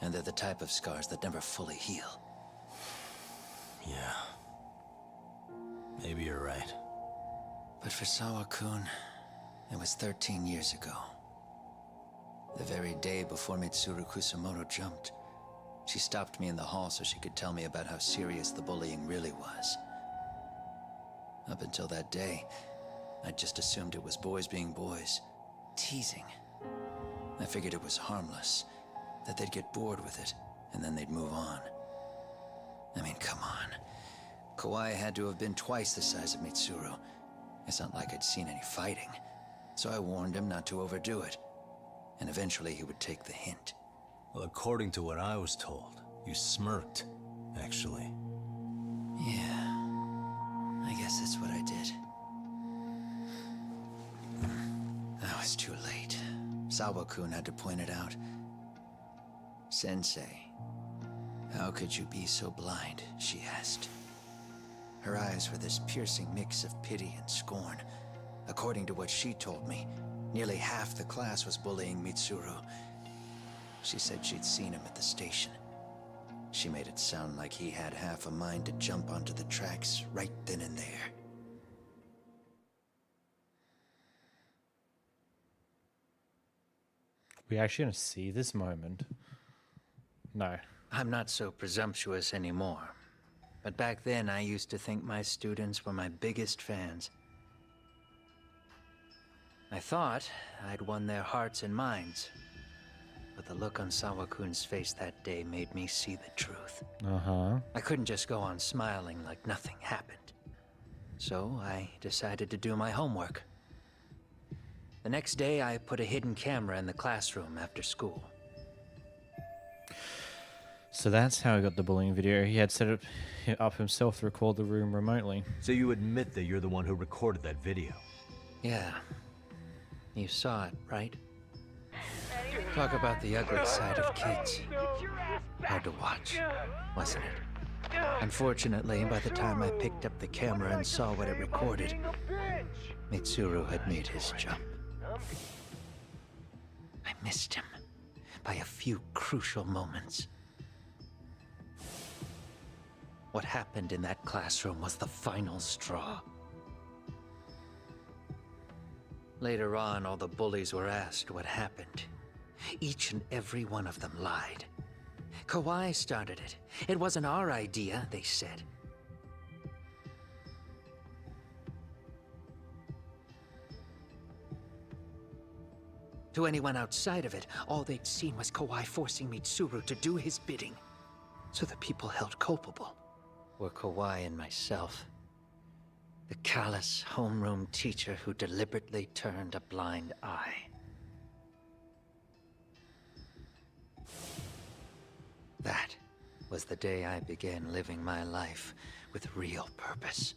And they're the type of scars that never fully heal. Yeah. Maybe you're right. But for Sawa-kun, it was 13 years ago. The very day before Mitsuru Kusamoto jumped, she stopped me in the hall so she could tell me about how serious the bullying really was. Up until that day, I just assumed it was boys being boys, teasing. I figured it was harmless, that they'd get bored with it, and then they'd move on. I mean, come on. Kawai had to have been twice the size of Mitsuru. It's not like I'd seen any fighting. So I warned him not to overdo it. And eventually he would take the hint. Well, according to what I was told, you smirked, actually. Yeah. I guess that's what I did. I was too late. Sawa-kun had to point it out. Sensei, how could you be so blind? She asked. Her eyes were this piercing mix of pity and scorn. According to what she told me, nearly half the class was bullying Mitsuru. She said she'd seen him at the station. She made it sound like he had half a mind to jump onto the tracks right then and there. We actually gonna see this moment? No. I'm not so presumptuous anymore. But back then, I used to think my students were my biggest fans. I thought I'd won their hearts and minds. But the look on Sawa-kun's face that day made me see the truth. Uh-huh. I couldn't just go on smiling like nothing happened. So I decided to do my homework. The next day, I put a hidden camera in the classroom after school. So that's how he got the bullying video. He had set it up himself to record the room remotely. So you admit that you're the one who recorded that video? Yeah. You saw it, right? Talk about the ugly side of kids. Hard to watch, wasn't it? Unfortunately, by the time I picked up the camera and saw what it recorded, Mitsuru had made his jump. I missed him by a few crucial moments. What happened in that classroom was the final straw. Later on, all the bullies were asked what happened. Each and every one of them lied. Kawhi started it. It wasn't our idea, they said. To anyone outside of it, all they'd seen was Kawhi forcing Mitsuru to do his bidding. So the people held culpable were Kawhi and myself. The callous homeroom teacher who deliberately turned a blind eye. That was the day I began living my life with real purpose.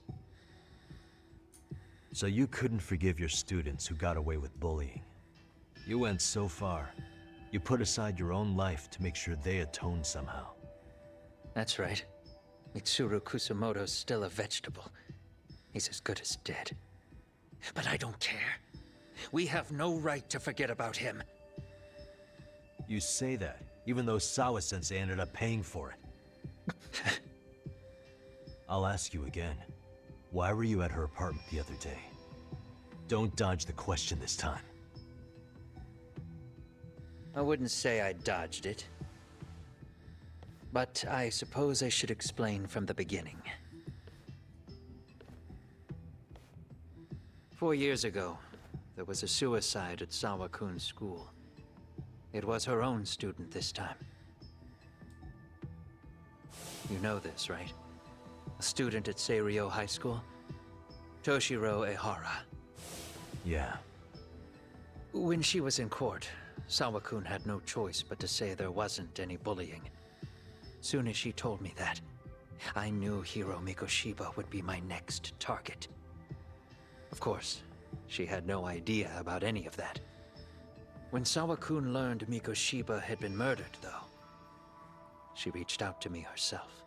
So you couldn't forgive your students who got away with bullying. You went so far. You put aside your own life to make sure they atoned somehow. That's right. Mitsuru Kusumoto's still a vegetable. He's as good as dead. But I don't care. We have no right to forget about him. You say that, even though Sawa-sensei ended up paying for it. I'll ask you again. Why were you at her apartment the other day? Don't dodge the question this time. I wouldn't say I dodged it. But I suppose I should explain from the beginning. 4 years ago, there was a suicide at Sawa-kun's school. It was her own student this time. You know this, right? A student at Seiryo High School? Toshiro Ehara. Yeah. When she was in court, Sawa-kun had no choice but to say there wasn't any bullying. Soon as she told me that, I knew Hiro Mikoshiba would be my next target. Of course, she had no idea about any of that. When Sawa-kun learned Mikoshiba had been murdered, though, she reached out to me herself.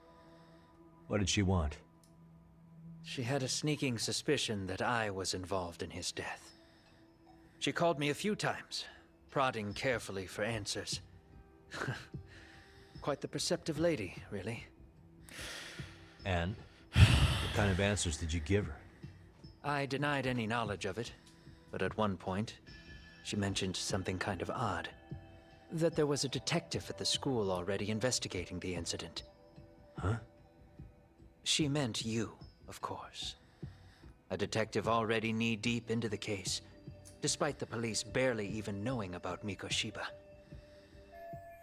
What did she want? She had a sneaking suspicion that I was involved in his death. She called me a few times, prodding carefully for answers. Quite the perceptive lady, really. And? What kind of answers did you give her? I denied any knowledge of it, but at one point, she mentioned something kind of odd. That there was a detective at the school already investigating the incident. Huh? She meant you, of course. A detective already knee-deep into the case, despite the police barely even knowing about Mikoshiba.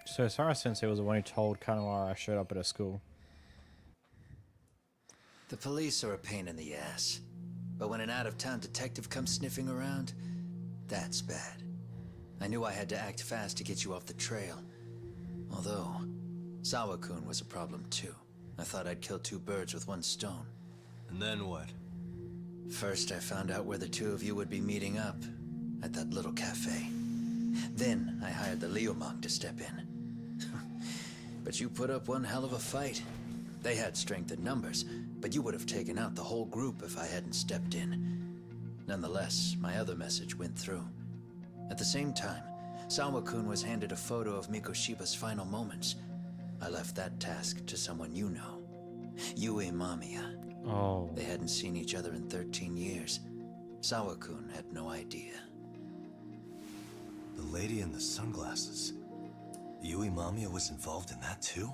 So Sawa-sensei was the one who told Kanawara I showed up at her school. The police are a pain in the ass. But when an out-of-town detective comes sniffing around, that's bad. I knew I had to act fast to get you off the trail. Although, Sawa-kun was a problem too. I thought I'd kill two birds with one stone. And then what? First, I found out where the two of you would be meeting up, at that little cafe. Then, I hired the Liumang to step in. But you put up one hell of a fight. They had strength in numbers, but you would have taken out the whole group if I hadn't stepped in. Nonetheless, my other message went through. At the same time, Sawa-kun was handed a photo of Mikoshiba's final moments. I left that task to someone you know. Yue Mamiya. Oh. They hadn't seen each other in 13 years. Sawa-kun had no idea. The lady in the sunglasses. Yui Mamiya was involved in that too?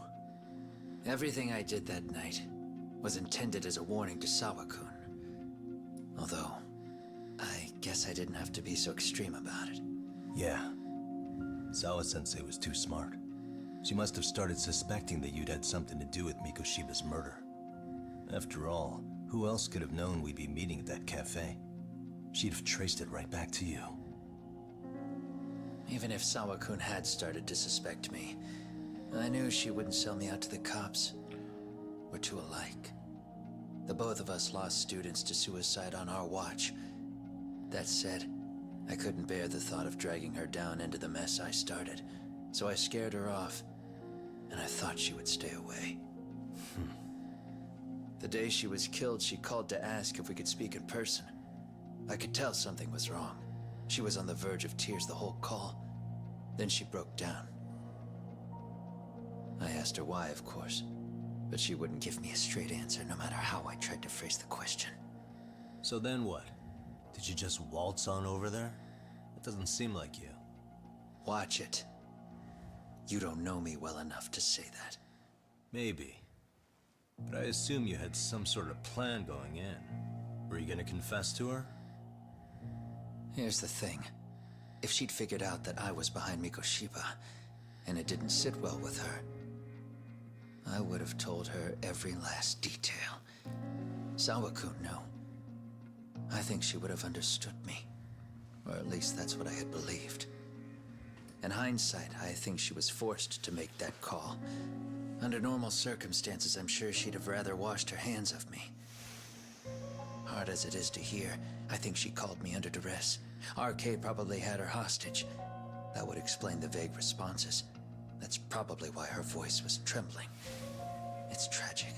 Everything I did that night was intended as a warning to Sawa-kun. Although, I guess I didn't have to be so extreme about it. Yeah. Sawa-sensei was too smart. She must have started suspecting that you'd had something to do with Mikoshiba's murder. After all, who else could have known we'd be meeting at that cafe? She'd have traced it right back to you. Even if Sawa-kun had started to suspect me, I knew she wouldn't sell me out to the cops. We're too alike. The both of us lost students to suicide on our watch. That said, I couldn't bear the thought of dragging her down into the mess I started, so I scared her off, and I thought she would stay away. The day she was killed, she called to ask if we could speak in person. I could tell something was wrong. She was on the verge of tears the whole call. Then she broke down. I asked her why, of course, but she wouldn't give me a straight answer no matter how I tried to phrase the question. So then what? Did you just waltz on over there? It doesn't seem like you. Watch it. You don't know me well enough to say that. Maybe. But I assume you had some sort of plan going in. Were you gonna confess to her? Here's the thing. If she'd figured out that I was behind Mikoshiba, and it didn't sit well with her, I would have told her every last detail. Sawa-kun knew. I think she would have understood me. Or at least that's what I had believed. In hindsight, I think she was forced to make that call. Under normal circumstances, I'm sure she'd have rather washed her hands of me. Hard as it is to hear, I think she called me under duress. RK probably had her hostage. That would explain the vague responses. That's probably why her voice was trembling. It's tragic.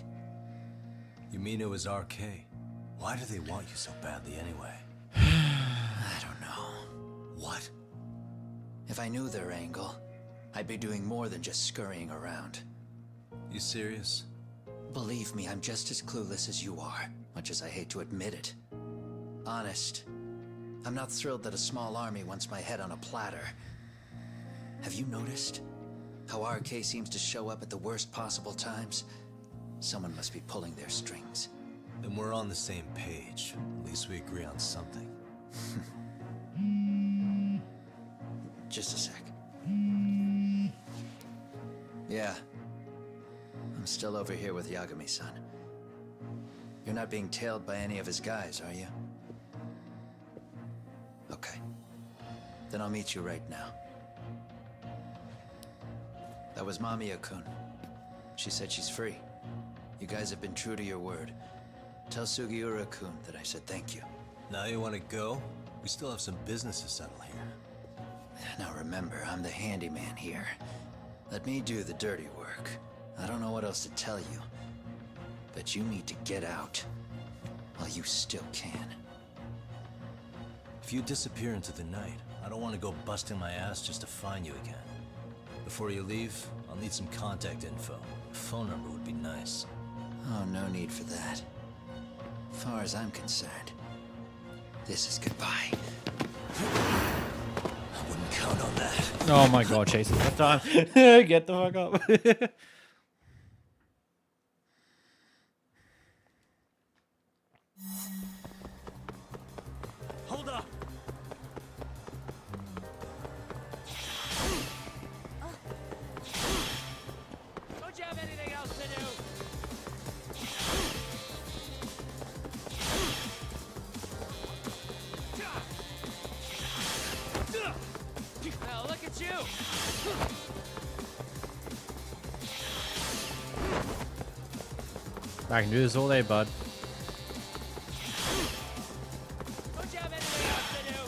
You mean it was RK? Why do they want you so badly anyway? I don't know. What? If I knew their angle, I'd be doing more than just scurrying around. You serious? Believe me, I'm just as clueless as you are, much as I hate to admit it. Honest. I'm not thrilled that a small army wants my head on a platter. Have you noticed how RK seems to show up at the worst possible times? Someone must be pulling their strings. Then we're on the same page. At least we agree on something. Just a sec. Yeah. I'm still over here with Yagami-san. You're not being tailed by any of his guys, are you? Okay. Then I'll meet you right now. That was Mamiya-kun. She said she's free. You guys have been true to your word. Tell Sugiura-kun that I said thank you. Now you want to go? We still have some business to settle here. Now remember, I'm the handyman here. Let me do the dirty work. I don't know what else to tell you. But you need to get out. While you still can. If you disappear into the night, I don't want to go busting my ass just to find you again. Before you leave, I'll need some contact info. A phone number would be nice. Oh, no need for that. As far as I'm concerned, this is goodbye. I wouldn't count on that. Oh my god, Chase, that time. Get the fuck up. Hold up! Don't you have anything else to do? Now look at you! I can do this all day, bud. Don't you have anything else to do?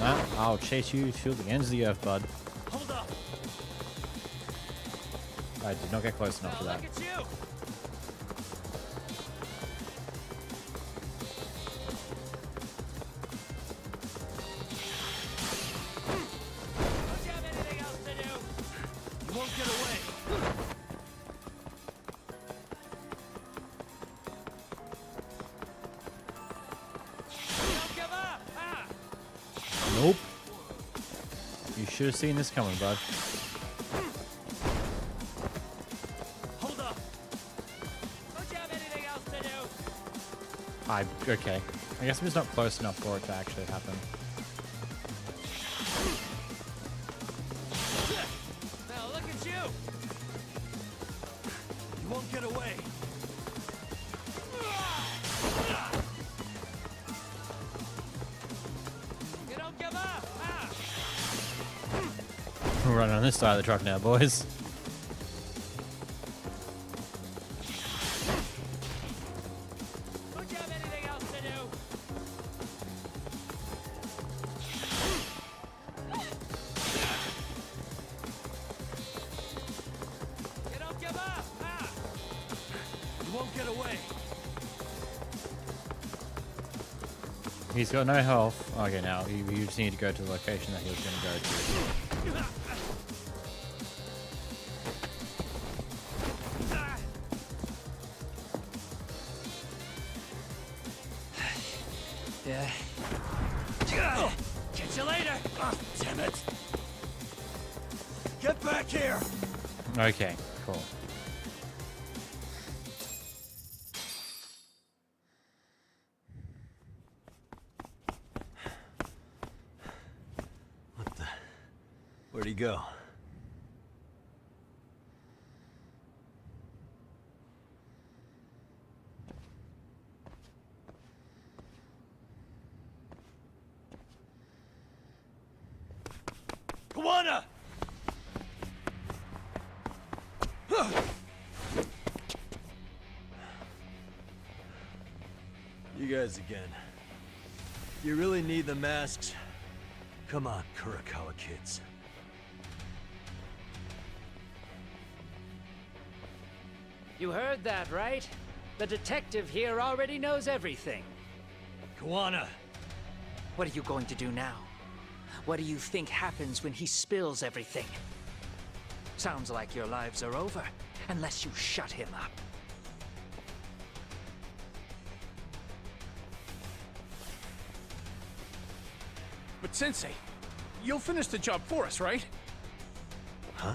Nah, I'll chase you to the ends of the earth, bud. Hold up! I did not get close enough to that. Look at you! Don't you have anything else to do? You won't get away. Don't give up! Ah! Nope. You should have seen this coming, bud. Hold up! Don't you have anything else to do? Okay. I guess I'm just not close enough for it to actually happen. Now look at you! You won't get away. You don't give up! Ah! We're running on this side of the truck now, boys. Don't you have anything else to do? won't get away. He's got no health. Okay, now you just need to go to the location that he was going to go to. Yeah. Catch you later. Oh, damn it. Get back here. Okay, cool. Where'd he go? Kawana! You guys again. You really need the masks? Come on, Kurakawa kids. You heard that, right? The detective here already knows everything. Kawana! What are you going to do now? What do you think happens when he spills everything? Sounds like your lives are over, unless you shut him up. But Sensei, you'll finish the job for us, right? Huh?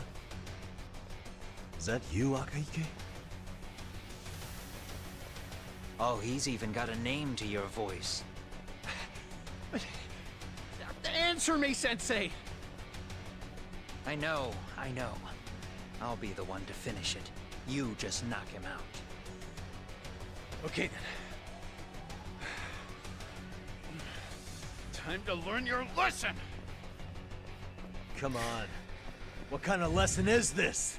Is that you, Akahike? Oh, he's even got a name to your voice. Answer me, Sensei! I know. I'll be the one to finish it. You just knock him out. Okay then. Time to learn your lesson! Come on. What kind of lesson is this?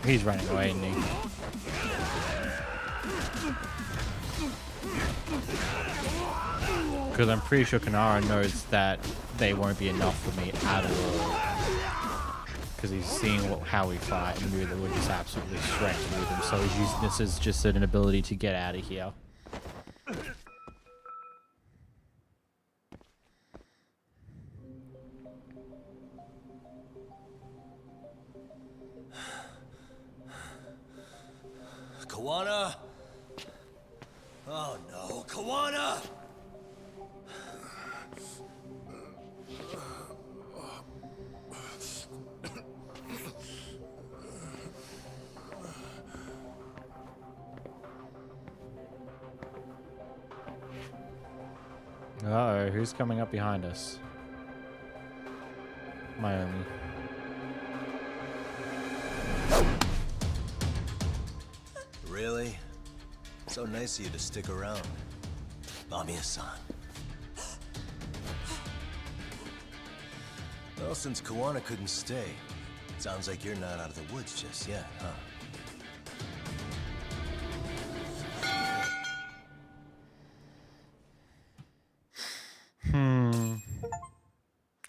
He's running away, isn't he? Because I'm pretty sure Kanara knows that they won't be enough for me at all. Because he's seeing how we fight and knew that we're just absolutely shredded with him. So he's using this as just an ability to get out of here. Kawana? Oh no, Kawana! Uh-oh, who's coming up behind us? Mayumi. Really? So nice of you to stick around. Mamiya-san. Well, since Kawana couldn't stay, sounds like you're not out of the woods just yet, huh?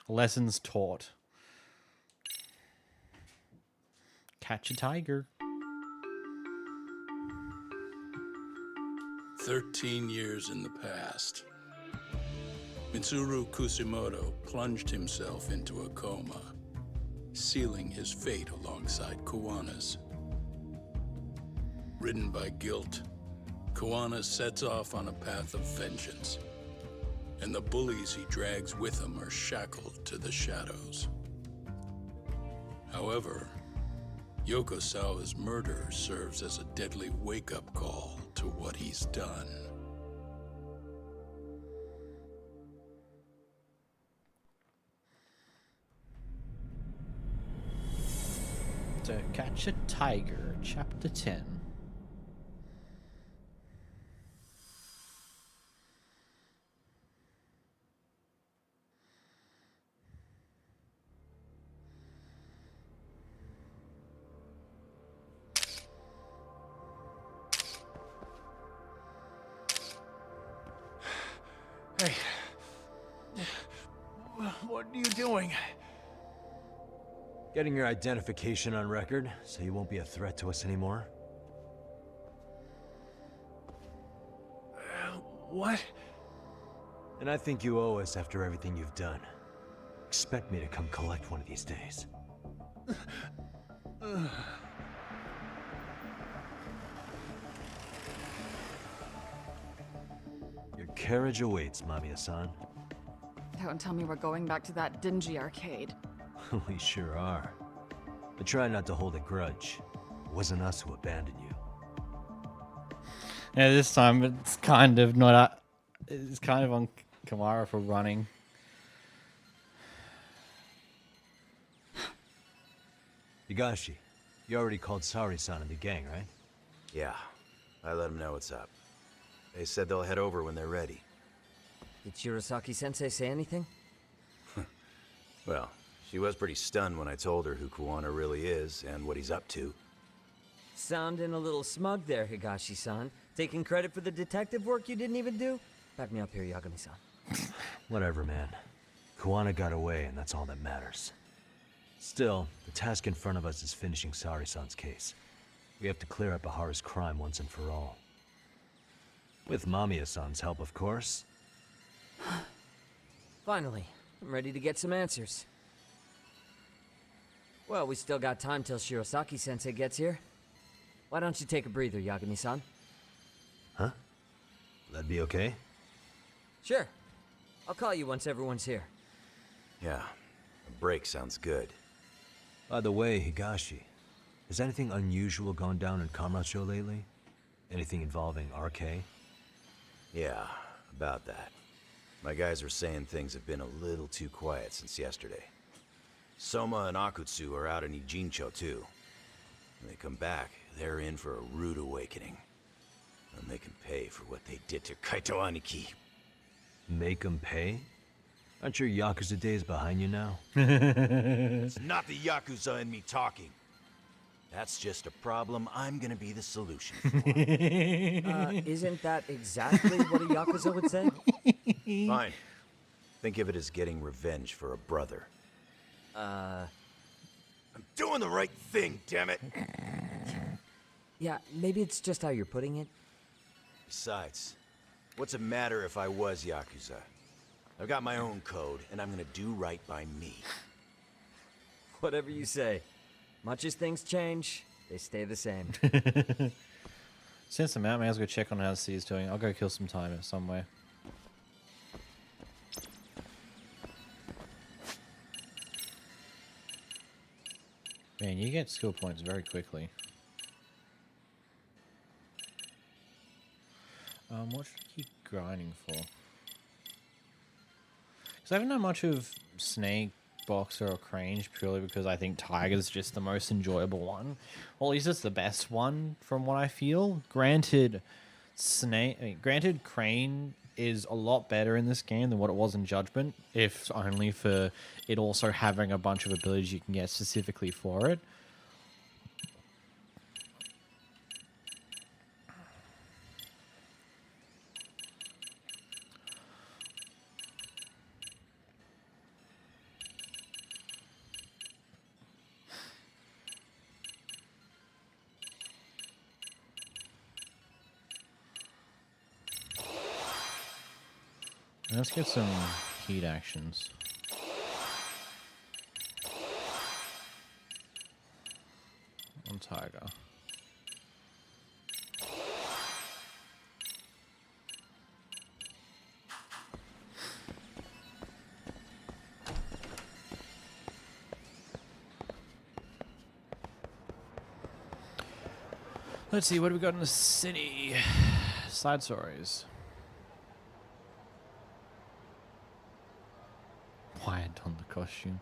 Lessons taught. Catch a tiger. 13 years in the past. Mitsuru Kusimoto plunged himself into a coma, sealing his fate alongside Kawana's. Ridden by guilt, Kawana sets off on a path of vengeance, and the bullies he drags with him are shackled to the shadows. However, Yokosawa's murder serves as a deadly wake-up call to what he's done. To Catch a Tiger, Chapter 10. Hey. What are you doing? Getting your identification on record, so you won't be a threat to us anymore? What? And I think you owe us after everything you've done. Expect me to come collect one of these days. Your carriage awaits, Mamiya-san. Don't tell me we're going back to that dingy arcade. We sure are. But try not to hold a grudge. It wasn't us who abandoned you. Yeah, this time it's kind of not. It's kind of on Kamara for running. Higashi, you already called Saori-san and the gang, right? Yeah, I let them know what's up. They said they'll head over when they're ready. Did Shirosaki-sensei say anything? Well, she was pretty stunned when I told her who Kuwana really is and what he's up to. Sounding a little smug there, Higashi-san. Taking credit for the detective work you didn't even do? Back me up here, Yagami-san. Whatever, man. Kuwana got away, and that's all that matters. Still, the task in front of us is finishing Saori-san's case. We have to clear up Ahara's crime once and for all. With Mamiya-san's help, of course. Finally, I'm ready to get some answers. Well, we still got time till Shirosaki-sensei gets here. Why don't you take a breather, Yagami-san? Huh? That'd be okay? Sure. I'll call you once everyone's here. Yeah, a break sounds good. By the way, Higashi, has anything unusual gone down in Kamurocho lately? Anything involving RK? Yeah, about that. My guys are saying things have been a little too quiet since yesterday. Soma and Akutsu are out in Ijincho too. When they come back, they're in for a rude awakening. And they can pay for what they did to Kaito Aniki. Make them pay? Aren't your Yakuza days behind you now? It's not the Yakuza in me talking. That's just a problem I'm gonna be the solution for. Isn't that exactly what a Yakuza would say? Fine. Think of it as getting revenge for a brother. I'm doing the right thing, damn it! Yeah, maybe it's just how you're putting it. Besides, what's it matter if I was Yakuza? I've got my own code, and I'm gonna do right by me. Whatever you say. Much as things change, they stay the same. Since I'm out, may as well go check on how C's doing. I'll go kill some time somewhere. Man, you get skill points very quickly. What should I keep grinding for? Because I haven't done much of Snake, Boxer, or Crange purely because I think Tiger's just the most enjoyable one. Well, at least it's the best one from what I feel. Granted, Crane is a lot better in this game than what it was in Judgment, if only for it also having a bunch of abilities you can get specifically for it. Let's get some heat actions. On Tiger. Let's see, what do we got in the city? Side stories. Wyatt on the costume.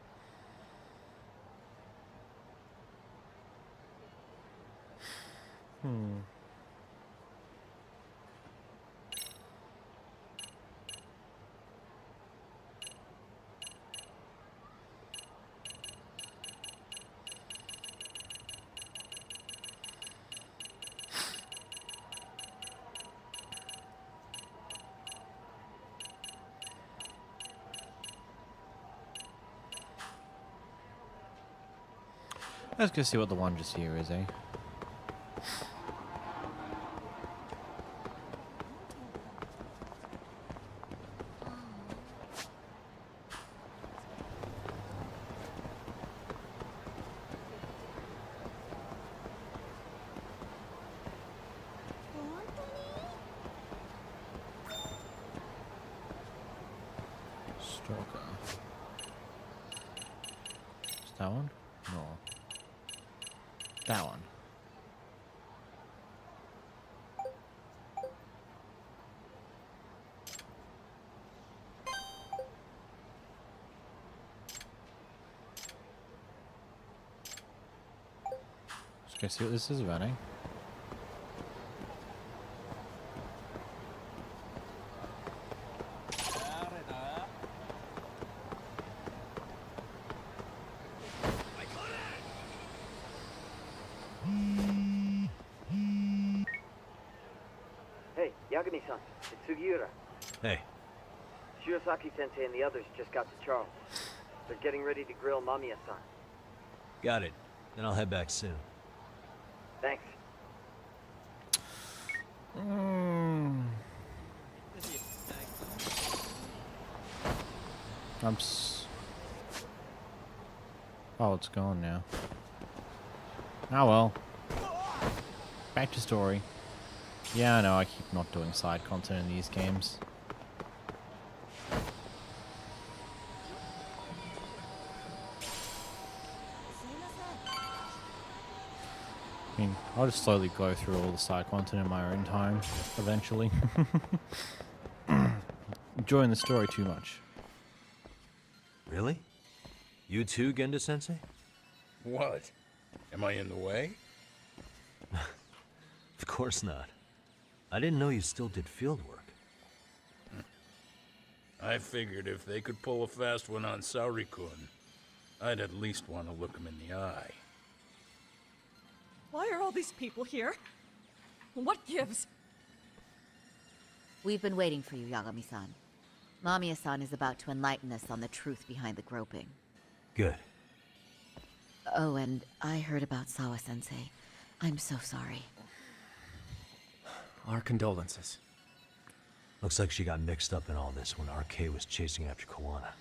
Let's go see what the one just here is, eh? Stalker. Is that one? No. That one. Let's go see what this is running. Hey, Yagami-san, it's Sugiura. Hey, Shirosaki-sensei and the others just got to Charles. They're getting ready to grill Mamiya-san. got it. Then I'll head back soon. Thanks. Oh, it's gone now. Oh well. Back to story. Yeah, I know, I keep not doing side content in these games. I mean, I'll just slowly go through all the side content in my own time, eventually. Enjoying the story too much. Really? You too, Genda-sensei? What? Am I in the way? Of course not. I didn't know you still did field work. I figured if they could pull a fast one on Saori-kun, I'd at least want to look him in the eye. Why are all these people here? What gives? We've been waiting for you, Yagami-san. Mamiya-san is about to enlighten us on the truth behind the groping. Good. Oh, and I heard about Sawa-sensei. I'm so sorry. Our condolences. Looks like she got mixed up in all this when RK was chasing after Kawana.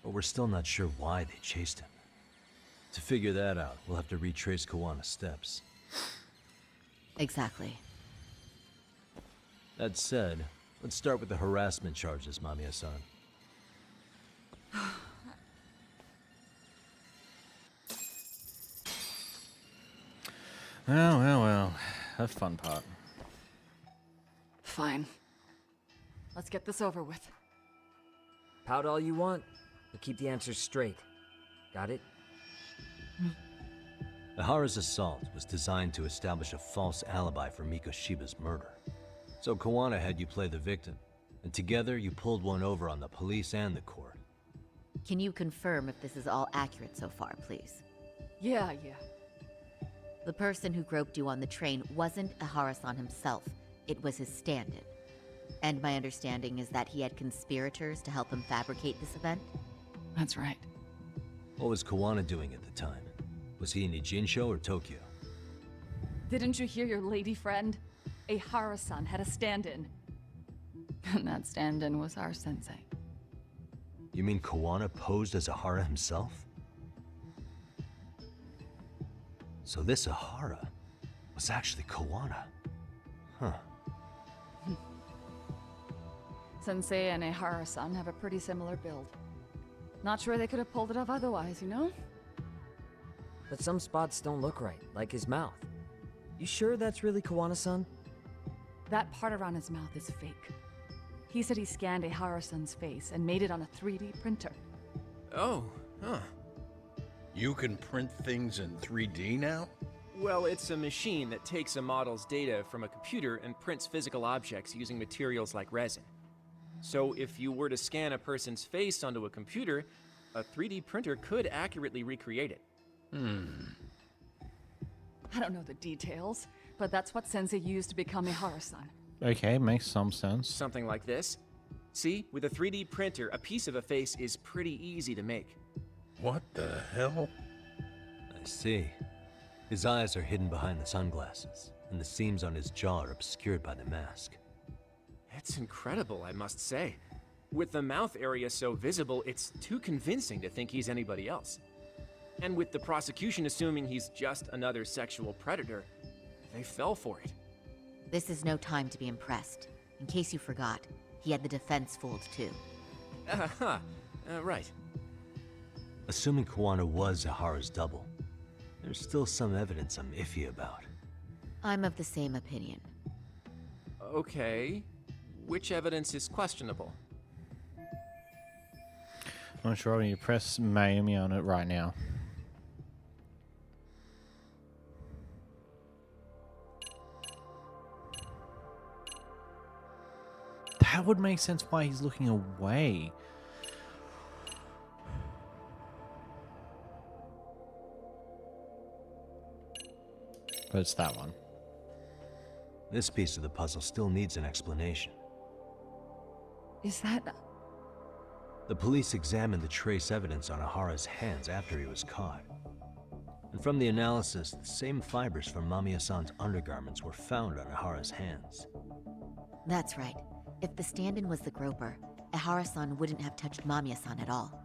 But we're still not sure why they chased him. To figure that out, we'll have to retrace Kawana's steps. Exactly. That said, let's start with the harassment charges, Mamiya-san. Well. The fun part. Fine. Let's get this over with. Pout all you want, but keep the answers straight. Got it? Ihara's assault was designed to establish a false alibi for Mikoshiba's murder. So Kawana had you play the victim, and together you pulled one over on the police and the court. Can you confirm if this is all accurate so far, please? Yeah. The person who groped you on the train wasn't Ihara-san himself. It was his stand-in. And my understanding is that he had conspirators to help him fabricate this event? That's right. What was Kawana doing at the time? Was he in Ijinsho or Tokyo? Didn't you hear your lady friend? Ihara-san had a stand-in. And that stand-in was our sensei. You mean Kawana posed as Ihara himself? So this Ihara was actually Kawana. Huh. Sensei and Ihara-san have a pretty similar build. Not sure they could have pulled it off otherwise, you know? But some spots don't look right, like his mouth. You sure that's really Kawana-san? That part around his mouth is fake. He said he scanned Ihara-san's face and made it on a 3D printer. Oh, huh. You can print things in 3D now? Well, it's a machine that takes a model's data from a computer and prints physical objects using materials like resin. So if you were to scan a person's face onto a computer, a 3D printer could accurately recreate it. I don't know the details, but that's what Sensei used to become Ihara-san. Okay, makes some sense. Something like this. See, with a 3D printer, a piece of a face is pretty easy to make. What the hell? I see. His eyes are hidden behind the sunglasses, and the seams on his jaw are obscured by the mask. It's incredible, I must say. With the mouth area so visible, it's too convincing to think he's anybody else. And with the prosecution assuming he's just another sexual predator, they fell for it. This is no time to be impressed. In case you forgot, he had the defense fooled too. Right. Assuming Kuwana was Ihara's double, there's still some evidence I'm iffy about. I'm of the same opinion. Okay. Which evidence is questionable? I'm not sure when you press Miami on it right now. That would make sense why he's looking away. But it's that one. This piece of the puzzle still needs an explanation. Is that... The police examined the trace evidence on Ihara's hands after he was caught. And from the analysis, the same fibers from Mamiya-san's undergarments were found on Ihara's hands. That's right. If the stand-in was the groper, Ihara-san wouldn't have touched Mamiya-san at all.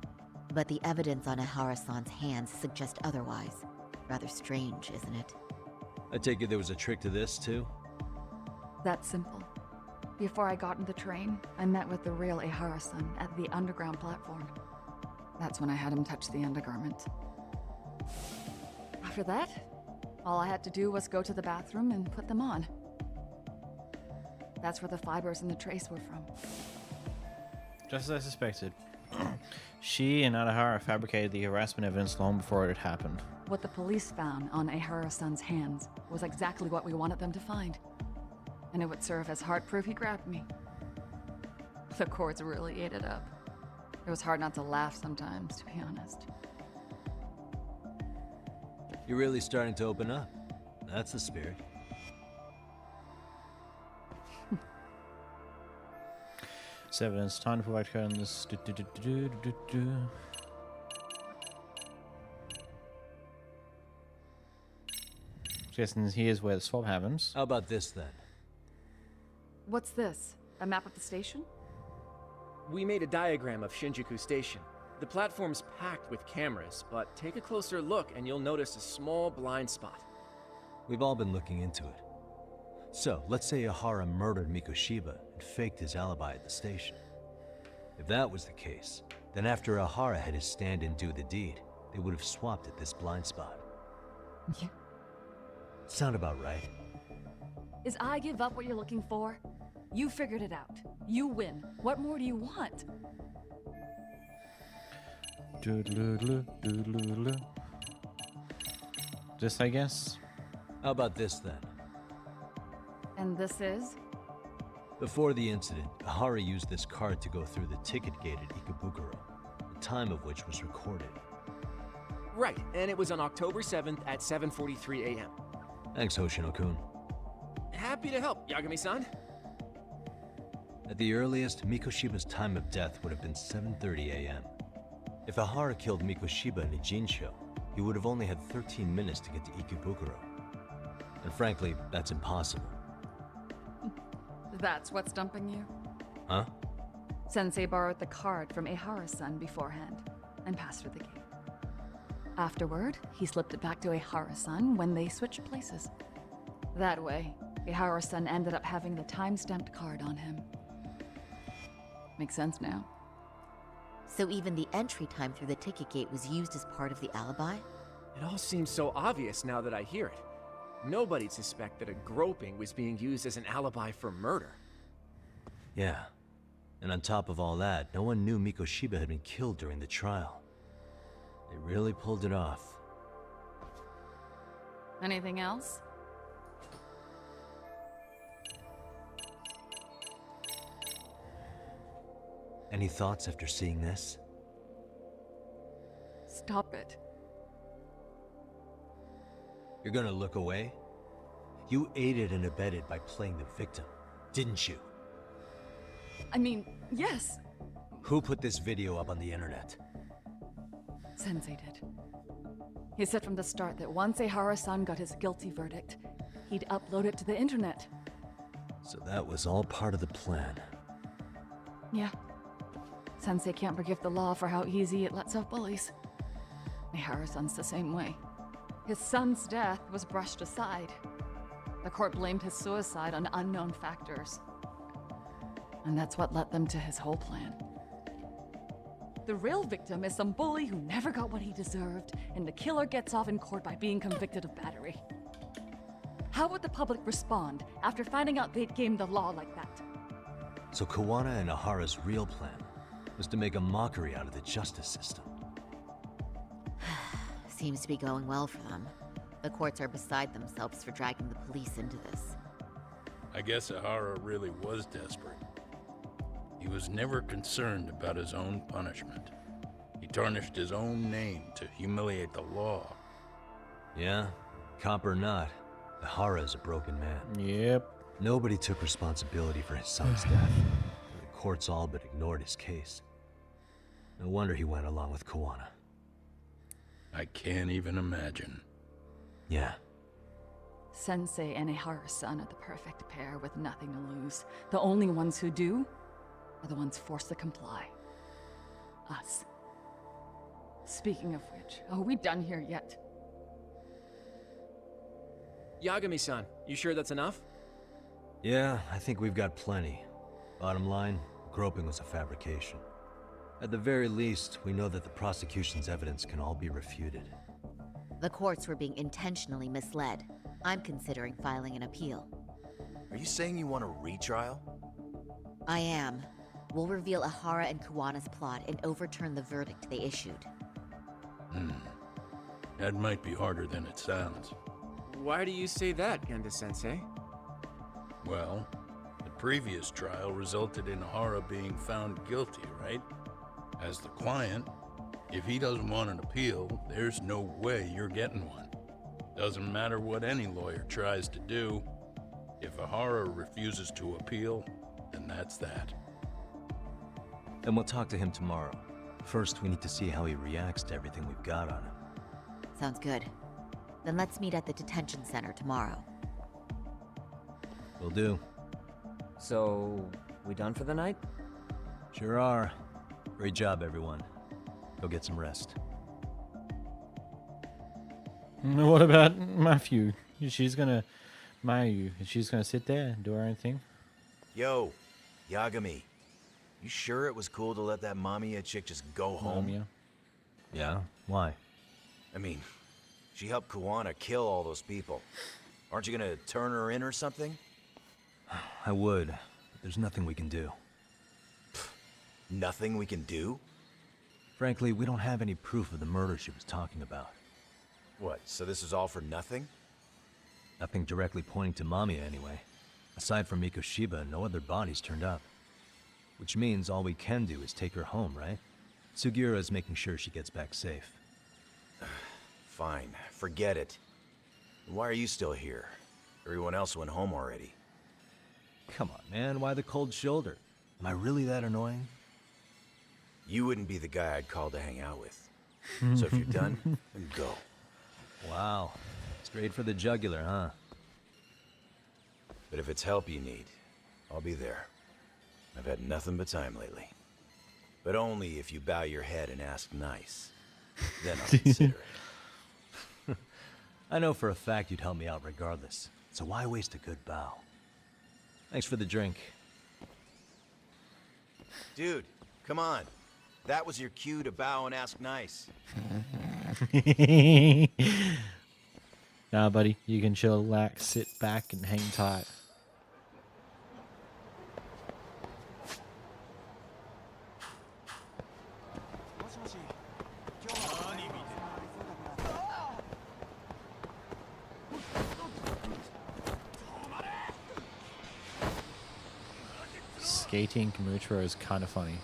But the evidence on Ihara-san's hands suggests otherwise. Rather strange, isn't it? I take it there was a trick to this, too? That's simple. Before I got in the train, I met with the real Ihara-san at the underground platform. That's when I had him touch the undergarment. After that, all I had to do was go to the bathroom and put them on. That's where the fibers in the trace were from. Just as I suspected. She and Adahara fabricated the harassment evidence long before it had happened. What the police found on Ihara-san's hands was exactly what we wanted them to find. And it would serve as hard proof he grabbed me. The courts really ate it up. It was hard not to laugh sometimes, to be honest. You're really starting to open up. That's the spirit. It's evidence. Time to provide code on this. Guessing here's where the swap happens. How about this then? What's this? A map of the station? We made a diagram of Shinjuku Station. The platform's packed with cameras, but take a closer look and you'll notice a small blind spot. We've all been looking into it. So, let's say Ihara murdered Mikoshiba and faked his alibi at the station. If that was the case, then after Ihara had his stand-in do the deed, they would have swapped at this blind spot. Yeah. Sound about right? Is I give up what you're looking for? You figured it out. You win. What more do you want? This, I guess? How about this then? And this is? Before the incident, Ihara used this card to go through the ticket gate at Ikebukuro, the time of which was recorded. Right, and it was on October 7th at 7:43 a.m. Thanks, Hoshino-kun. Happy to help, Yagami-san. At the earliest, Mikoshiba's time of death would have been 7:30 a.m. If Ihara killed Mikoshiba in a Jinsho, he would have only had 13 minutes to get to Ikebukuro. And frankly, that's impossible. That's what's dumping you? Huh? Sensei borrowed the card from Ihara-san beforehand and passed her the gate. Afterward, he slipped it back to Ihara-san when they switched places. That way, Ihara-san ended up having the time-stamped card on him. Makes sense now. So even the entry time through the ticket gate was used as part of the alibi? It all seems so obvious now that I hear it. Nobody'd suspect that a groping was being used as an alibi for murder. Yeah. And on top of all that, no one knew Mikoshiba had been killed during the trial. They really pulled it off. Anything else? Any thoughts after seeing this? Stop it. You're gonna look away? You aided and abetted by playing the victim, didn't you? I mean, yes. Who put this video up on the internet? Sensei did. He said from the start that once Ehara-san got his guilty verdict, he'd upload it to the internet. So that was all part of the plan. Yeah. Sensei can't forgive the law for how easy it lets out bullies. Ehara-san's the same way. His son's death was brushed aside. The court blamed his suicide on unknown factors. And that's what led them to his whole plan. The real victim is some bully who never got what he deserved, and the killer gets off in court by being convicted of battery. How would the public respond after finding out they'd gamed the law like that? So Kawana and Ahara's real plan was to make a mockery out of the justice system. Seems to be going well for them. The courts are beside themselves for dragging the police into this. I guess Ahara really was desperate. He was never concerned about his own punishment. He tarnished his own name to humiliate the law. Yeah, cop or not, Ahara is a broken man. Yep. Nobody took responsibility for his son's death. The courts all but ignored his case. No wonder he went along with Kawana. I can't even imagine. Yeah. Sensei and Ehara-san are the perfect pair with nothing to lose. The only ones who do are the ones forced to comply. Us. Speaking of which, are we done here yet? Yagami-san, you sure that's enough? Yeah, I think we've got plenty. Bottom line, groping was a fabrication. At the very least, we know that the prosecution's evidence can all be refuted. The courts were being intentionally misled. I'm considering filing an appeal. Are you saying you want a retrial? I am. We'll reveal Ahara and Kawana's plot and overturn the verdict they issued. That might be harder than it sounds. Why do you say that, Genda-sensei? Well, the previous trial resulted in Ahara being found guilty, right? As the client, if he doesn't want an appeal, there's no way you're getting one. Doesn't matter what any lawyer tries to do. If Ahara refuses to appeal, then that's that. Then we'll talk to him tomorrow. First, we need to see how he reacts to everything we've got on him. Sounds good. Then let's meet at the detention center tomorrow. Will do. So, we done for the night? Sure are. Great job, everyone. Go get some rest. What about Mayu? She's gonna sit there and do her own thing. Yo, Yagami. You sure it was cool to let that Mamiya chick just go home? Mamiya? Yeah? Why? I mean, she helped Kawana kill all those people. Aren't you gonna turn her in or something? I would, but there's nothing we can do. Nothing we can do? Frankly, we don't have any proof of the murder she was talking about. What, so this is all for nothing? Nothing directly pointing to Mamiya anyway. Aside from Mikoshiba, no other bodies turned up. Which means all we can do is take her home, right? Sugiura is making sure she gets back safe. Fine, forget it. Why are you still here? Everyone else went home already. Come on, man, why the cold shoulder? Am I really that annoying? You wouldn't be the guy I'd call to hang out with. So if you're done, then go. Wow, straight for the jugular, huh? But if it's help you need, I'll be there. I've had nothing but time lately. But only if you bow your head and ask nice. Then I'll consider it. I know for a fact you'd help me out regardless, so why waste a good bow? Thanks for the drink. Dude, come on. That was your cue to bow and ask nice. Nah, buddy, you can chillax, sit back, and hang tight. Skating Kamutaro is kind of funny.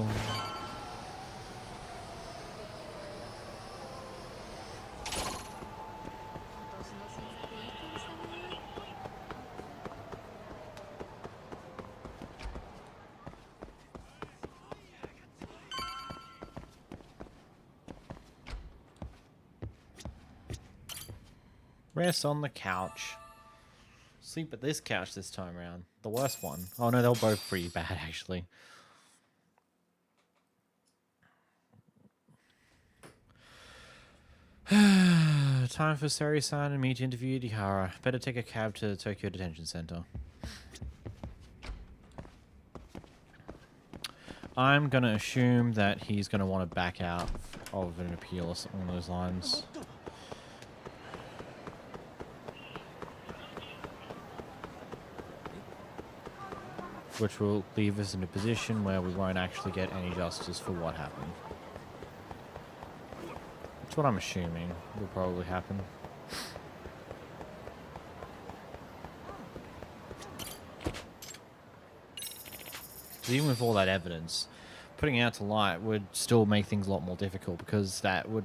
boom. Rest on the couch. Sleep at this couch this time around. The worst one. Oh no, they were both pretty bad actually. Time for Sari-san and me to interview Ihara. Better take a cab to the Tokyo Detention Center. I'm gonna assume that he's gonna want to back out of an appeal or something along those lines. Which will leave us in a position where we won't actually get any justice for what happened. That's what I'm assuming will probably happen. Even with all that evidence, putting it out to light would still make things a lot more difficult, because it'd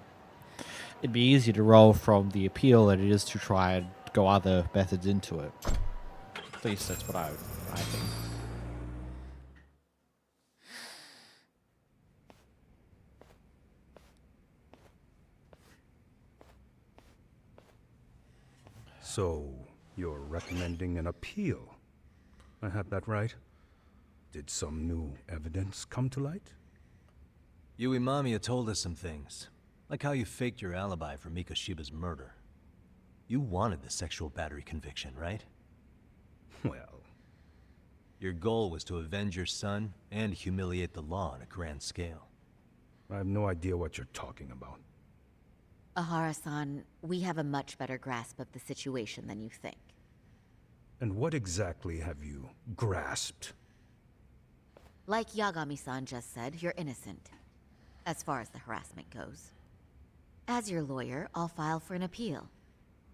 be easier to roll from the appeal than it is to try and go other methods into it. At least that's what I think. So, you're recommending an appeal? I have that right? Did some new evidence come to light? Yui Mamiya told us some things, like how you faked your alibi for Mikoshiba's murder. You wanted the sexual battery conviction, right? Well... Your goal was to avenge your son and humiliate the law on a grand scale. I have no idea what you're talking about. Ihara-san, we have a much better grasp of the situation than you think. And what exactly have you grasped? Like Yagami-san just said, you're innocent, as far as the harassment goes. As your lawyer, I'll file for an appeal,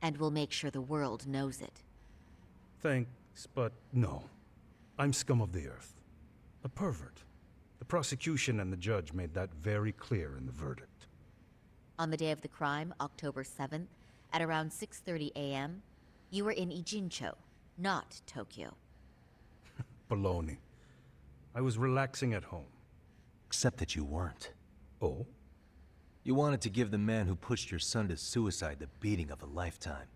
and we'll make sure the world knows it. Thanks, but no. I'm scum of the earth. A pervert. The prosecution and the judge made that very clear in the verdict. On the day of the crime, October 7th, at around 6:30 a.m., you were in Ijincho, not Tokyo. Baloney. I was relaxing at home. Except that you weren't. Oh? You wanted to give the man who pushed your son to suicide the beating of a lifetime.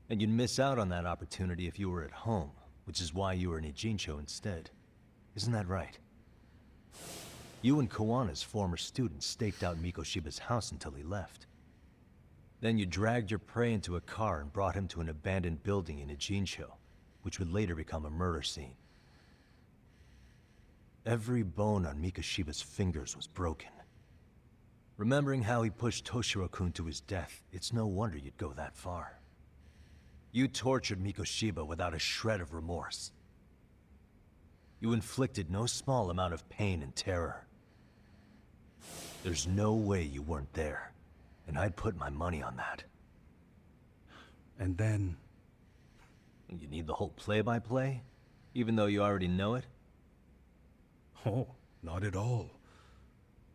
And you'd miss out on that opportunity if you were at home, which is why you were in Ijincho instead. Isn't that right? You and Kawana's former student staked out Mikoshiba's house until he left. Then you dragged your prey into a car and brought him to an abandoned building in Ijincho, which would later become a murder scene. Every bone on Mikoshiba's fingers was broken. Remembering how he pushed Toshiro-kun to his death, it's no wonder you'd go that far. You tortured Mikoshiba without a shred of remorse. You inflicted no small amount of pain and terror. There's no way you weren't there, and I'd put my money on that. And then... You need the whole play-by-play, even though you already know it? Oh, not at all.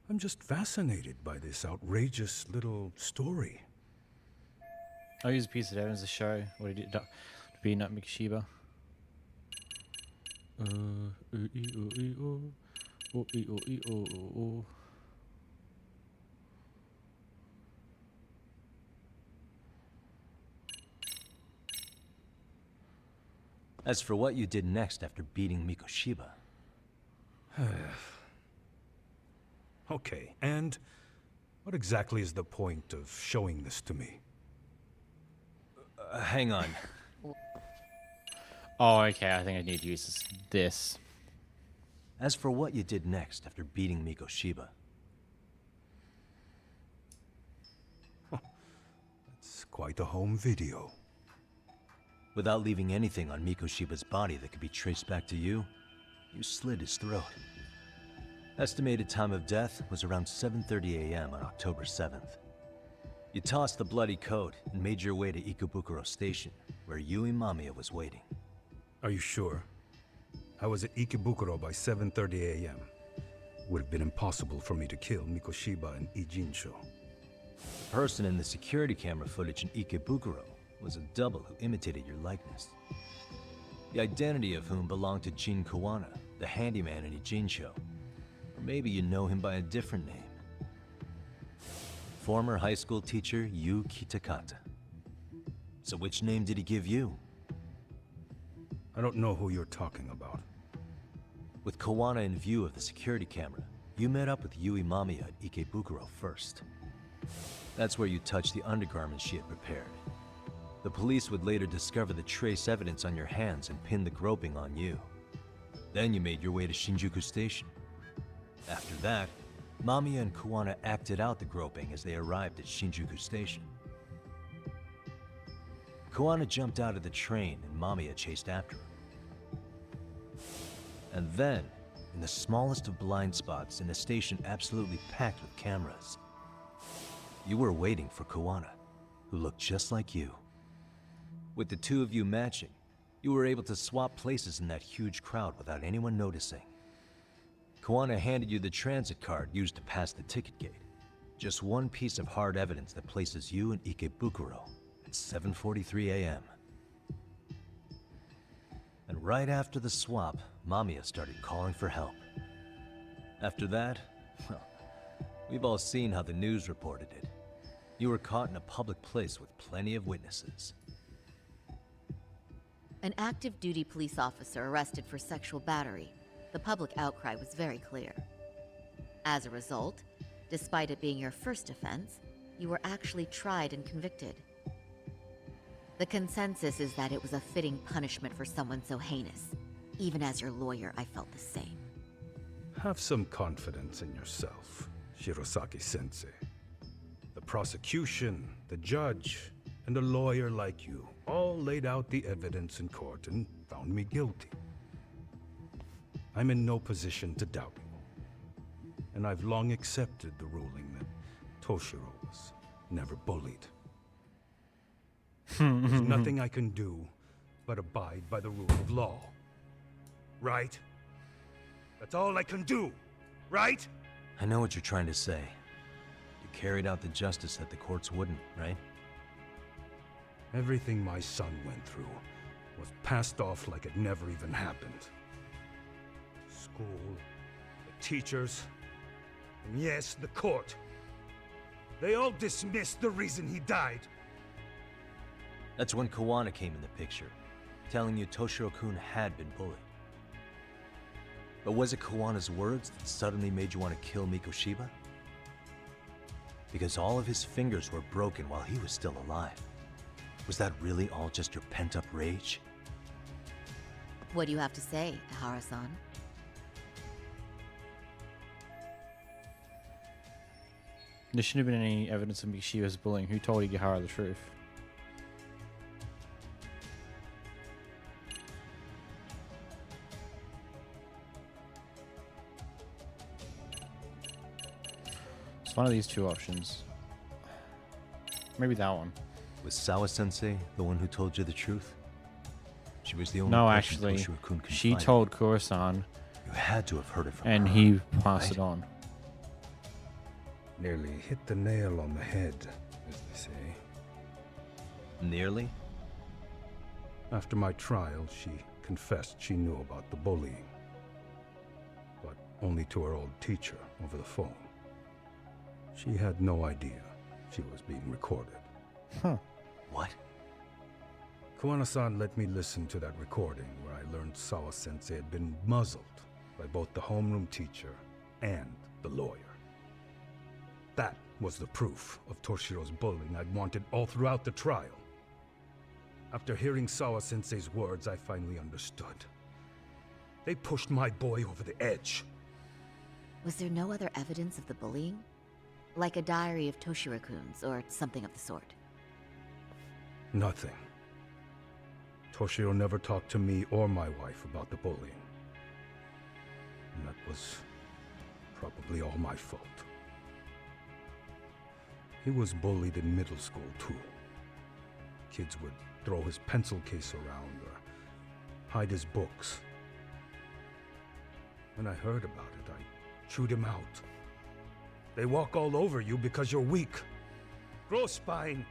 I'm just fascinated by this outrageous little story. I'll use a piece of evidence to show what he did to beat up Mikoshiba. As for what you did next after beating Mikoshiba... Okay, and what exactly is the point of showing this to me? Hang on. Oh, okay, I think I need to use this. As for what you did next after beating Mikoshiba... It's quite a home video. Without leaving anything on Mikoshiba's body that could be traced back to you, you slit his throat. Estimated time of death was around 7:30 a.m. on October 7th. You tossed the bloody coat and made your way to Ikebukuro Station, where Yui Mamiya was waiting. Are you sure? I was at Ikebukuro by 7:30 a.m. would have been impossible for me to kill Mikoshiba and Ijincho. The person in the security camera footage in Ikebukuro was a double who imitated your likeness. The identity of whom belonged to Jin Kawana, the handyman in Ijincho. Or maybe you know him by a different name. Former high school teacher Yu Kitakata. So which name did he give you? I don't know who you're talking about. With Kawana in view of the security camera, you met up with Yui Mamiya at Ikebukuro first. That's where you touched the undergarments she had prepared. The police would later discover the trace evidence on your hands and pin the groping on you. Then you made your way to Shinjuku Station. After that, Mamiya and Kawana acted out the groping as they arrived at Shinjuku Station. Kawana jumped out of the train and Mamiya chased after him. And then, in the smallest of blind spots in a station absolutely packed with cameras, you were waiting for Kawana, who looked just like you. With the two of you matching, you were able to swap places in that huge crowd without anyone noticing. Kawana handed you the transit card used to pass the ticket gate. Just one piece of hard evidence that places you in Ikebukuro at 7:43 a.m. And right after the swap, Mamiya started calling for help. After that, well, we've all seen how the news reported it. You were caught in a public place with plenty of witnesses. An active duty police officer arrested for sexual battery. The public outcry was very clear. As a result, despite it being your first offense, you were actually tried and convicted. The consensus is that it was a fitting punishment for someone so heinous. Even as your lawyer, I felt the same. Have some confidence in yourself, Shirosaki-sensei. The prosecution, the judge, and a lawyer like you all laid out the evidence in court and found me guilty. I'm in no position to doubt you. And I've long accepted the ruling that Toshiro was never bullied. There's nothing I can do but abide by the rule of law. Right? That's all I can do, right? I know what you're trying to say. You carried out the justice that the courts wouldn't, right? Everything my son went through was passed off like it never even happened. School, the teachers, and yes, the court. They all dismissed the reason he died. That's when Kawana came in the picture, telling you Toshiro-kun had been bullied. But was it Kawana's words that suddenly made you want to kill Mikoshiba? Because all of his fingers were broken while he was still alive. Was that really all just your pent-up rage? What do you have to say, Ihara-san? There shouldn't have been any evidence of Mikoshiba's bullying. Who told Igahara the truth? It's one of these two options. Maybe that one. Was Sawa-sensei the one who told you the truth? She was the only No, person actually, Toshiro-kun she confided told in. Kuro-san. You had to have heard it from and her, he passed right? it on. Nearly hit the nail on the head, as they say. Nearly? After my trial, she confessed she knew about the bullying. But only to her old teacher over the phone. She had no idea she was being recorded. Huh. What? Kawana-san let me listen to that recording where I learned Sawa-sensei had been muzzled by both the homeroom teacher and the lawyer. That was the proof of Toshiro's bullying I'd wanted all throughout the trial. After hearing Sawa-sensei's words, I finally understood. They pushed my boy over the edge. Was there no other evidence of the bullying? Like a diary of Toshiro-kun's or something of the sort? Nothing. Toshiro never talked to me or my wife about the bullying. And that was probably all my fault. He was bullied in middle school, too. Kids would throw his pencil case around or hide his books. When I heard about it, I chewed him out. They walk all over you because you're weak. Grow spine.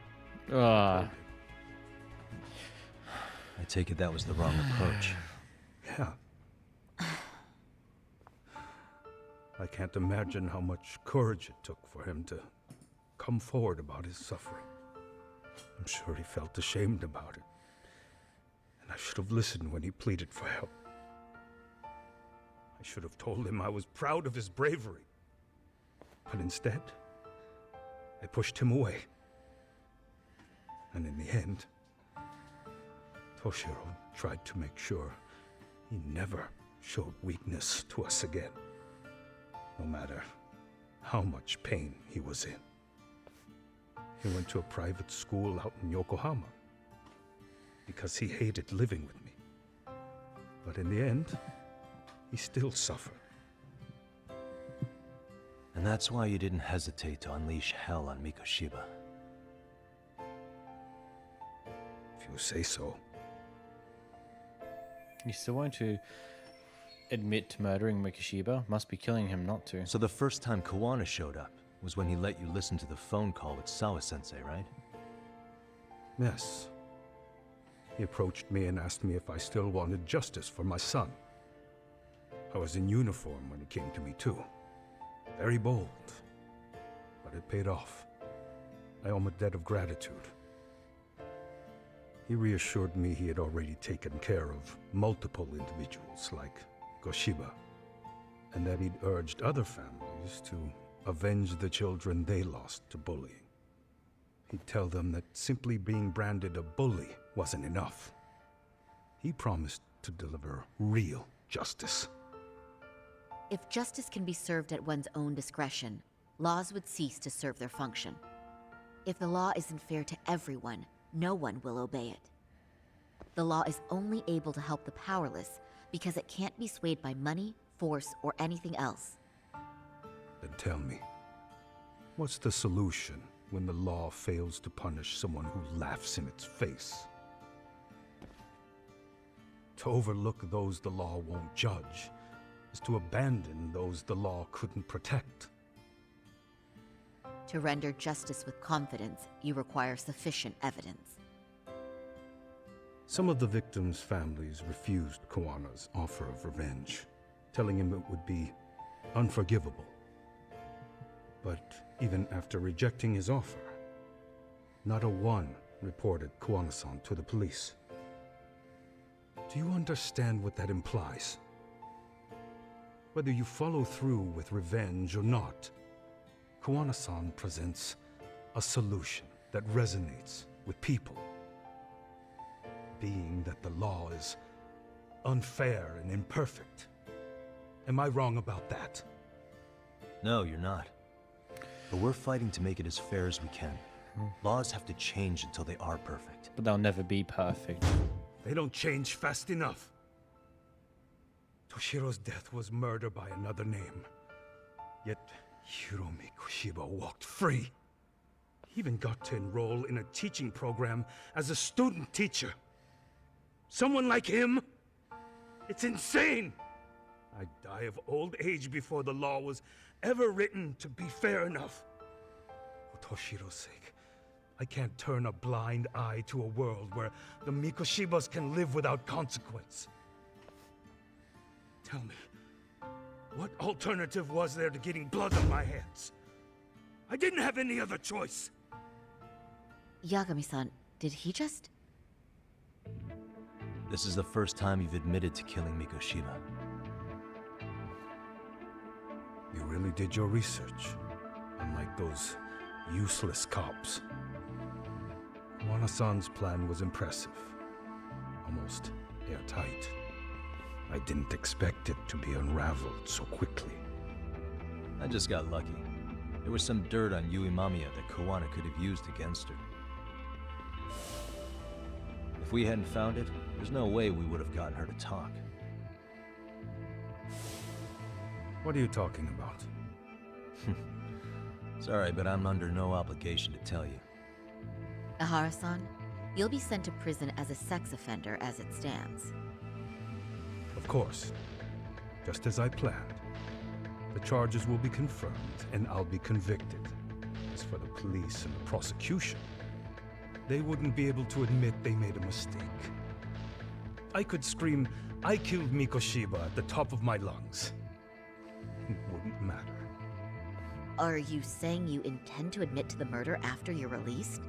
Ah. I take it that was the wrong approach. Yeah. I can't imagine how much courage it took for him to come forward about his suffering. I'm sure he felt ashamed about it. And I should have listened when he pleaded for help. I should have told him I was proud of his bravery. But instead, I pushed him away. And in the end, Toshiro tried to make sure he never showed weakness to us again, no matter how much pain he was in. He went to a private school out in Yokohama because he hated living with me. But in the end, he still suffered. And that's why you didn't hesitate to unleash hell on Mikoshiba. If you say so. You still want to admit to murdering Mikoshiba? Must be killing him not to. So the first time Kawana showed up was when he let you listen to the phone call with Sawa-sensei, right? Yes. He approached me and asked me if I still wanted justice for my son. I was in uniform when he came to me too. Very bold. But it paid off. I owe him a debt of gratitude. He reassured me he had already taken care of multiple individuals like Goshiba, and that he'd urged other families to avenge the children they lost to bullying. He'd tell them that simply being branded a bully wasn't enough. He promised to deliver real justice. If justice can be served at one's own discretion, laws would cease to serve their function. If the law isn't fair to everyone, no one will obey it. The law is only able to help the powerless because it can't be swayed by money, force, or anything else. Then tell me, what's the solution when the law fails to punish someone who laughs in its face? To overlook those the law won't judge is to abandon those the law couldn't protect. To render justice with confidence, you require sufficient evidence. Some of the victims' families refused Kawana's offer of revenge, telling him it would be unforgivable. But even after rejecting his offer, not a one reported Kawana-san to the police. Do you understand what that implies? Whether you follow through with revenge or not, Kawana-san presents a solution that resonates with people. Being that the law is unfair and imperfect. Am I wrong about that? No, you're not. But we're fighting to make it as fair as we can. Laws have to change until they are perfect. But they'll never be perfect. They don't change fast enough. Toshiro's death was murder by another name. Yet Hiromi Kushiba walked free. He even got to enroll in a teaching program as a student teacher. Someone like him? It's insane! I'd die of old age before the law was ever written to be fair enough. For Toshiro's sake, I can't turn a blind eye to a world where the Mikoshibas can live without consequence. Tell me, what alternative was there to getting blood on my hands? I didn't have any other choice. Yagami-san, did he just... This is the first time you've admitted to killing Mikoshiba. You really did your research, unlike those useless cops. Kawana-san's plan was impressive, almost airtight. I didn't expect it to be unraveled so quickly. I just got lucky. There was some dirt on Yui Mamiya that Kawana could have used against her. If we hadn't found it, there's no way we would have gotten her to talk. What are you talking about? Sorry, but I'm under no obligation to tell you. Ahara-san, you'll be sent to prison as a sex offender as it stands. Of course. Just as I planned. the charges will be confirmed and I'll be convicted. As for the police and the prosecution, they wouldn't be able to admit they made a mistake. I could scream, "I killed Mikoshiba" at the top of my lungs. It wouldn't matter. Are you saying you intend to admit to the murder after you're released?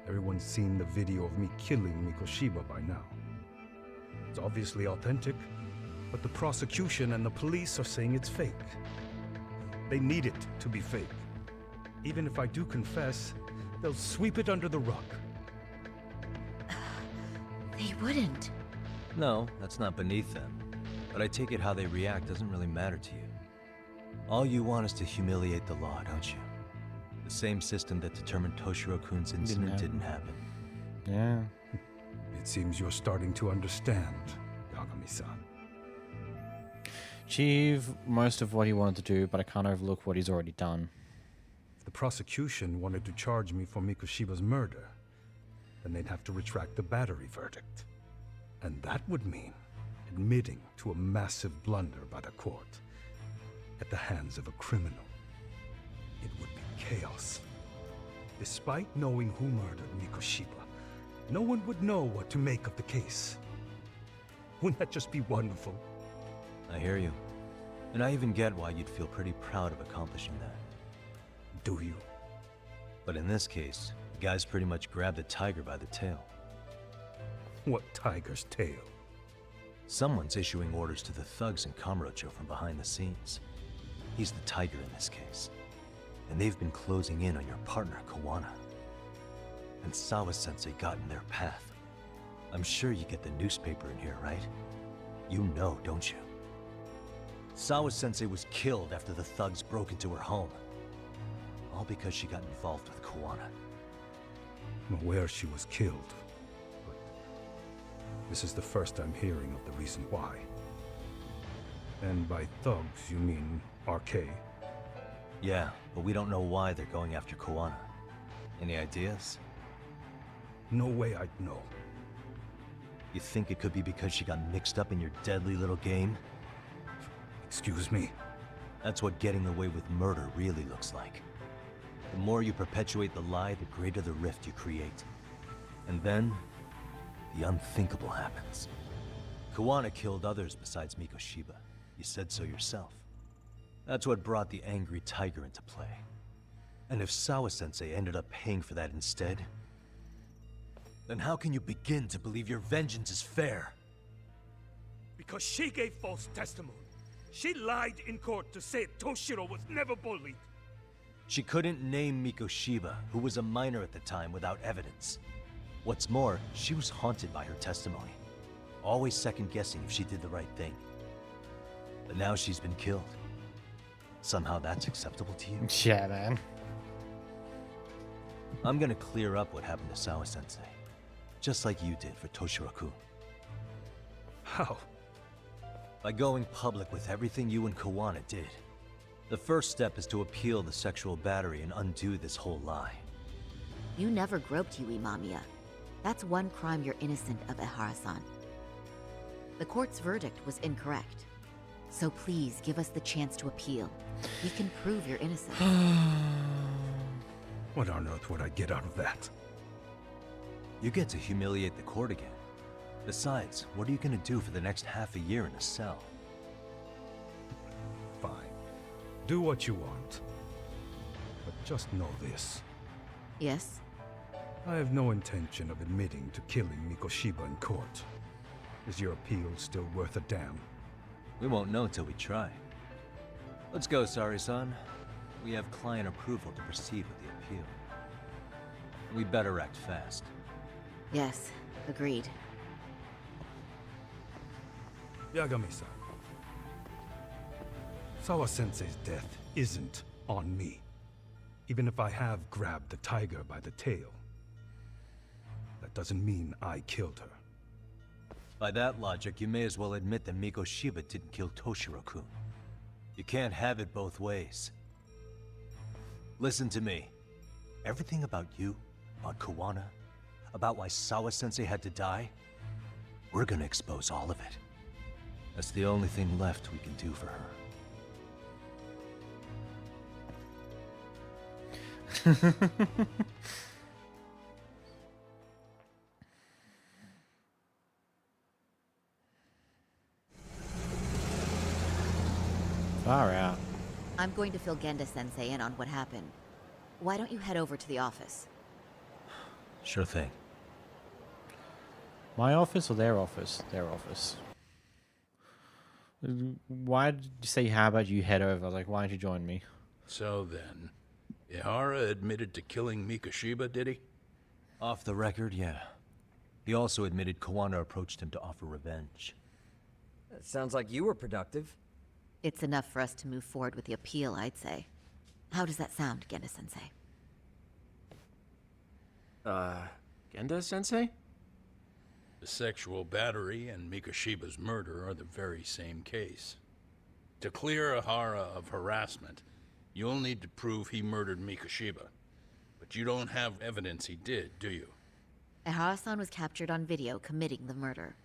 Everyone's seen the video of me killing Mikoshiba by now. It's obviously authentic, but the prosecution and the police are saying it's fake. They need it to be fake. Even if I do confess, they'll sweep it under the rug. They wouldn't. No, that's not beneath them. But I take it how they react doesn't really matter to you. All you want is to humiliate the law, don't you? The same system that determined Toshiro-kun's incident didn't happen. Yeah. It seems you're starting to understand, Yagami-san. Achieve most of what he wanted to do, but I can't overlook what he's already done. If the prosecution wanted to charge me for Mikoshiba's murder, then they'd have to retract the battery verdict. And that would mean admitting to a massive blunder by the court at the hands of a criminal. It would be chaos. Despite knowing who murdered Mikoshiba, no one would know what to make of the case. Wouldn't that just be wonderful? I hear you. And I even get why you'd feel pretty proud of accomplishing that. Do you? But in this case, the guy's pretty much grabbed the tiger by the tail. What tiger's tail? Someone's issuing orders to the thugs in Kamurocho from behind the scenes. He's the tiger in this case. And they've been closing in on your partner, Kawana. And Sawa-sensei got in their path. I'm sure you get the newspaper in here, right? You know, don't you? Sawa-sensei was killed after the thugs broke into her home. All because she got involved with Kawana. I'm aware she was killed, but this is the first I'm hearing of the reason why. And by thugs, you mean RK? Yeah, but we don't know why they're going after Kawana. Any ideas? No way I'd know. You think it could be because she got mixed up in your deadly little game? Excuse me? That's what getting away with murder really looks like. The more you perpetuate the lie, the greater the rift you create. And then, the unthinkable happens. Kawana killed others besides Mikoshiba. You said so yourself. That's what brought the angry tiger into play. And if Sawa-sensei ended up paying for that instead, then how can you begin to believe your vengeance is fair? Because she gave false testimony. She lied in court to say Toshiro was never bullied. She couldn't name Mikoshiba, who was a minor at the time, without evidence. What's more, she was haunted by her testimony, always second-guessing if she did the right thing. But now she's been killed. Somehow that's acceptable to you? Yeah, man. I'm gonna clear up what happened to Sawa-sensei, just like you did for Toshiro-kun. How? By going public with everything you and Kawana did. The first step is to appeal the sexual battery and undo this whole lie. You never groped Yui Mamiya. That's one crime you're innocent of, Ehara-san. The court's verdict was incorrect. So please give us the chance to appeal. We can prove your innocence. What on earth would I get out of that? You get to humiliate the court again. Besides, what are you gonna do for the next half a year in a cell? Fine. Do what you want. But just know this. Yes? I have no intention of admitting to killing Mikoshiba in court. Is your appeal still worth a damn? We won't know till we try. Let's go, Sari-san. We have client approval to proceed with the appeal. We better act fast. Yes, agreed. Yagami-san. Sawa-sensei's death isn't on me. Even if I have grabbed the tiger by the tail, that doesn't mean I killed her. By that logic, you may as well admit that Mikoshiba didn't kill Toshiro-kun. You can't have it both ways. Listen to me. Everything about you, about Kawana, about why Sawa-sensei had to die, we're gonna expose all of it. That's the only thing left we can do for her. Far out. I'm going to fill Genda-sensei in on what happened. Why don't you head over to the office? Sure thing. My office or their office? Their office. Why did you say, how about you head over? I was like, why don't you join me? So then, Ihara admitted to killing Mikoshiba, did he? Off the record, yeah. He also admitted Koana approached him to offer revenge. That sounds like you were productive. It's enough for us to move forward with the appeal, I'd say. How does that sound, Genda-sensei? Genda-sensei? The sexual battery and Mikoshiba's murder are the very same case. To clear Ihara of harassment, you'll need to prove he murdered Mikoshiba. But you don't have evidence he did, do you? Ihara-san was captured on video committing the murder.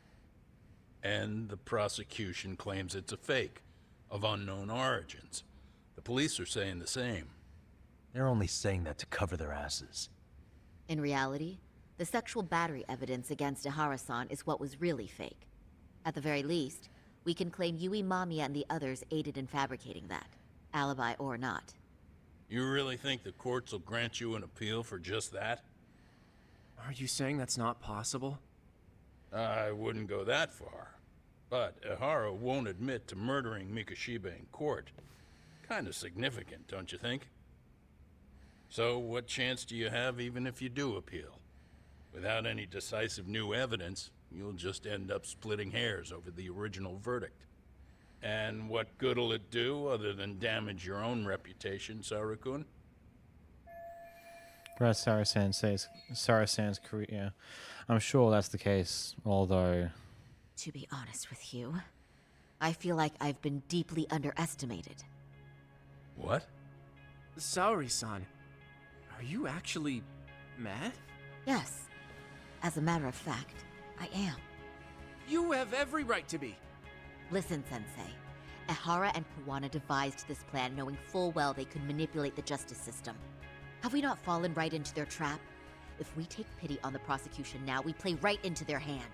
And the prosecution claims it's a fake, of unknown origins. The police are saying the same. They're only saying that to cover their asses. In reality, the sexual battery evidence against Ihara-san is what was really fake. At the very least, we can claim Yui Mamiya and the others aided in fabricating that, alibi or not. You really think the courts will grant you an appeal for just that? Are you saying that's not possible? I wouldn't go that far. But Ihara won't admit to murdering Mikoshiba in court. Kinda significant, don't you think? So what chance do you have even if you do appeal? Without any decisive new evidence, you'll just end up splitting hairs over the original verdict. And what good'll it do other than damage your own reputation, Saru-kun? Perhaps Sara-san's career. Yeah. I'm sure that's the case, although... To be honest with you, I feel like I've been deeply underestimated. What? Saori-san, are you actually mad? Yes. As a matter of fact, I am. You have every right to be. Listen, Sensei. Ihara and Koana devised this plan knowing full well they could manipulate the justice system. Have we not fallen right into their trap? If we take pity on the prosecution now, we play right into their hand.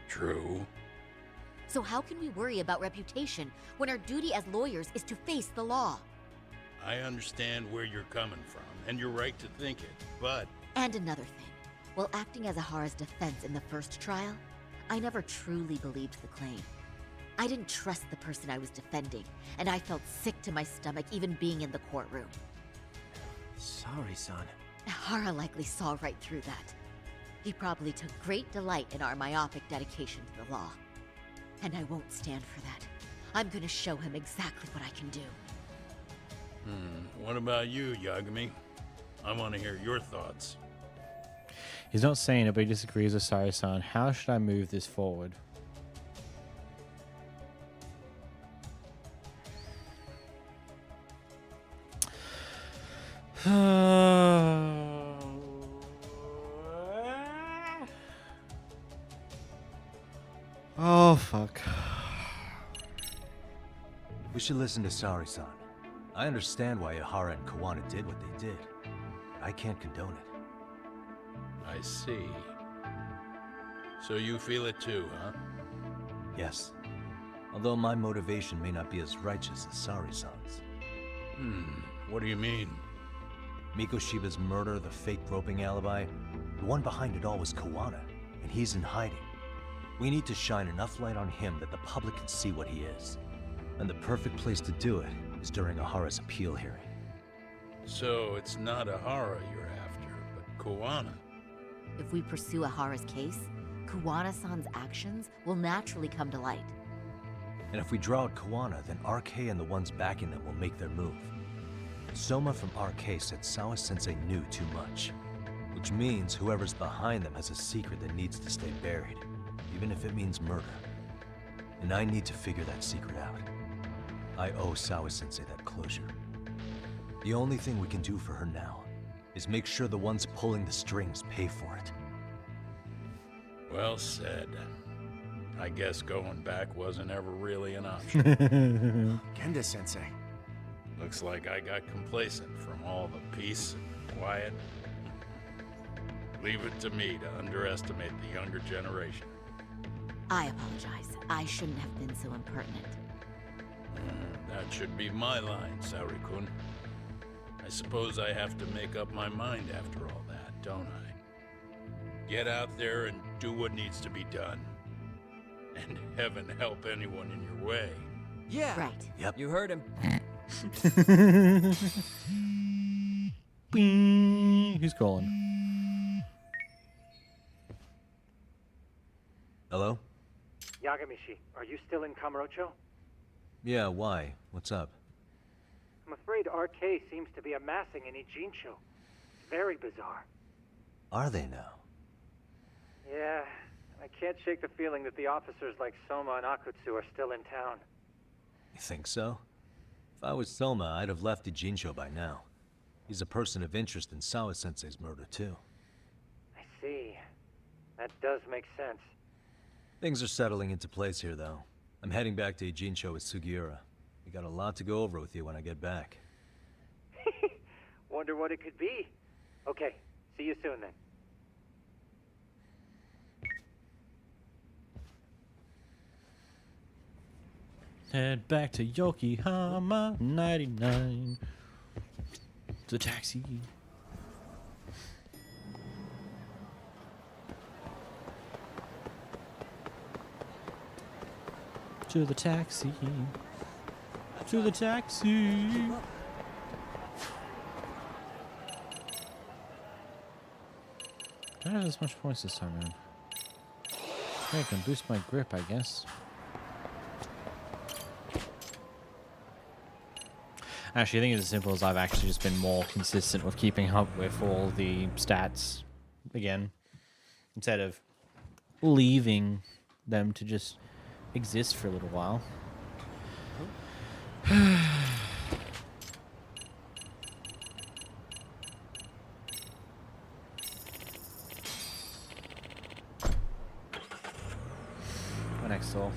True. So how can we worry about reputation when our duty as lawyers is to face the law? I understand where you're coming from, and you're right to think it, but... And another thing. While acting as Ihara's defense in the first trial, I never truly believed the claim. I didn't trust the person I was defending, and I felt sick to my stomach even being in the courtroom. Saori-san. Ihara likely saw right through that. He probably took great delight in our myopic dedication to the law. And I won't stand for that. I'm gonna show him exactly what I can do. What about you, Yagami? I want to hear your thoughts. He's not saying it, but he disagrees with Sari-san. How should I move this forward? Oh, fuck. We should listen to Saori-san. I understand why Ihara and Koana did what they did. But I can't condone it. I see. So you feel it too, huh? Yes. Although my motivation may not be as righteous as Saori-san's. What do you mean? Mikoshiba's murder, the fake groping alibi, the one behind it all was Koana, and he's in hiding. We need to shine enough light on him that the public can see what he is. And the perfect place to do it is during Ihara's appeal hearing. So it's not Ihara you're after, but Koana. If we pursue Ihara's case, Koana-san's actions will naturally come to light. And if we draw out Koana, then RK and the ones backing them will make their move. Soma from RK said Sawa-sensei knew too much. Which means whoever's behind them has a secret that needs to stay buried, even if it means murder. And I need to figure that secret out. I owe Sawa-sensei that closure. The only thing we can do for her now is make sure the ones pulling the strings pay for it. Well said. I guess going back wasn't ever really an option. Genda-sensei. Looks like I got complacent from all the peace and quiet. Leave it to me to underestimate the younger generation. I apologize. I shouldn't have been so impertinent. That should be my line, Saori-kun. I suppose I have to make up my mind after all that, don't I? Get out there and do what needs to be done. And heaven help anyone in your way. Yeah. Right. Yep. You heard him. Bing. Who's calling? Hello? Yagamishi, are you still in Kamurocho? Yeah, why? What's up? I'm afraid RK seems to be amassing in Ijincho. Very bizarre. Are they now? Yeah, I can't shake the feeling that the officers like Soma and Akutsu are still in town. You think so? If I was Soma, I'd have left Ijincho by now. He's a person of interest in Sawa-sensei's murder, too. I see. That does make sense. Things are settling into place here, though. I'm heading back to Ijincho with Sugiura. We got a lot to go over with you when I get back. Wonder what it could be. Okay, see you soon then. Head back to Yokohama 99. The taxi. To the taxi. To the taxi. I don't have as much points this time around. Okay, I can boost my grip, I guess. Actually, I think it's as simple as I've actually just been more consistent with keeping up with all the stats again, instead of leaving them to just exist for a little while. My next soul.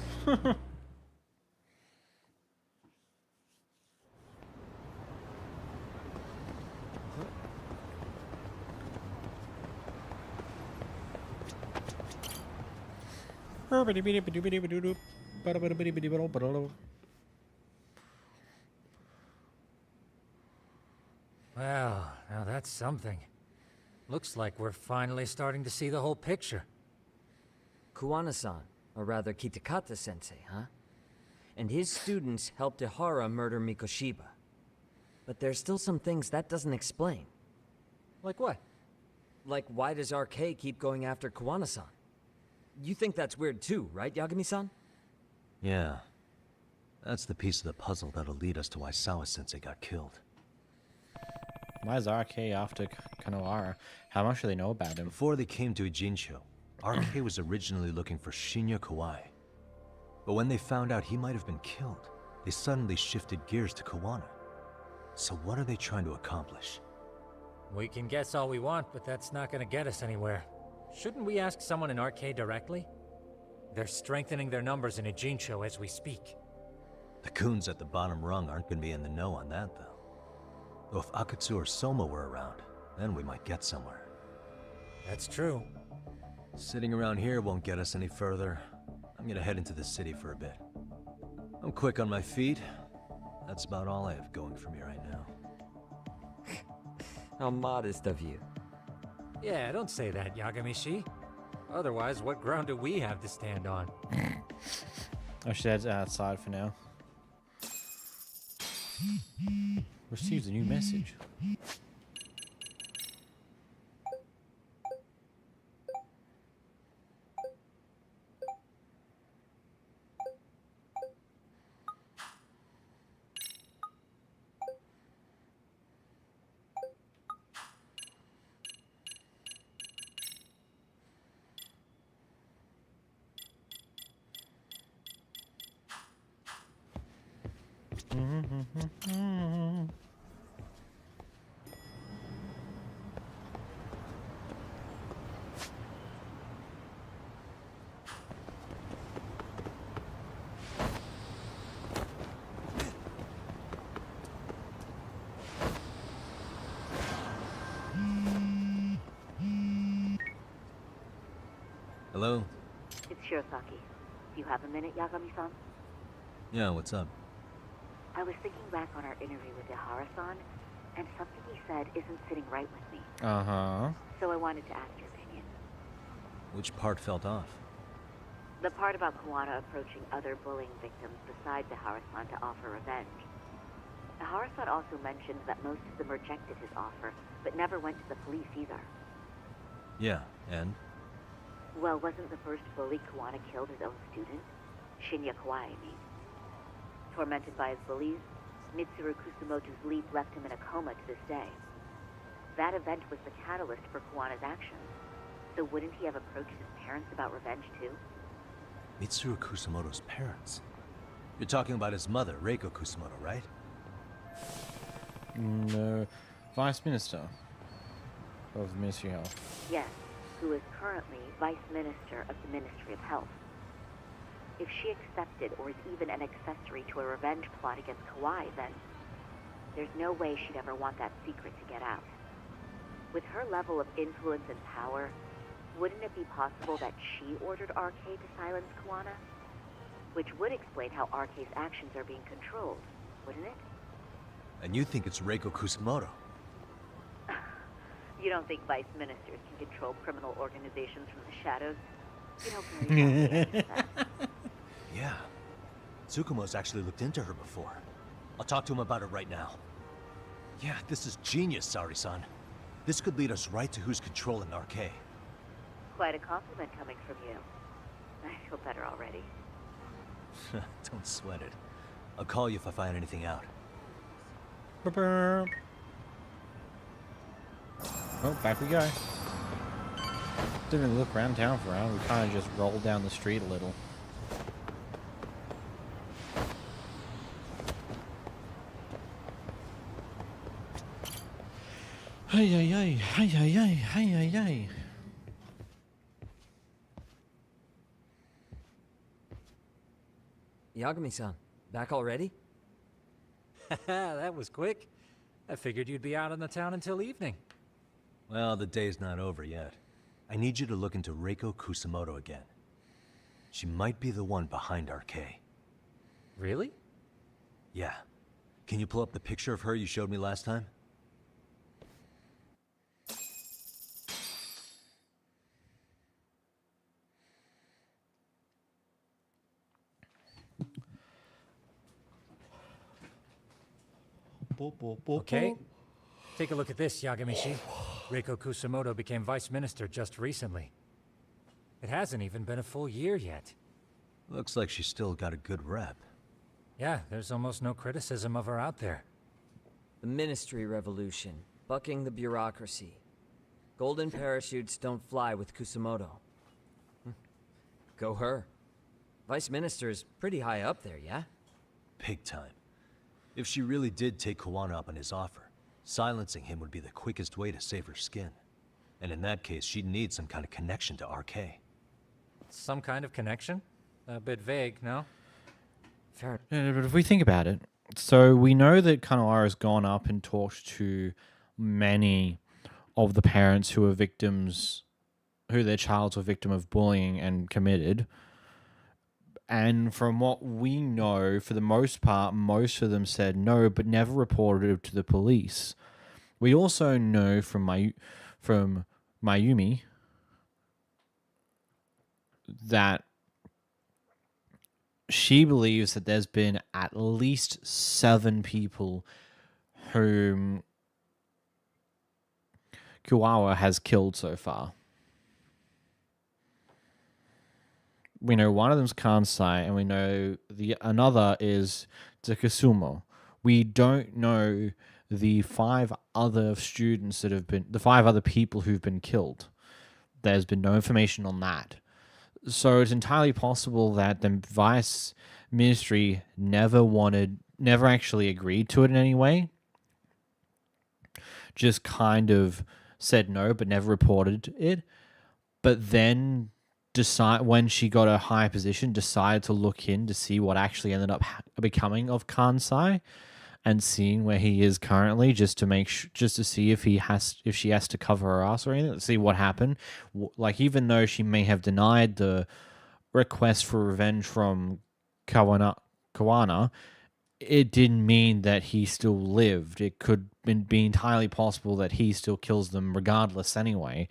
Well, now that's something. Looks like we're finally starting to see the whole picture. Kuwana-san, or rather Kitakata-sensei, huh? And his students helped Ihara murder Mikoshiba. But there's still some things that doesn't explain. Like what? Like, why does RK keep going after Kuwana-san? You think that's weird too, right, Yagami-san? Yeah. That's the piece of the puzzle that'll lead us to why Sawa-sensei got killed. Why is RK after Kanohara? How much do they know about him? Before they came to Ijincho, RK was originally looking for Shinya Kawai. But when they found out he might have been killed, they suddenly shifted gears to Kawana. So what are they trying to accomplish? We can guess all we want, but that's not gonna get us anywhere. Shouldn't we ask someone in RK directly? They're strengthening their numbers in Ijincho as we speak. The goons at the bottom rung aren't going to be in the know on that, though. Though if Akutsu or Soma were around, then we might get somewhere. That's true. Sitting around here won't get us any further. I'm gonna head into the city for a bit. I'm quick on my feet. That's about all I have going for me right now. How modest of you. Yeah, don't say that, Yagamishi. Otherwise, what ground do we have to stand on? Oh, she heads outside for now. Receives a new message. Hello? It's Shirosaki. Do you have a minute, Yagami-san? Yeah, what's up? I was thinking back on our interview with Ihara-san, and something he said isn't sitting right with me. Uh-huh. So I wanted to ask your opinion. Which part felt off? The part about Kuwana approaching other bullying victims besides Ihara-san to offer revenge. Ihara-san also mentioned that most of them rejected his offer, but never went to the police either. Yeah, and? Well, wasn't the first bully Kuwana killed his own student? Shinya Kawai, I mean. Tormented by his bullies, Mitsuru Kusumoto's leap left him in a coma to this day. That event was the catalyst for Kuwana's actions. So wouldn't he have approached his parents about revenge too? Mitsuru Kusumoto's parents? You're talking about his mother, Reiko Kusumoto, right? No. Vice Minister of Ministry of Health. Yes, who is currently Vice Minister of the Ministry of Health. If she accepted or is even an accessory to a revenge plot against Kawai, then there's no way she'd ever want that secret to get out. With her level of influence and power, wouldn't it be possible that she ordered RK to silence Kuwana? Which would explain how RK's actions are being controlled, wouldn't it? And you think it's Reiko Kusumoto? You don't think vice ministers can control criminal organizations from the shadows? You know very well that. Yeah. Tsukumo's actually looked into her before. I'll talk to him about it right now. Yeah, this is genius, Saori-san. This could lead us right to who's controlling RK. Quite a compliment coming from you. I feel better already. Don't sweat it. I'll call you if I find anything out. Ba-burp. Oh, back we go. Didn't really look around town for us. We kind of just rolled down the street a little. Hey, hey, hey, hey, hey, hey, hey, hey, hey. Yagami-san, back already? That was quick. I figured you'd be out in the town until evening. Well, the day's not over yet. I need you to look into Reiko Kusumoto again. She might be the one behind RK. Really? Yeah. Can you pull up the picture of her you showed me last time? Okay. Take a look at this, Yagamishi. Reiko Kusumoto became vice minister just recently. It hasn't even been a full year yet. Looks like she's still got a good rep. Yeah, there's almost no criticism of her out there. The Ministry Revolution, bucking the bureaucracy. Golden parachutes don't fly with Kusumoto. Go her. Vice Minister's pretty high up there, yeah? Big time. If she really did take Kuwana up on his offer, silencing him would be the quickest way to save her skin. And in that case, she'd need some kind of connection to RK. Some kind of connection? A bit vague, no? Fair. Yeah, but if we think about it, so we know that Kanawara has gone up and talked to many of the parents who are victims, who their childs were victim of bullying and committed. And from what we know, for the most part, most of them said no, but never reported it to the police. We also know from Mayumi that she believes that there's been at least 7 people whom Kuwawa has killed so far. We know one of them's Kansai, and we know another is Takasumo. We don't know the 5 other students that have been, the 5 other people who've been killed. There's been no information on that. So it's entirely possible that the Vice Ministry never actually agreed to it in any way. Just kind of said no, but never reported it. But then when she got a high position, decided to look in to see what actually ended up becoming of Kansai. and seeing where he is currently, just to just to see if she has to cover her ass or anything, to see what happened. Like, even though she may have denied the request for revenge from Kawana, it didn't mean that he still lived. It could be entirely possible that he still kills them regardless anyway.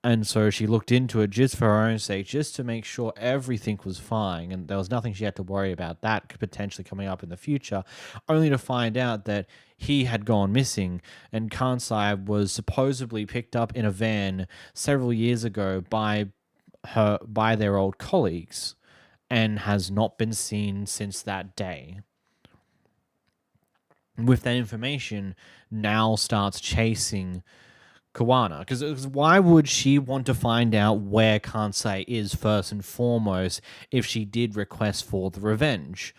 And so she looked into it just for her own sake, just to make sure everything was fine and there was nothing she had to worry about that could potentially coming up in the future, only to find out that he had gone missing and Kansai was supposedly picked up in a van several years ago by their old colleagues and has not been seen since that day. With that information, now starts chasing Kawana. Because why would she want to find out where Kansai is first and foremost if she did request for the revenge?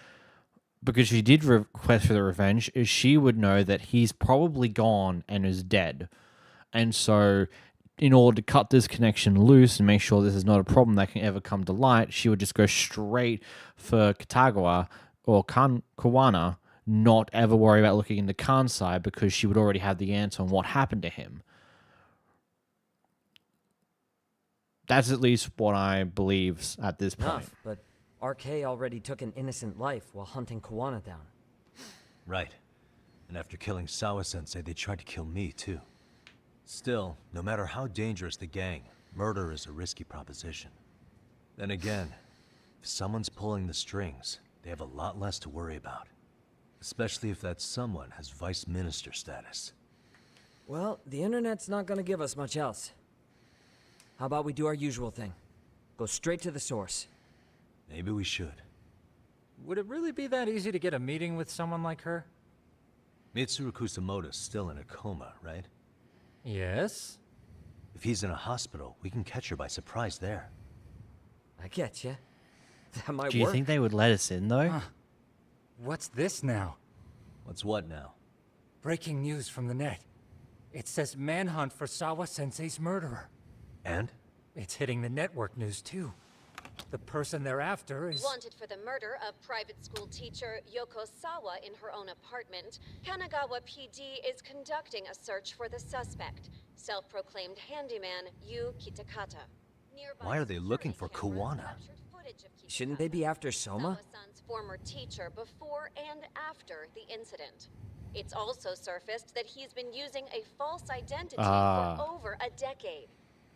Because she did request for the revenge, she would know that he's probably gone and is dead. And so, in order to cut this connection loose and make sure this is not a problem that can ever come to light, she would just go straight for Katagawa or Kawana, not ever worry about looking into Kansai because she would already have the answer on what happened to him. That's at least what I believe at this point. Enough, but RK already took an innocent life while hunting Kawana down. Right. And after killing Sawa-sensei, they tried to kill me, too. Still, no matter how dangerous the gang, murder is a risky proposition. Then again, if someone's pulling the strings, they have a lot less to worry about. Especially if that someone has vice minister status. Well, the internet's not gonna give us much else. How about we do our usual thing? Go straight to the source. Maybe we should. Would it really be that easy to get a meeting with someone like her? Mitsuru Kusamoto's still in a coma, right? Yes? If he's in a hospital, we can catch her by surprise there. I get you. That might work. Do you think they would let us in, though? Huh. What's this now? What's what now? Breaking news from the net. It says manhunt for Sawa-sensei's murderer. And? It's hitting the network news, too. The person they're after is... Wanted for the murder of private school teacher Yoko Sawa in her own apartment, Kanagawa PD is conducting a search for the suspect, self-proclaimed handyman Yu Kitakata. Why are they looking for Kawana? Shouldn't they be after Soma? Sawa-san's former teacher before and after the incident. It's also surfaced that he's been using a false identity for over a decade.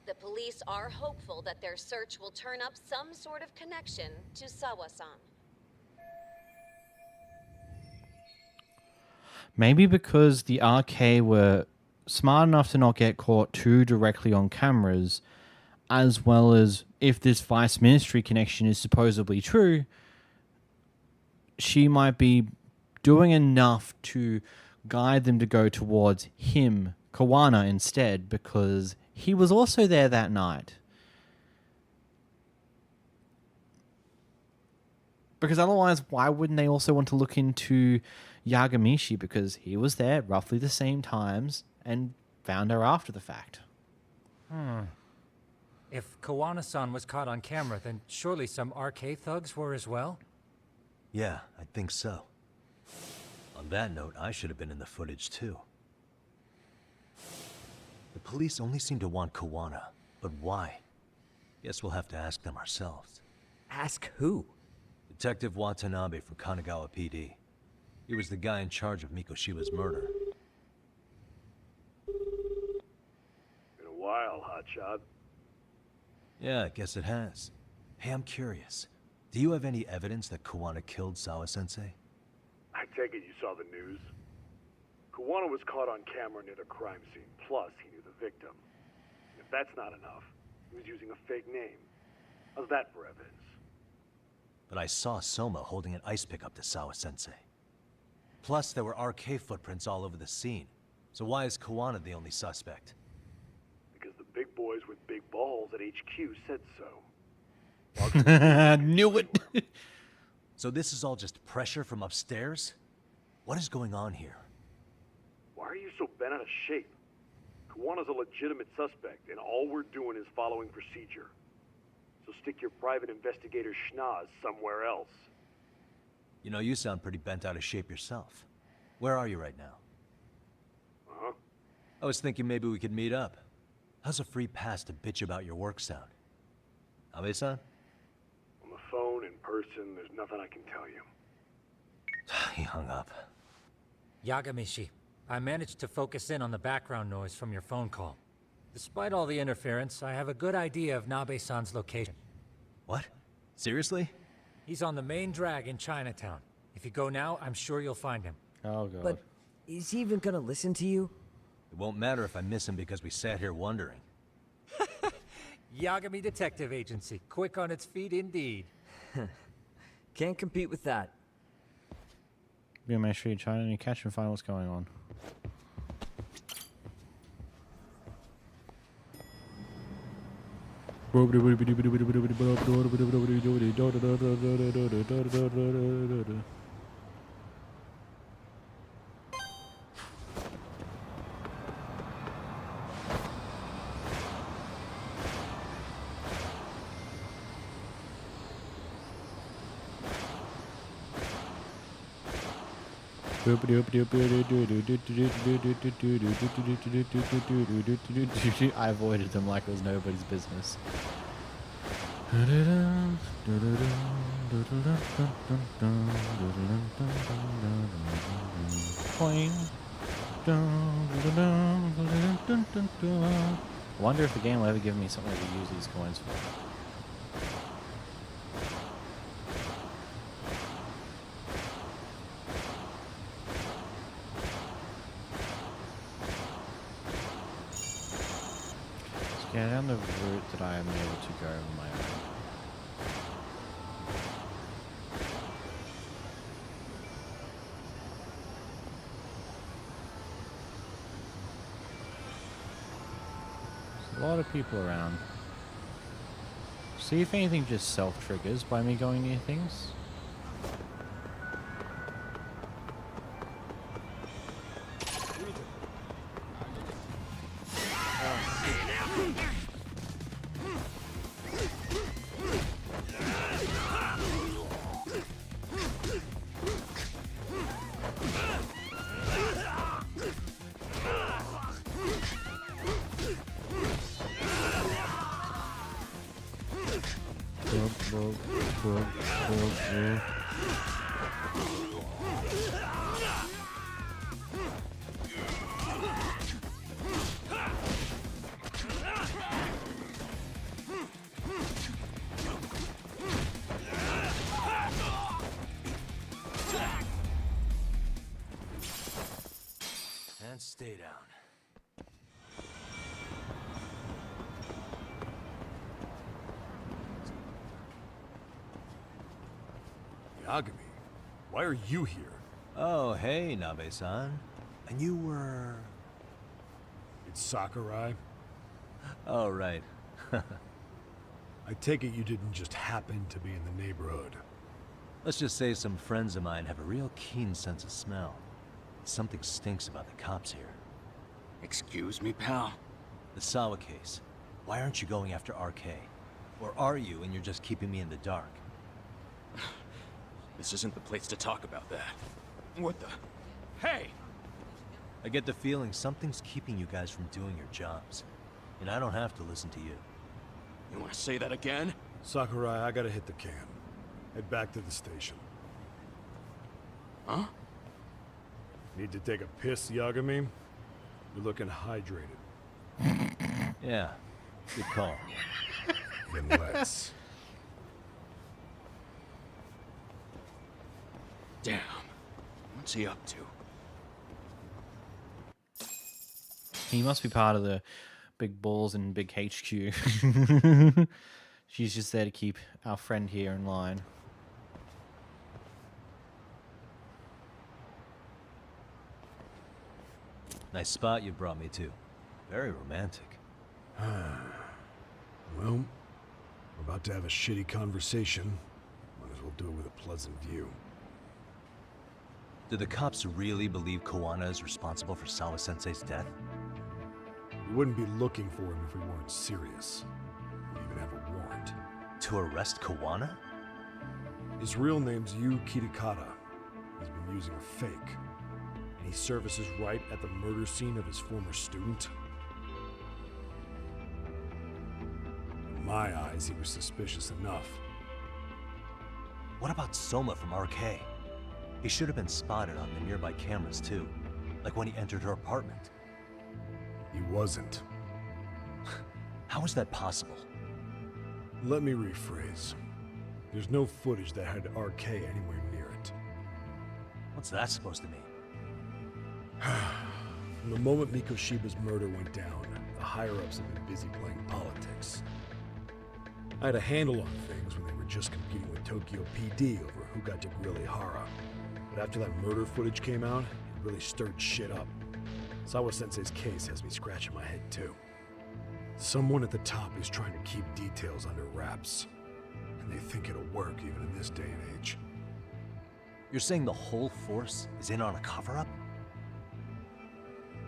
The police are hopeful that their search will turn up some sort of connection to Sawa-san. Maybe because the RK were smart enough to not get caught too directly on cameras, as well as if this vice ministry connection is supposedly true, she might be doing enough to guide them to go towards him, Kawana, instead, because he was also there that night. Because otherwise, why wouldn't they also want to look into Yagamishi? Because he was there roughly the same times and found her after the fact. If Kawana-san was caught on camera, then surely some RK thugs were as well? Yeah, I think so. On that note, I should have been in the footage too. The police only seem to want Kawana, but why? Guess we'll have to ask them ourselves. Ask who? Detective Watanabe from Kanagawa PD. He was the guy in charge of Mikoshiba's murder. Been a while, hotshot. Yeah, I guess it has. Hey, I'm curious. Do you have any evidence that Kawana killed Sawa-sensei? I take it you saw the news. Kawana was caught on camera near the crime scene, plus he knew the victim. If that's not enough, he was using a fake name. How's that for evidence? But I saw Soma holding an ice pick up to Sawa-sensei. Plus, there were RK footprints all over the scene. So why is Kawana the only suspect? Because the big boys with big balls at HQ said so. Knew it. So this is all just pressure from upstairs? What is going on here? Why are you so bent out of shape? Kawana's a legitimate suspect, and all we're doing is following procedure. So stick your private investigator schnoz somewhere else. You know, you sound pretty bent out of shape yourself. Where are you right now? Huh? I was thinking maybe we could meet up. How's a free pass to bitch about your work sound? Abe-san? On the phone, in person, there's nothing I can tell you. He hung up. Yagamishi, I managed to focus in on the background noise from your phone call. Despite all the interference, I have a good idea of Nabe-san's location. What? Seriously? He's on the main drag in Chinatown. If you go now, I'm sure you'll find him. Oh, God. But is he even gonna listen to you? It won't matter if I miss him because we sat here wondering. Yagami Detective Agency. Quick on its feet indeed. Can't compete with that. Be on Main Street, China, and you catch and find what's going on. I avoided them like it was nobody's business. I wonder if the game will ever give me something to use these coins for. Yeah, down the route that I am able to go on my own. There's a lot of people around. See if anything just self-triggers by me going near things. And stay down. Yagami, why are you here? Oh, hey, Nabe-san. And you were... It's Sakurai. Oh, right. I take it you didn't just happen to be in the neighborhood. Let's just say some friends of mine have a real keen sense of smell. Something stinks about the cops here. Excuse me, pal? The Sawa case. Why aren't you going after RK? Or are you and you're just keeping me in the dark? This isn't the place to talk about that. What the... Hey! I get the feeling something's keeping you guys from doing your jobs. And I don't have to listen to you. You want to say that again? Sakurai, I gotta hit the can. Head back to the station. Huh? Need to take a piss, Yagami? You're looking hydrated. Yeah, good call. Then let's. Damn. What's he up to? He must be part of the big balls and big HQ. She's just there to keep our friend here in line. Nice spot you brought me to. Very romantic. Well, we're about to have a shitty conversation. Might as well do it with a pleasant view. Do the cops really believe Kawana is responsible for Sawa-sensei's death? We wouldn't be looking for him if we weren't serious. We even have a warrant. To arrest Kawana? His real name's Yu Kitakata. He's been using a fake. and he surfaces right at the murder scene of his former student? In my eyes, he was suspicious enough. What about Soma from RK? He should have been spotted on the nearby cameras too, like when he entered her apartment. He wasn't. How is that possible? Let me rephrase. There's no footage that had RK anywhere near it. What's that supposed to mean? From the moment Mikoshiba's murder went down, the higher-ups have been busy playing politics. I had a handle on things when they were just competing with Tokyo PD over who got to grill Ihara. But after that murder footage came out, it really stirred shit up. Sawa-sensei's case has me scratching my head too. Someone at the top is trying to keep details under wraps. And they think it'll work even in this day and age. You're saying the whole force is in on a cover-up?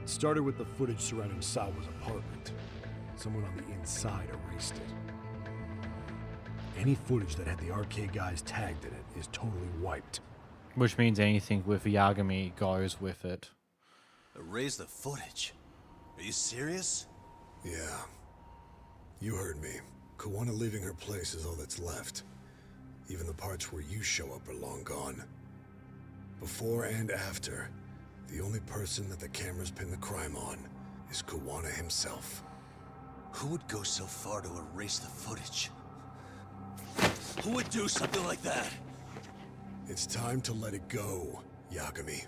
It started with the footage surrounding Sawa's apartment. Someone on the inside erased it. Any footage that had the RK guys tagged in it is totally wiped. Which means anything with Yagami goes with it. Erase the footage? Are you serious? Yeah. You heard me. Kawana leaving her place is all that's left. Even the parts where you show up are long gone. Before and after, the only person that the cameras pin the crime on is Kawana himself. Who would go so far to erase the footage? Who would do something like that? It's time to let it go, Yagami.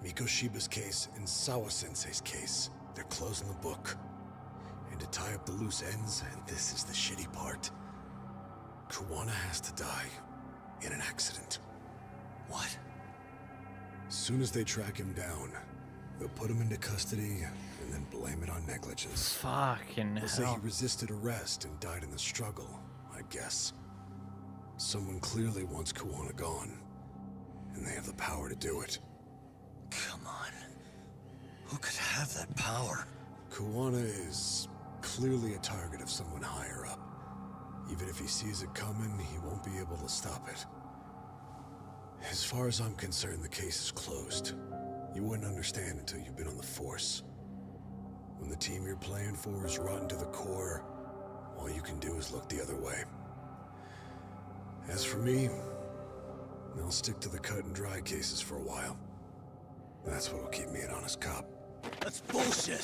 Mikoshiba's case and Sawa-sensei's case, they're closing the book. And to tie up the loose ends, and this is the shitty part, Kawana has to die in an accident. What? As soon as they track him down, they'll put him into custody and then blame it on negligence. Fucking They'll say he hell. resisted arrest and died in the struggle, I guess. Someone clearly wants Kawana gone, and they have the power to do it. Come on. Who could have that power? Kawana is clearly a target of someone higher up. Even if he sees it coming, he won't be able to stop it. As far as I'm concerned, the case is closed. You wouldn't understand until you've been on the force. When the team you're playing for is rotten to the core, all you can do is look the other way. As for me, I'll stick to the cut and dry cases for a while. That's what'll keep me an honest cop. That's bullshit!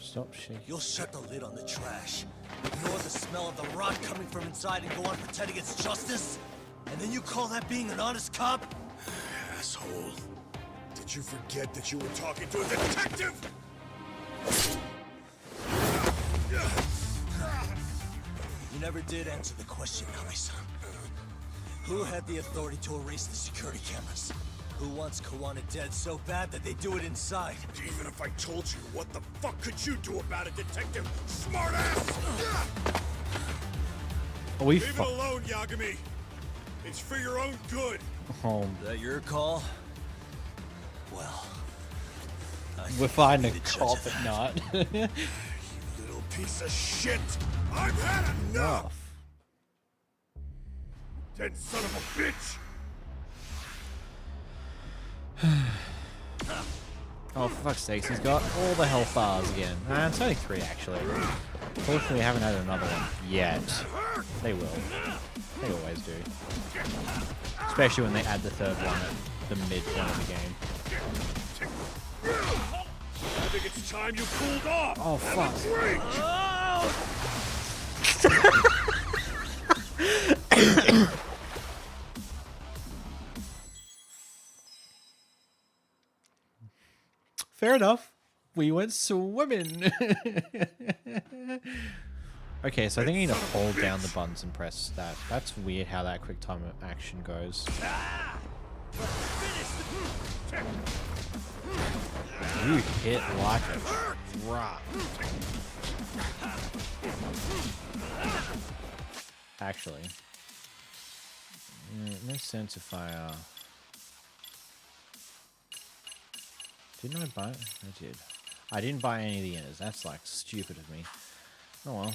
Stop shaking. You'll shut the lid on the trash, ignore the smell of the rot coming from inside, and go on pretending it's justice? And then you call that being an honest cop? Asshole. Did you forget that you were talking to a detective? You never did answer the question, Nami-san. Who had the authority to erase the security cameras? Who wants Kawana dead so bad that they do it inside? Even if I told you, what the fuck could you do about it, detective? Smartass! Are we Leave it alone, Yagami. It's for your own good. home? Is that your call? Well, We're finding a the judge cop of at that. night. You little piece of shit! I've had enough! Dead son of a bitch! Oh, for fuck's sakes, he's got all the health bars again. It's only 3, actually. Fortunately, we haven't had another one yet. They will. They always do. Especially when they add the 3rd one at the midpoint of the game. I think it's time you cooled off! Oh, fuck. Fair enough. We went swimming. Okay, so I think I need to hold down the buttons and press that. That's weird how that quick time action goes. You hit like a rock. Actually, it makes sense if I didn't I buy it? I did. I didn't buy any of the inners. That's like stupid of me. Oh well.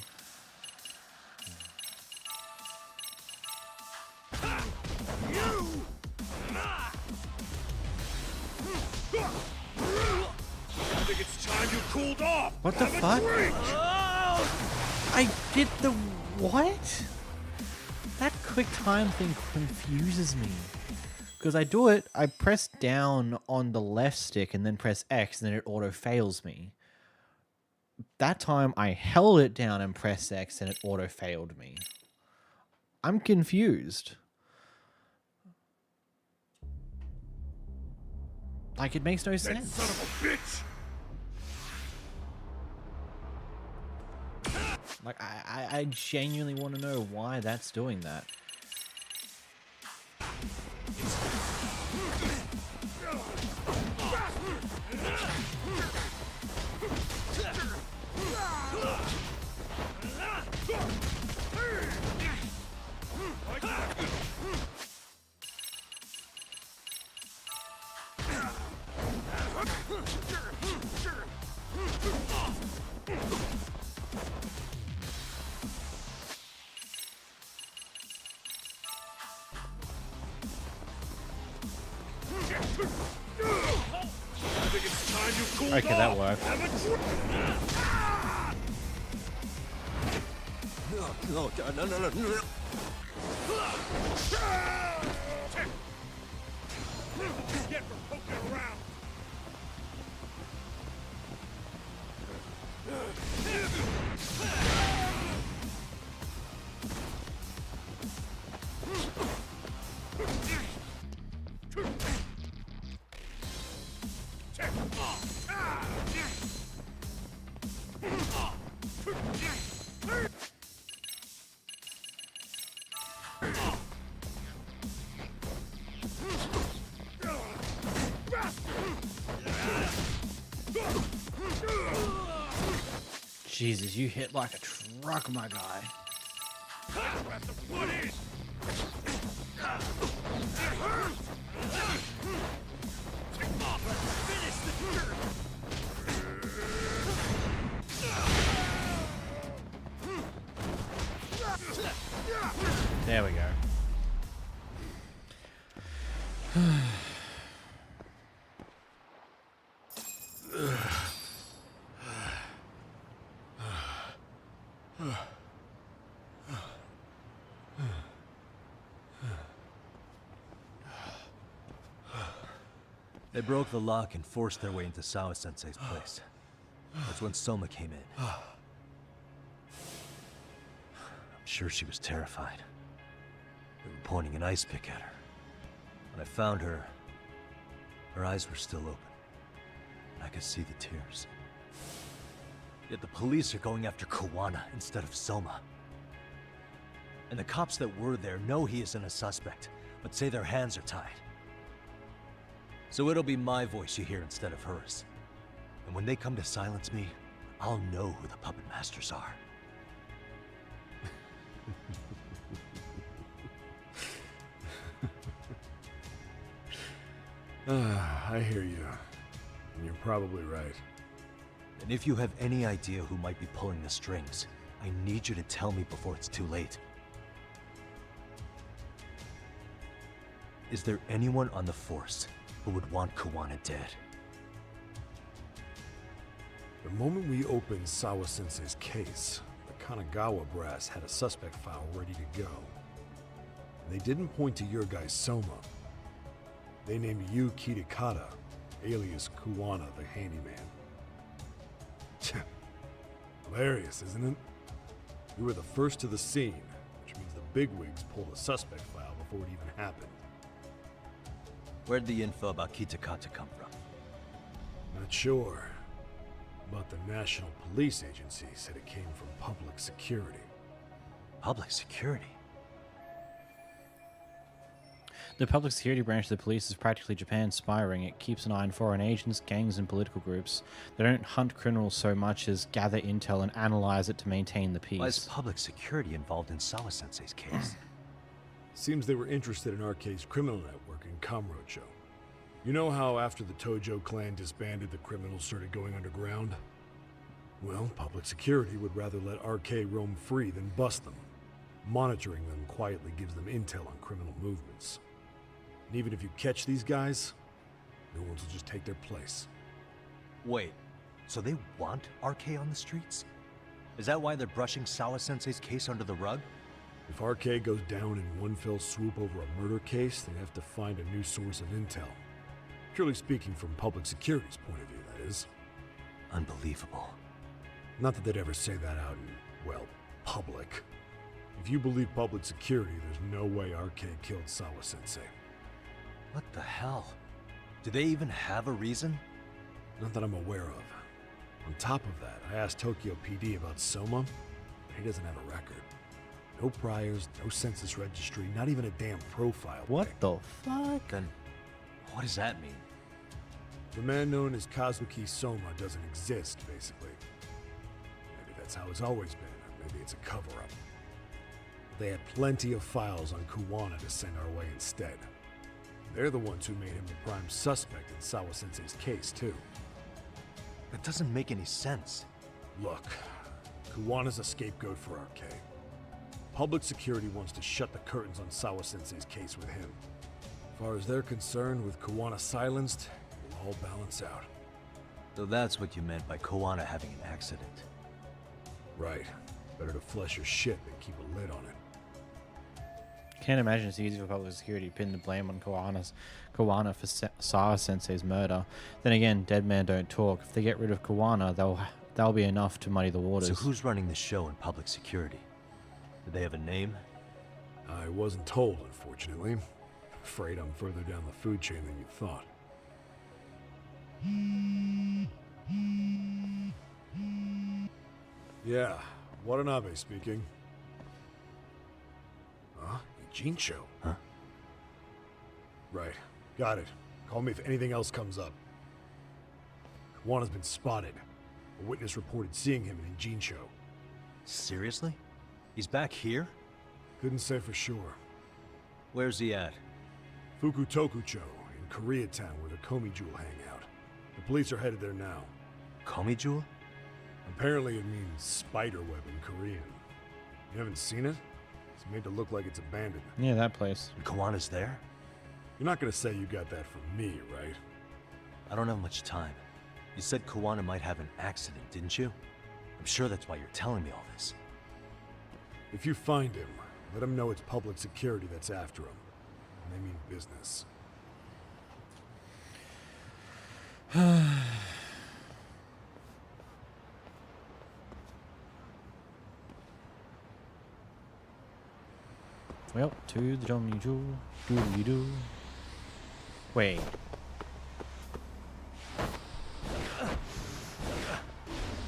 cooled off. What the fuck? I did the what? That quick time thing confuses me. Because I do it, I press down on the left stick and then press X and then it auto fails me. That time I held it down and pressed X and it auto failed me. I'm confused. Like, it makes no sense. Son of a bitch! Like, I genuinely want to know why that's doing that. Okay, that worked. No, God, no. Get for poking around. Jesus, you hit like a truck, my guy. There we go. They broke the lock and forced their way into Sawa-sensei's place. That's when Soma came in. I'm sure she was terrified. They were pointing an ice pick at her. When I found her, her eyes were still open. I could see the tears. Yet the police are going after Kawana instead of Soma. And the cops that were there know he isn't a suspect, but say their hands are tied. So it'll be my voice you hear instead of hers. And when they come to silence me, I'll know who the puppet masters are. I hear you. And you're probably right. And if you have any idea who might be pulling the strings, I need you to tell me before it's too late. Is there anyone on the force who would want Kawana dead? The moment we opened Sawa-sensei's case, the Kanagawa brass had a suspect file ready to go. They didn't point to your guy Soma. They named you Kitakata, alias Kawana the handyman. Hilarious, isn't it? You were the first to the scene, which means the bigwigs pulled a suspect file before it even happened. Where'd the info about Kitakata come from? Not sure. But the National Police Agency said it came from public security. Public security? The public security branch of the police is practically Japan's spy ring. It keeps an eye on foreign agents, gangs, and political groups. They don't hunt criminals so much as gather intel and analyze it to maintain the peace. Why is public security involved in Sawa-sensei's case? Seems they were interested in RK's criminal network in Kamurocho. You know how after the Tojo clan disbanded, the criminals started going underground? Well, public security would rather let RK roam free than bust them. Monitoring them quietly gives them intel on criminal movements. And even if you catch these guys, new ones will just take their place. Wait, So they want RK on the streets? Is that why they're brushing Sawa-sensei's case under the rug? If RK goes down in one fell swoop over a murder case, they have to find a new source of intel. Purely speaking, from public security's point of view, that is. Unbelievable. Not that they'd ever say that out in, well, public. If you believe public security, there's no way RK killed Sawa-sensei. What the hell? Do they even have a reason? Not that I'm aware of. On top of that, I asked Tokyo PD about Soma, but he doesn't have a record. No priors, no census registry, not even a damn profile. What the fuck? Then, what does that mean? The man known as Kazuki Soma doesn't exist, basically. Maybe that's how it's always been, or maybe it's a cover-up. They had plenty of files on Kuwana to send our way instead. They're the ones who made him the prime suspect in Sawa-sensei's case, too. That doesn't make any sense. Look, Kuwana's a scapegoat for RK. Public security wants to shut the curtains on Sawa-sensei's case with him. As far as they're concerned, with Kuwana silenced, it'll all balance out. So that's what you meant by Kuwana having an accident. Right. Better to flush your shit than keep a lid on it. Can't imagine it's easy for public security to pin the blame on Kuwana for Sawa-sensei's murder. Then again, dead men don't talk. If they get rid of Kuwana, that'll be enough to muddy the waters. So who's running the show in public security? Do they have a name? I wasn't told, unfortunately. Afraid I'm further down the food chain than you thought. Yeah, Watanabe speaking. Huh? Jincho? Huh? Right. Got it. Call me if anything else comes up. Kuwana's been spotted. A witness reported seeing him in Jincho. Seriously? He's back here? Couldn't say for sure. Where's he at? Fukutokucho, in Koreatown, where the Komi Jewel hang out. The police are headed there now. Komi Jewel? Apparently it means spider web in Korean. You haven't seen it? It's made to look like it's abandoned. Yeah, that place. And Kawana's there? You're not gonna say you got that from me, right? I don't have much time. You said Kawana might have an accident, didn't you? I'm sure that's why you're telling me all this. If you find him, let him know it's public security that's after him. And they mean business. Well, to the Domini Jewel. Doodly-doo. Wait.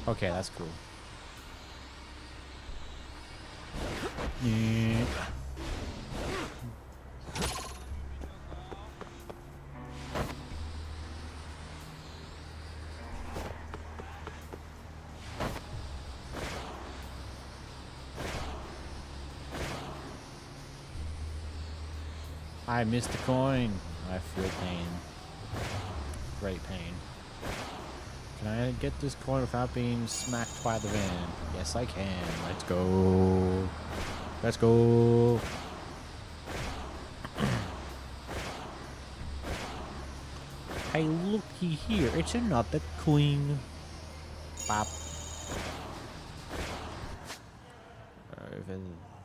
Okay, that's cool. Yeah. I missed the coin. I feel pain. Great pain. Can I get this coin without being smacked by the van? Yes, I can. Let's go. Let's go. Hey, looky here. It's another coin. Bop. Over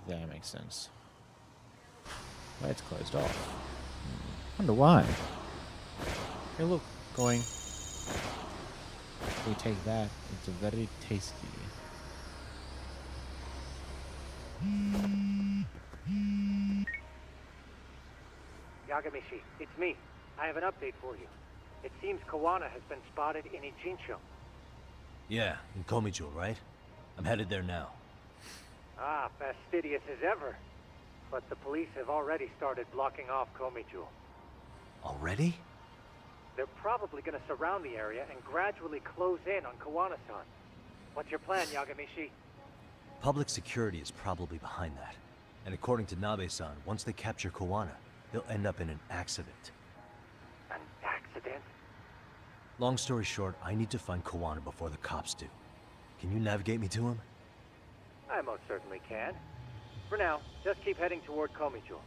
there makes sense. Well, it's closed off. Wonder why. Hey, look, going. If we take that, it's very tasty. Yagamishi, it's me. I have an update for you. It seems Kawana has been spotted in Ijincho. Yeah, in Komijo, right? I'm headed there now. Ah, fastidious as ever. But the police have already started blocking off Komijo. Already? They're probably going to surround the area and gradually close in on Kawana-san. What's your plan, Yagamishi? Public security is probably behind that. And according to Nabe-san, once they capture Kawana, they'll end up in an accident. An accident? Long story short, I need to find Kawana before the cops do. Can you navigate me to him? I most certainly can. For now, just keep heading toward Komijo.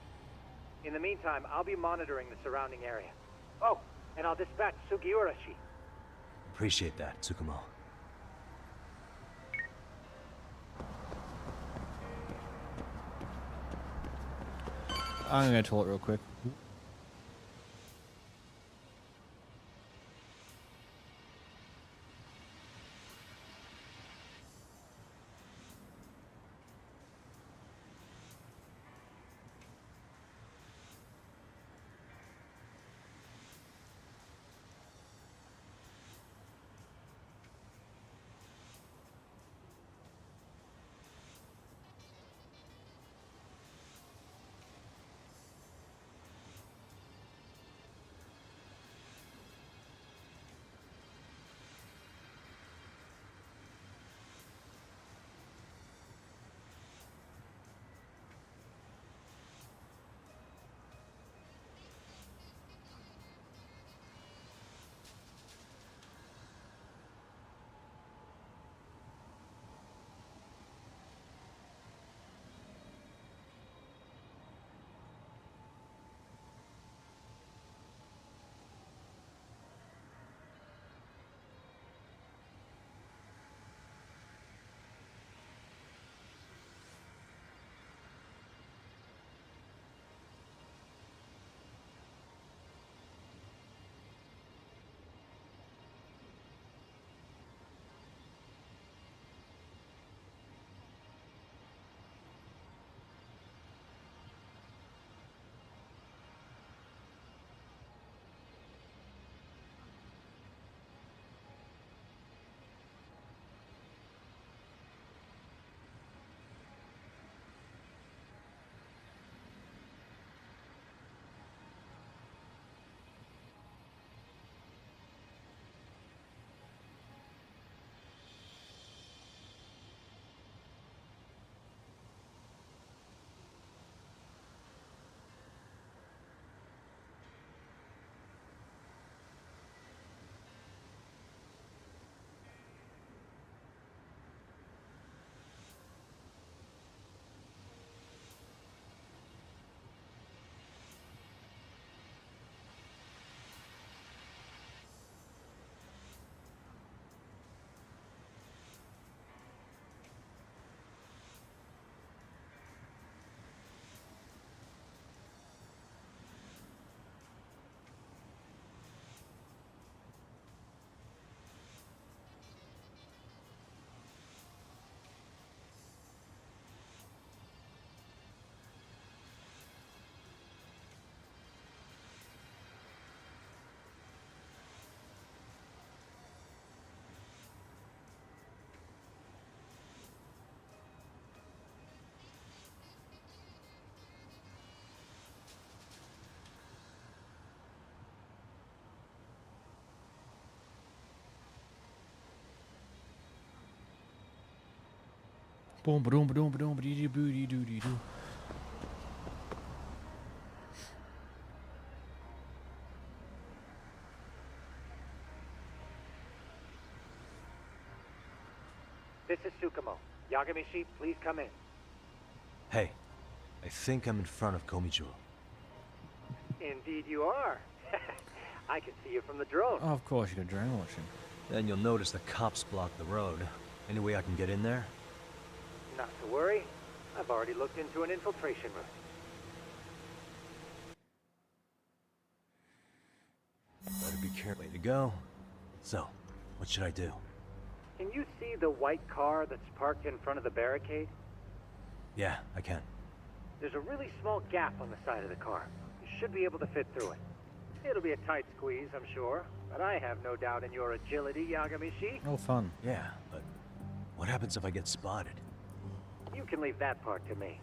In the meantime, I'll be monitoring the surrounding area. Oh, and I'll dispatch Sugiurashi. Appreciate that, Tsukumo. I'm gonna go to the toilet real quick. Boom, boom, boom, boom, boom, doo, doo, doo, doo, doo. This is Tsukumo. Yagamishi, please come in. Hey, I think I'm in front of Komichuo. Indeed you are. I can see you from the drone. Oh, of course, you got drone watching. Then you'll notice the cops block the road. Any way I can get in there? Not to worry. I've already looked into an infiltration route. Better be careful. Way to go. So, what should I do? Can you see the white car that's parked in front of the barricade? Yeah, I can. There's a really small gap on the side of the car. You should be able to fit through it. It'll be a tight squeeze, I'm sure, but I have no doubt in your agility, Yagamishi. Oh, fun. Yeah, but what happens if I get spotted? You can leave that part to me.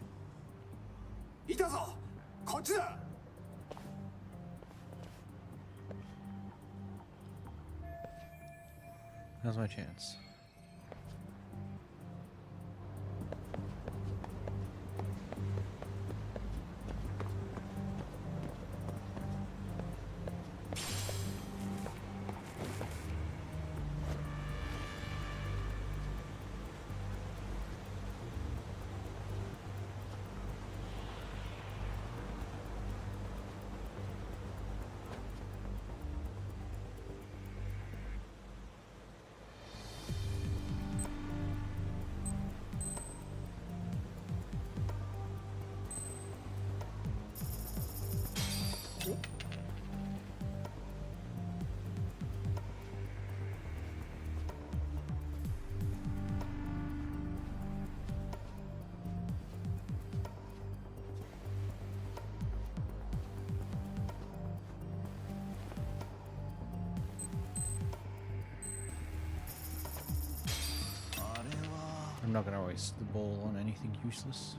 Now's my chance. I'm not going to waste the ball on anything useless.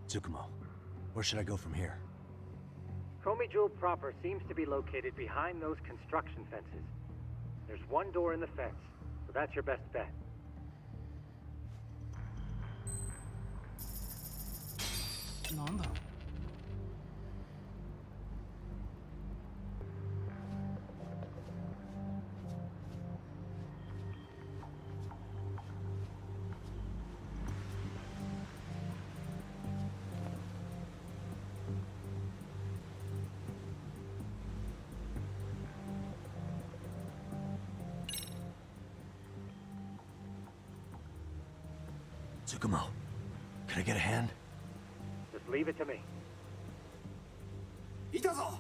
Tsukumo, where should I go from here? Komijul proper seems to be located behind those construction fences. There's one door in the fence, so that's your best bet. Tsukumo, can I get a hand? Just leave it to me. いたぞ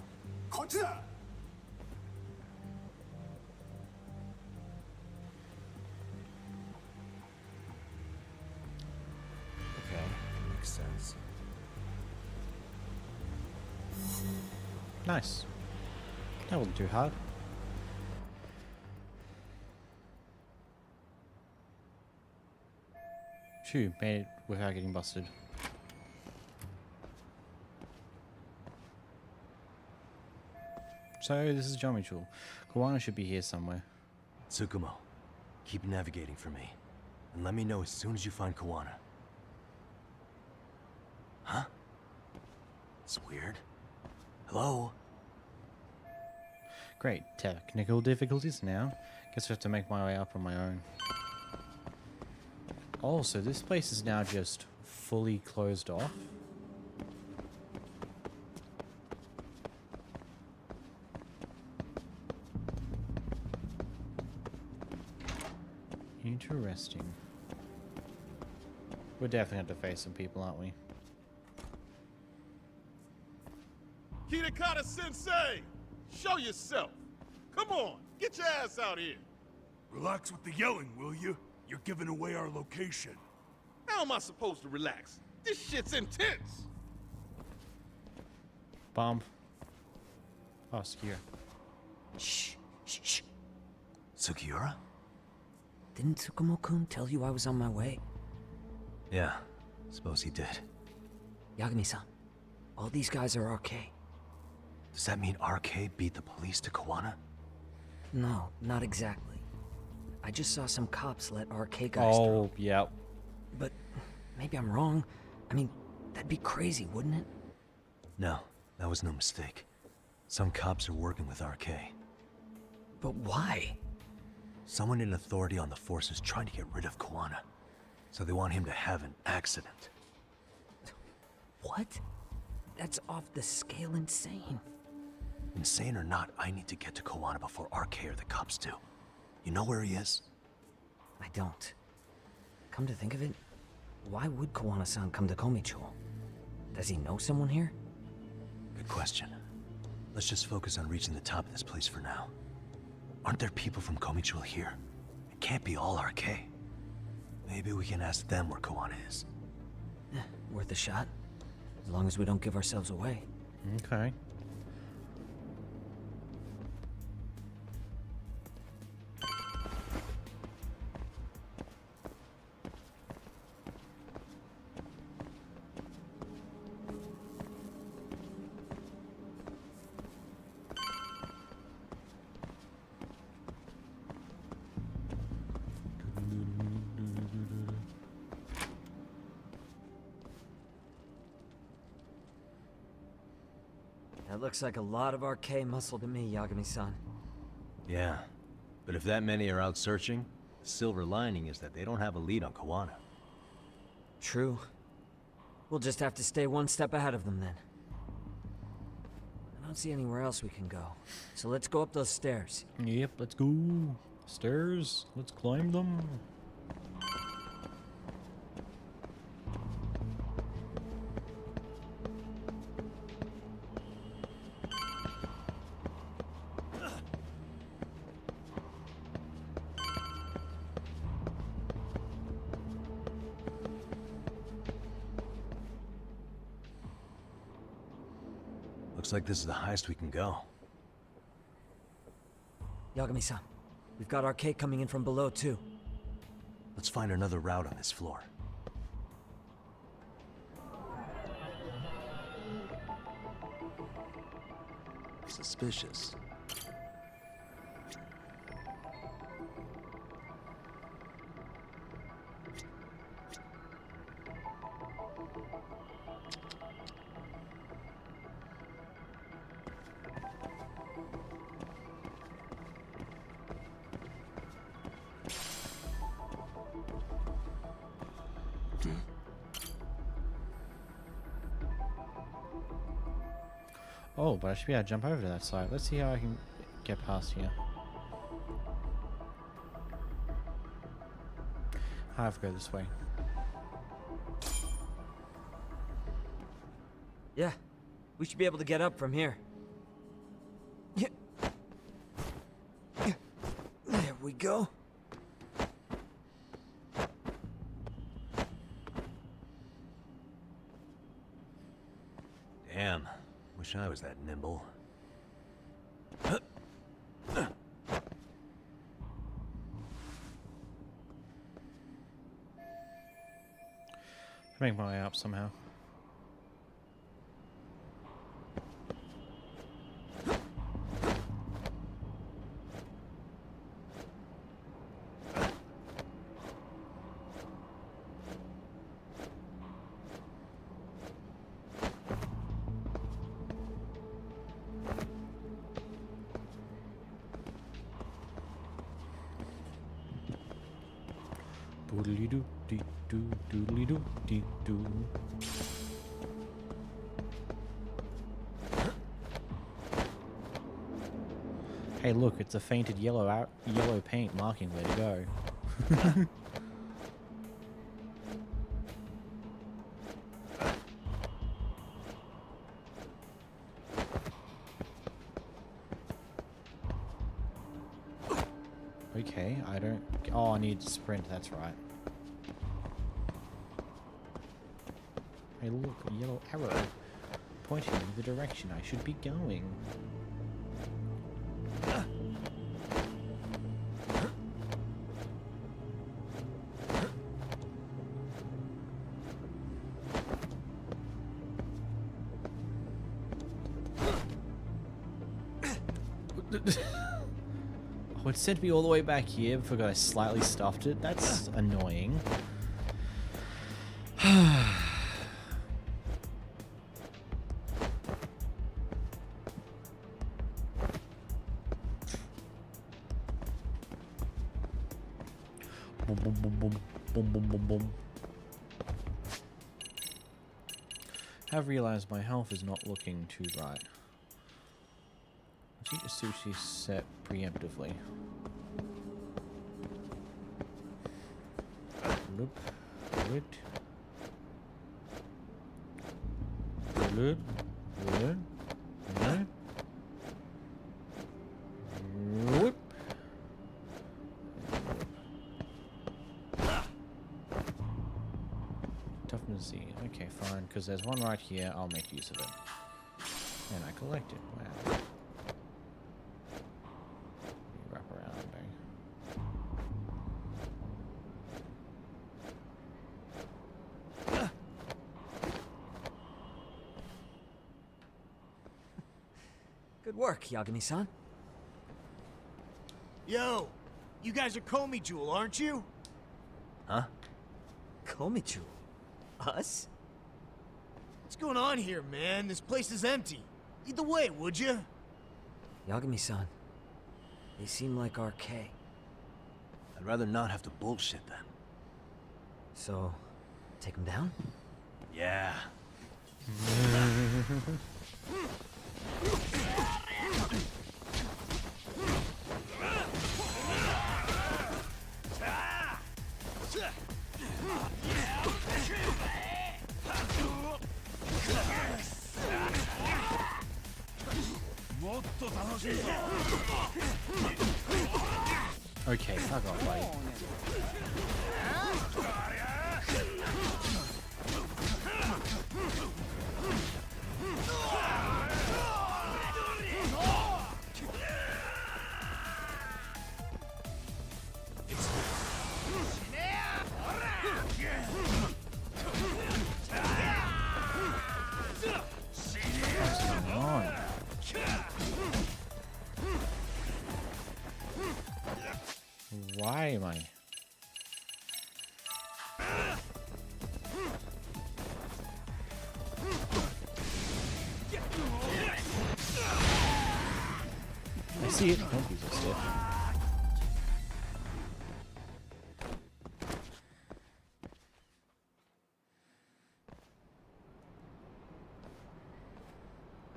こっちだ Okay, makes sense. Nice. That wasn't too hard. Phew, made it without getting busted. So, this is Jomichul. Kawana should be here somewhere. Tsukumo, keep navigating for me. And let me know as soon as you find Kawana. Huh? It's weird. Hello? Great. Technical difficulties now. Guess I have to make my way up on my own. Oh, so this place is now just fully closed off? Interesting. We're definitely going to face some people, aren't we? Kitakata Sensei! Show yourself! Come on, get your ass out here! Relax with the yelling, will you? You're giving away our location. How am I supposed to relax? This shit's intense! Bomb. Oh, Sukiura. Shh, shh, shh. Sukiura? Didn't Tsukumo-kun tell you I was on my way? Yeah, suppose he did. Yagami-san, all these guys are RK. Does that mean RK beat the police to Kawana? No, not exactly. I just saw some cops let RK guys through. Oh, yeah. But maybe I'm wrong. I mean, that'd be crazy, wouldn't it? No, that was no mistake. Some cops are working with RK. But why? Someone in authority on the force is trying to get rid of Kawana. So they want him to have an accident. What? That's off the scale insane. Insane or not, I need to get to Kawana before RK or the cops do. You know where he is? I don't. Come to think of it, why would Kawana-san come to Komijul? Does he know someone here? Good question. Let's just focus on reaching the top of this place for now. Aren't there people from Komijul here? It can't be all RK. Maybe we can ask them where Kawana is. Worth a shot. As long as we don't give ourselves away. Okay. That looks like a lot of RK muscle to me, Yagami-san. Yeah, but if that many are out searching, the silver lining is that they don't have a lead on Kawana. True. We'll just have to stay one step ahead of them then. I don't see anywhere else we can go. So let's go up those stairs. Yep, let's go. Stairs. Let's climb them. Looks like this is the highest we can go. Yagami-san, we've got RK coming in from below, too. Let's find another route on this floor. Suspicious. Oh, but I should be able to jump over to that side. Let's see how I can get past here. I have to go this way. Yeah, we should be able to get up from here. Yeah. There we go. Damn. Wish I was that nimble. Make my way up somehow. Doodly doo dee doo doodly doo dee doo. Hey, look! It's a fainted yellow paint marking where to go. Okay, I don't... Oh, I need to sprint, that's right. Hey, look, a yellow arrow pointing in the direction I should be going. Oh, it sent me all the way back here because I slightly stuffed it. That's annoying. Boom, boom, boom, boom, boom, boom, boom, boom. Have realized my health is not looking too right. Let's eat the sushi set preemptively. Loop. Loop. Loop. Loop. Loop. Whoop. Toughness Z. Okay, fine, because there's one right here. I'll make use of it. And I collect it. Wow. Wrap around, eh? Good work, Yagami-san. Yo, you guys are Komi Jewel, aren't you? Huh? Komi Jewel? Us? What's going on here, man? This place is empty. Lead the way, would you? Yagami-san, they seem like RK. I'd rather not have to bullshit them. So, take them down? Yeah. Okay, fuck off, buddy. Why am I? I see it. Don't be so stiff.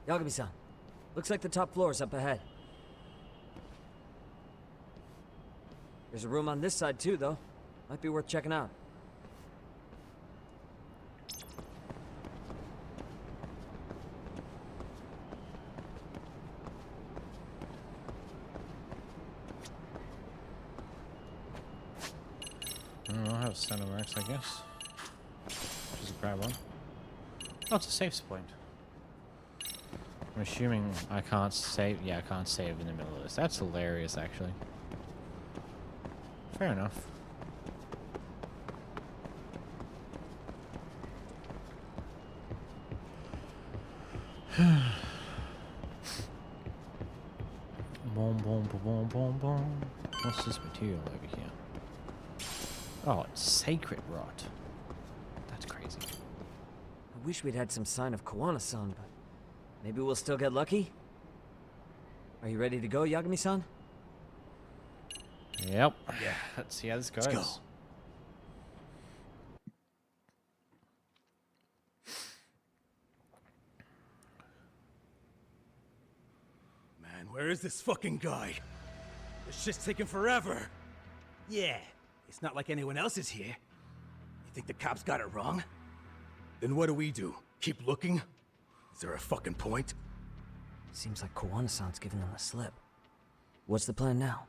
Yagami-san, looks like the top floor is up ahead. There's a room on this side too, though. Might be worth checking out. I'll have a center racks, I guess. Just grab one. Oh, it's a safe point. I'm assuming I can't save. Yeah, I can't save in the middle of this. That's hilarious, actually. Fair enough. Boom, boom, boom, boom, boom, boom. What's this material over here? Oh, it's sacred rot. That's crazy. I wish we'd had some sign of Kawana-san, but maybe we'll still get lucky? Are you ready to go, Yagami-san? Yep. Yeah. Let's see how this goes. Let's go. Man, where is this fucking guy? This shit's taking forever. Yeah, it's not like anyone else is here. You think the cops got it wrong? Then what do? Keep looking? Is there a fucking point? Seems like Kawana-san's giving them the slip. What's the plan now?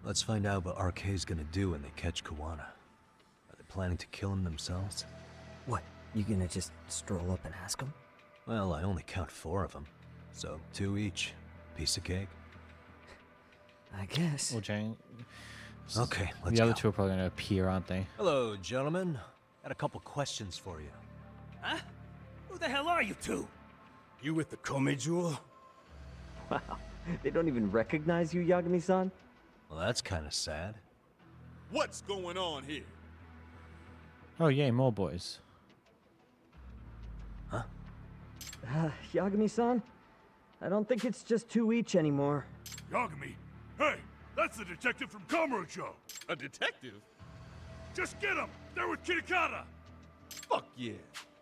Let's find out what RK's gonna do when they catch Kawana. Are they planning to kill him themselves? What, you gonna just stroll up and ask him? Well, I only count 4 of them. So 2 each. Piece of cake. I guess. Well, Jane. Okay, let's The other go. 2 are probably going to appear, aren't they? Hello, gentlemen. Got a couple questions for you. Huh? Who the hell are you two? You with the Kome jewel? Wow, they don't even recognize you, Yagami-san? Well, that's kind of sad. What's going on here? Oh, yay, more boys. Yagami-san? I don't think it's just 2 each anymore. Yagami? Hey, that's the detective from Kamurocho. A detective? Just get him! They're with Kitakata! Fuck yeah.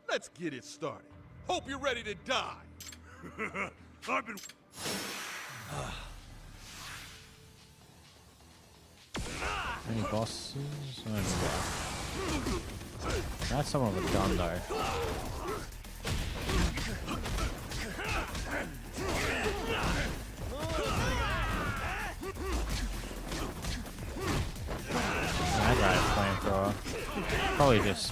Let's get it started. Hope you're ready to die. I've been... Any bosses? Oh, no. That's someone with a gun, though. That guy's flamethrower. Probably just.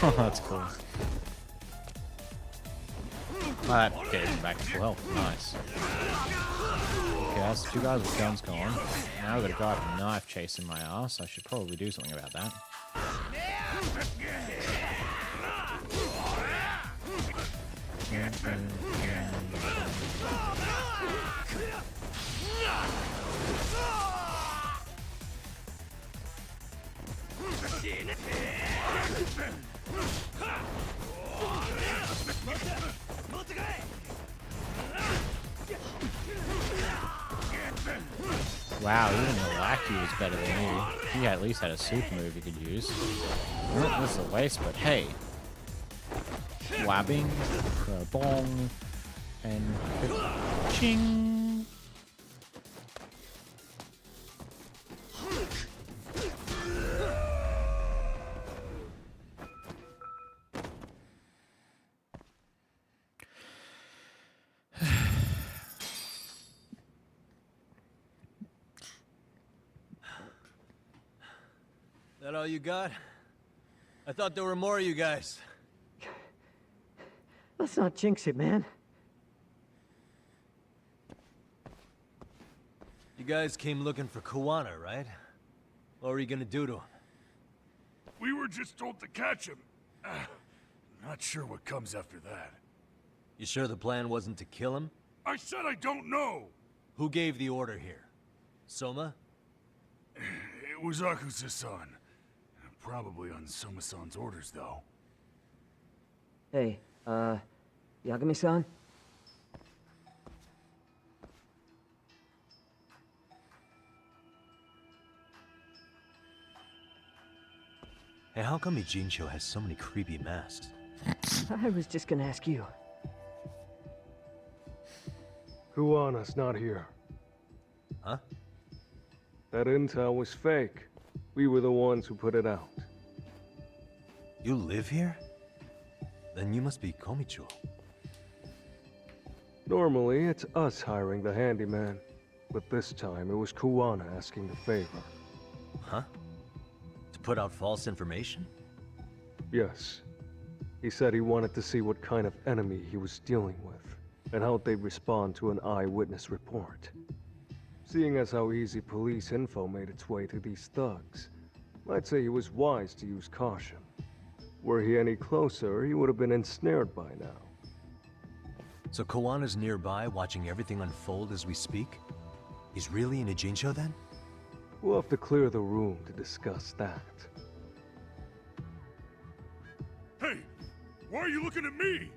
That's cool. That gave him back to full health. Nice. Okay, that's 2 guys with guns gone. Now we've got a guy with a knife chasing my ass. I should probably do something about that. Wow, even Laki was better than me. He at least had a super move he could use. Well, this is a waste, but hey. Wabbing, bong, and ching. That all you got? I thought there were more of you guys. Let's not jinx it, man. You guys came looking for Kuwana, right? What were you gonna do to him? We were just told to catch him. Not sure what comes after that. You sure the plan wasn't to kill him? I said I don't know! Who gave the order here? Soma? It was Akusa-san. Probably on Soma-san's orders, though. Hey, Yagami-san? Hey, how come Ijincho has so many creepy masks? I was just gonna ask you. Kuwana's not here. Huh? That intel was fake. We were the ones who put it out. You live here? Then you must be Komicho. Normally, it's us hiring the handyman. But this time, it was Kuwana asking the favor. Huh? To put out false information? Yes. He said he wanted to see what kind of enemy he was dealing with, and how they'd respond to an eyewitness report. Seeing as how easy police info made its way to these thugs, I'd say he was wise to use caution. Were he any closer, he would have been ensnared by now. So Kawana's nearby, watching everything unfold as we speak? He's really in Ijincho then? We'll have to clear the room to discuss that. Hey! Why are you looking at me?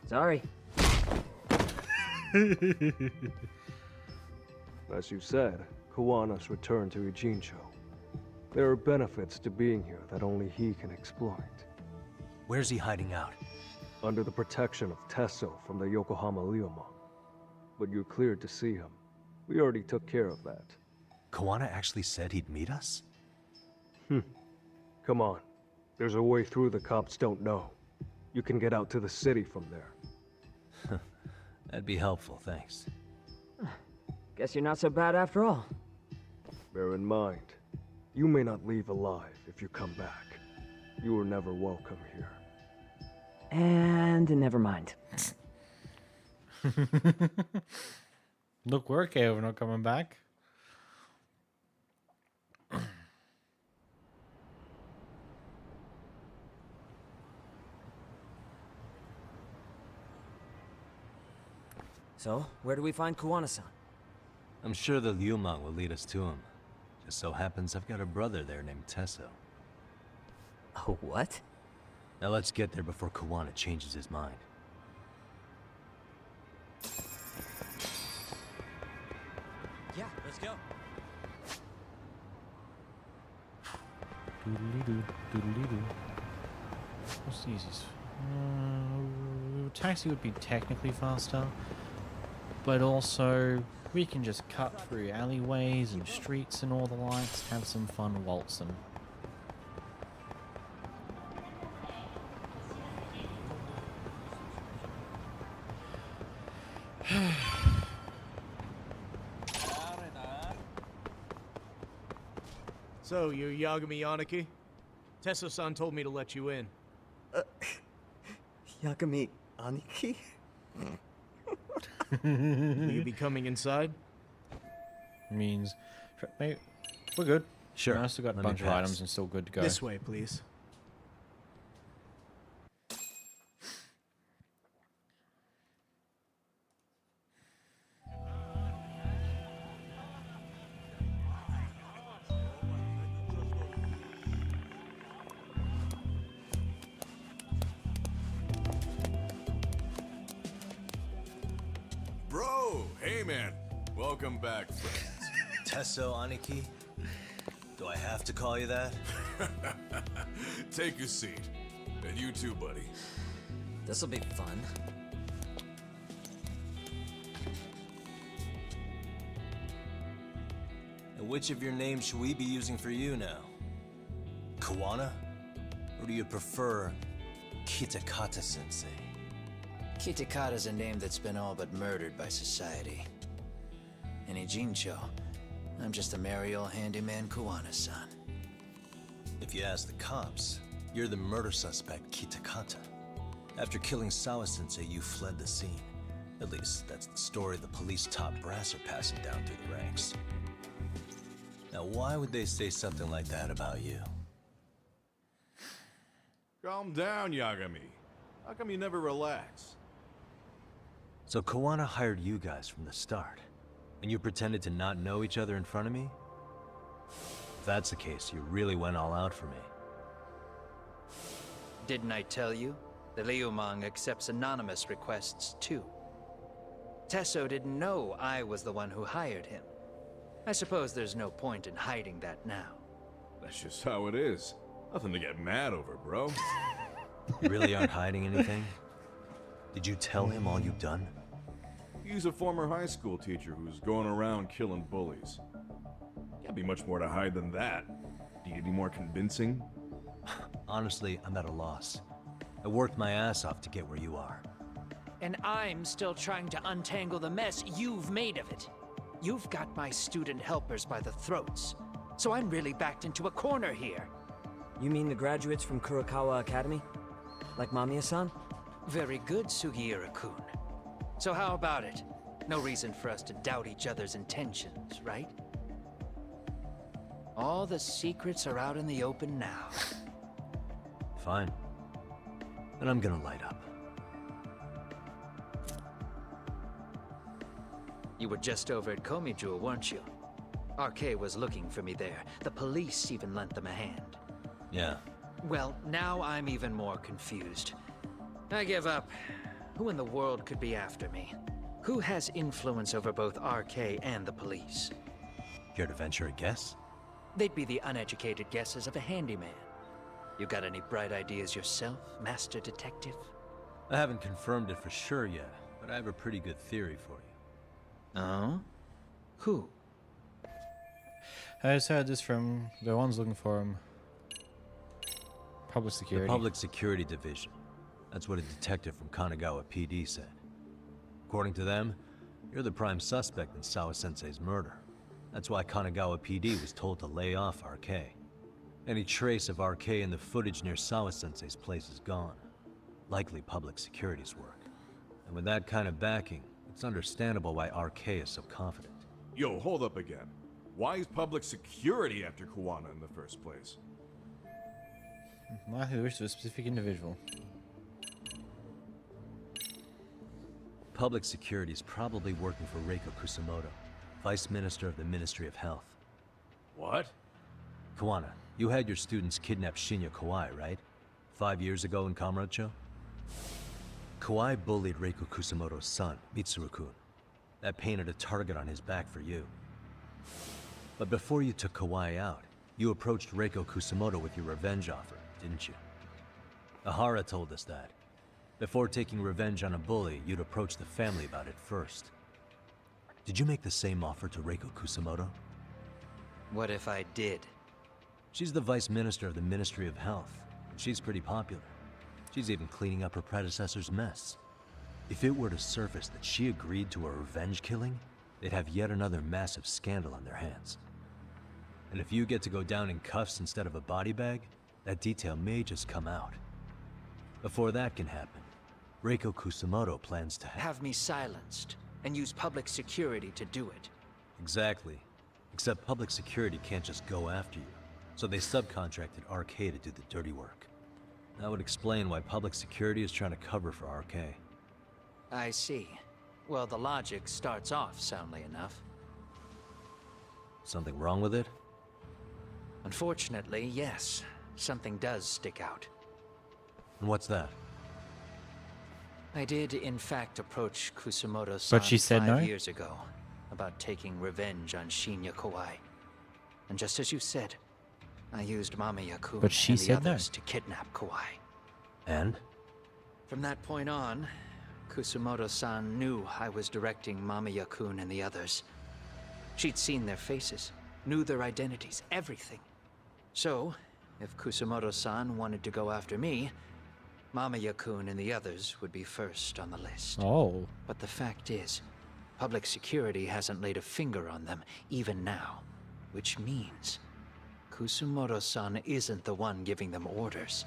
Sorry. As you said, Kawana's returned to Ijincho. There are benefits to being here that only he can exploit. Where's he hiding out? Under the protection of Tesso from the Yokohama Ryoma. But you're cleared to see him. We already took care of that. Kawana actually said he'd meet us? Come on. There's a way through the cops don't know. You can get out to the city from there. That'd be helpful, thanks. Guess you're not so bad after all. Bear in mind, you may not leave alive if you come back. You were never welcome here. And never mind. Look, we're okay. We're not coming back. So, where do we find Kuwana-san? I'm sure the Liumang will lead us to him. Just so happens I've got a brother there named Tesso. Oh, what? Now let's get there before Kawana changes his mind. Yeah, let's go. Doodly-doo, doodly-doo. What's the easiest? Taxi would be technically faster, but also we can just cut through alleyways and streets and all the lights, have some fun waltzing. So, you're Yagami Yaniki? Tesso-san told me to let you in. Yagami Aniki? Will you be coming inside? Means, mate, we're good. Sure. I still got a Let me bunch of pass. items and still good to go. This way, please. Bro! Hey, man. Welcome back, friends. Tesso Aniki? Do I have to call you that? Take a seat. And you too, buddy. This'll be fun. And which of your names should we be using for you now? Kawana? Or do you prefer Kitakata-sensei? Kitakata's a name that's been all but murdered by society. In Ijincho, I'm just a merry old handyman Kuwana-san. If you ask the cops, you're the murder suspect, Kitakata. After killing Sawa-sensei, you fled the scene. At least, that's the story the police top brass are passing down through the ranks. Now, why would they say something like that about you? Calm down, Yagami. How come you never relax? So Kawana hired you guys from the start, and you pretended to not know each other in front of me? If that's the case, you really went all out for me. Didn't I tell you? The Liumang accepts anonymous requests too. Tesso didn't know I was the one who hired him. I suppose there's no point in hiding that now. That's just how it is. Nothing to get mad over, bro. You really aren't hiding anything? Did you tell him all you've done? He's a former high school teacher who's going around killing bullies. Can't be much more to hide than that. Do you need any more convincing? Honestly, I'm at a loss. I worked my ass off to get where you are. And I'm still trying to untangle the mess you've made of it. You've got my student helpers by the throats, so I'm really backed into a corner here. You mean the graduates from Kurokawa Academy? Like Mamiya-san? Very good, Sugiura-kun. So how about it? No reason for us to doubt each other's intentions, right? All the secrets are out in the open now. Fine. Then I'm gonna light up. You were just over at Komijou, weren't you? RK was looking for me there. The police even lent them a hand. Yeah. Well, now I'm even more confused. I give up. Who in the world could be after me? Who has influence over both RK and the police? Care to venture a guess? They'd be the uneducated guesses of a handyman. You got any bright ideas yourself, Master Detective? I haven't confirmed it for sure yet, but I have a pretty good theory for you. Oh? Who? I just heard this from the ones looking for him. Public security. The Public Security Division. That's what a detective from Kanagawa PD said. According to them, you're the prime suspect in Sawa-sensei's murder. That's why Kanagawa PD was told to lay off RK. Any trace of RK in the footage near Sawa-sensei's place is gone. Likely Public Security's work. And with that kind of backing, it's understandable why RK is so confident. Yo, hold up again. Why is Public Security after Kawana in the first place? Why he wished to a specific individual. Public Security is probably working for Reiko Kusamoto, Vice Minister of the Ministry of Health. What? Kawana, you had your students kidnap Shinya Kawai, right? 5 years ago in Kamurocho? Kawai bullied Reiko Kusamoto's son, Mitsuru-kun. That painted a target on his back for you. But before you took Kawai out, you approached Reiko Kusamoto with your revenge offer, didn't you? Ahara told us that. Before taking revenge on a bully, you'd approach the family about it first. Did you make the same offer to Reiko Kusamoto? What if I did? She's the Vice Minister of the Ministry of Health. She's pretty popular. She's even cleaning up her predecessor's mess. If it were to surface that she agreed to a revenge killing, they'd have yet another massive scandal on their hands. And if you get to go down in cuffs instead of a body bag, that detail may just come out. Before that can happen, Reiko Kusamoto plans to Have me silenced, and use Public Security to do it. Exactly. Except Public Security can't just go after you, so they subcontracted RK to do the dirty work. That would explain why Public Security is trying to cover for RK. I see. Well, the logic starts off soundly enough. Something wrong with it? Unfortunately, yes. Something does stick out. And what's that? I did, in fact, approach Kusamoto-san But she said 5 no? years ago about taking revenge on Shinya Kawai. And just as you said, I used Mamiya-kun But she and the said no. others to kidnap Kawai. And? From that point on, Kusamoto-san knew I was directing Mamiya-kun and the others. She'd seen their faces, knew their identities, everything. So, if Kusamoto-san wanted to go after me, Mamiya-kun and the others would be first on the list. Oh. But the fact is, Public Security hasn't laid a finger on them, even now. Which means, Kusamoto-san isn't the one giving them orders.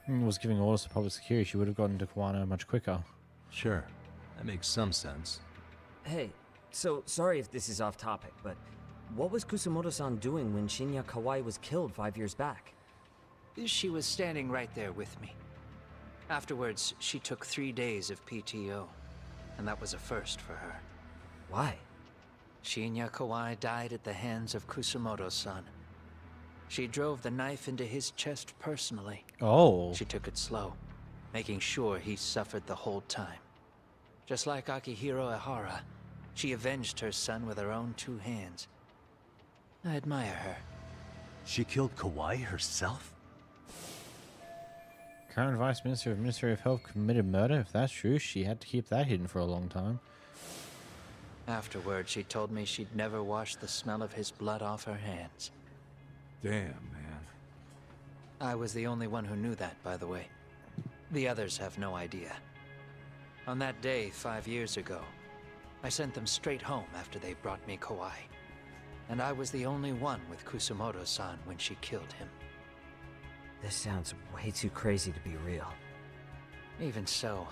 Was giving orders to public security, she would have gotten to Kawano much quicker. Sure, that makes some sense. Hey, so sorry if this is off topic, but what was Kusumoto-san doing when Shinya Kawai was killed 5 years back? She was standing right there with me. Afterwards, she took 3 days of PTO, and that was a first for her. Why? Shinya Kawai died at the hands of Kusumoto-san. She drove the knife into his chest personally. Oh. She took it slow, making sure he suffered the whole time. Just like Akihiro Ehara, she avenged her son with her own 2 hands. I admire her. She killed Kawai herself? Current Vice Minister of Ministry of Health committed murder? If that's true, she had to keep that hidden for a long time. Afterward, she told me she'd never wash the smell of his blood off her hands. Damn, man. I was the only one who knew that, by the way. The others have no idea. On that day, 5 years ago, I sent them straight home after they brought me Kawai. And I was the only one with Kusumoto-san when she killed him. This sounds way too crazy to be real. Even so,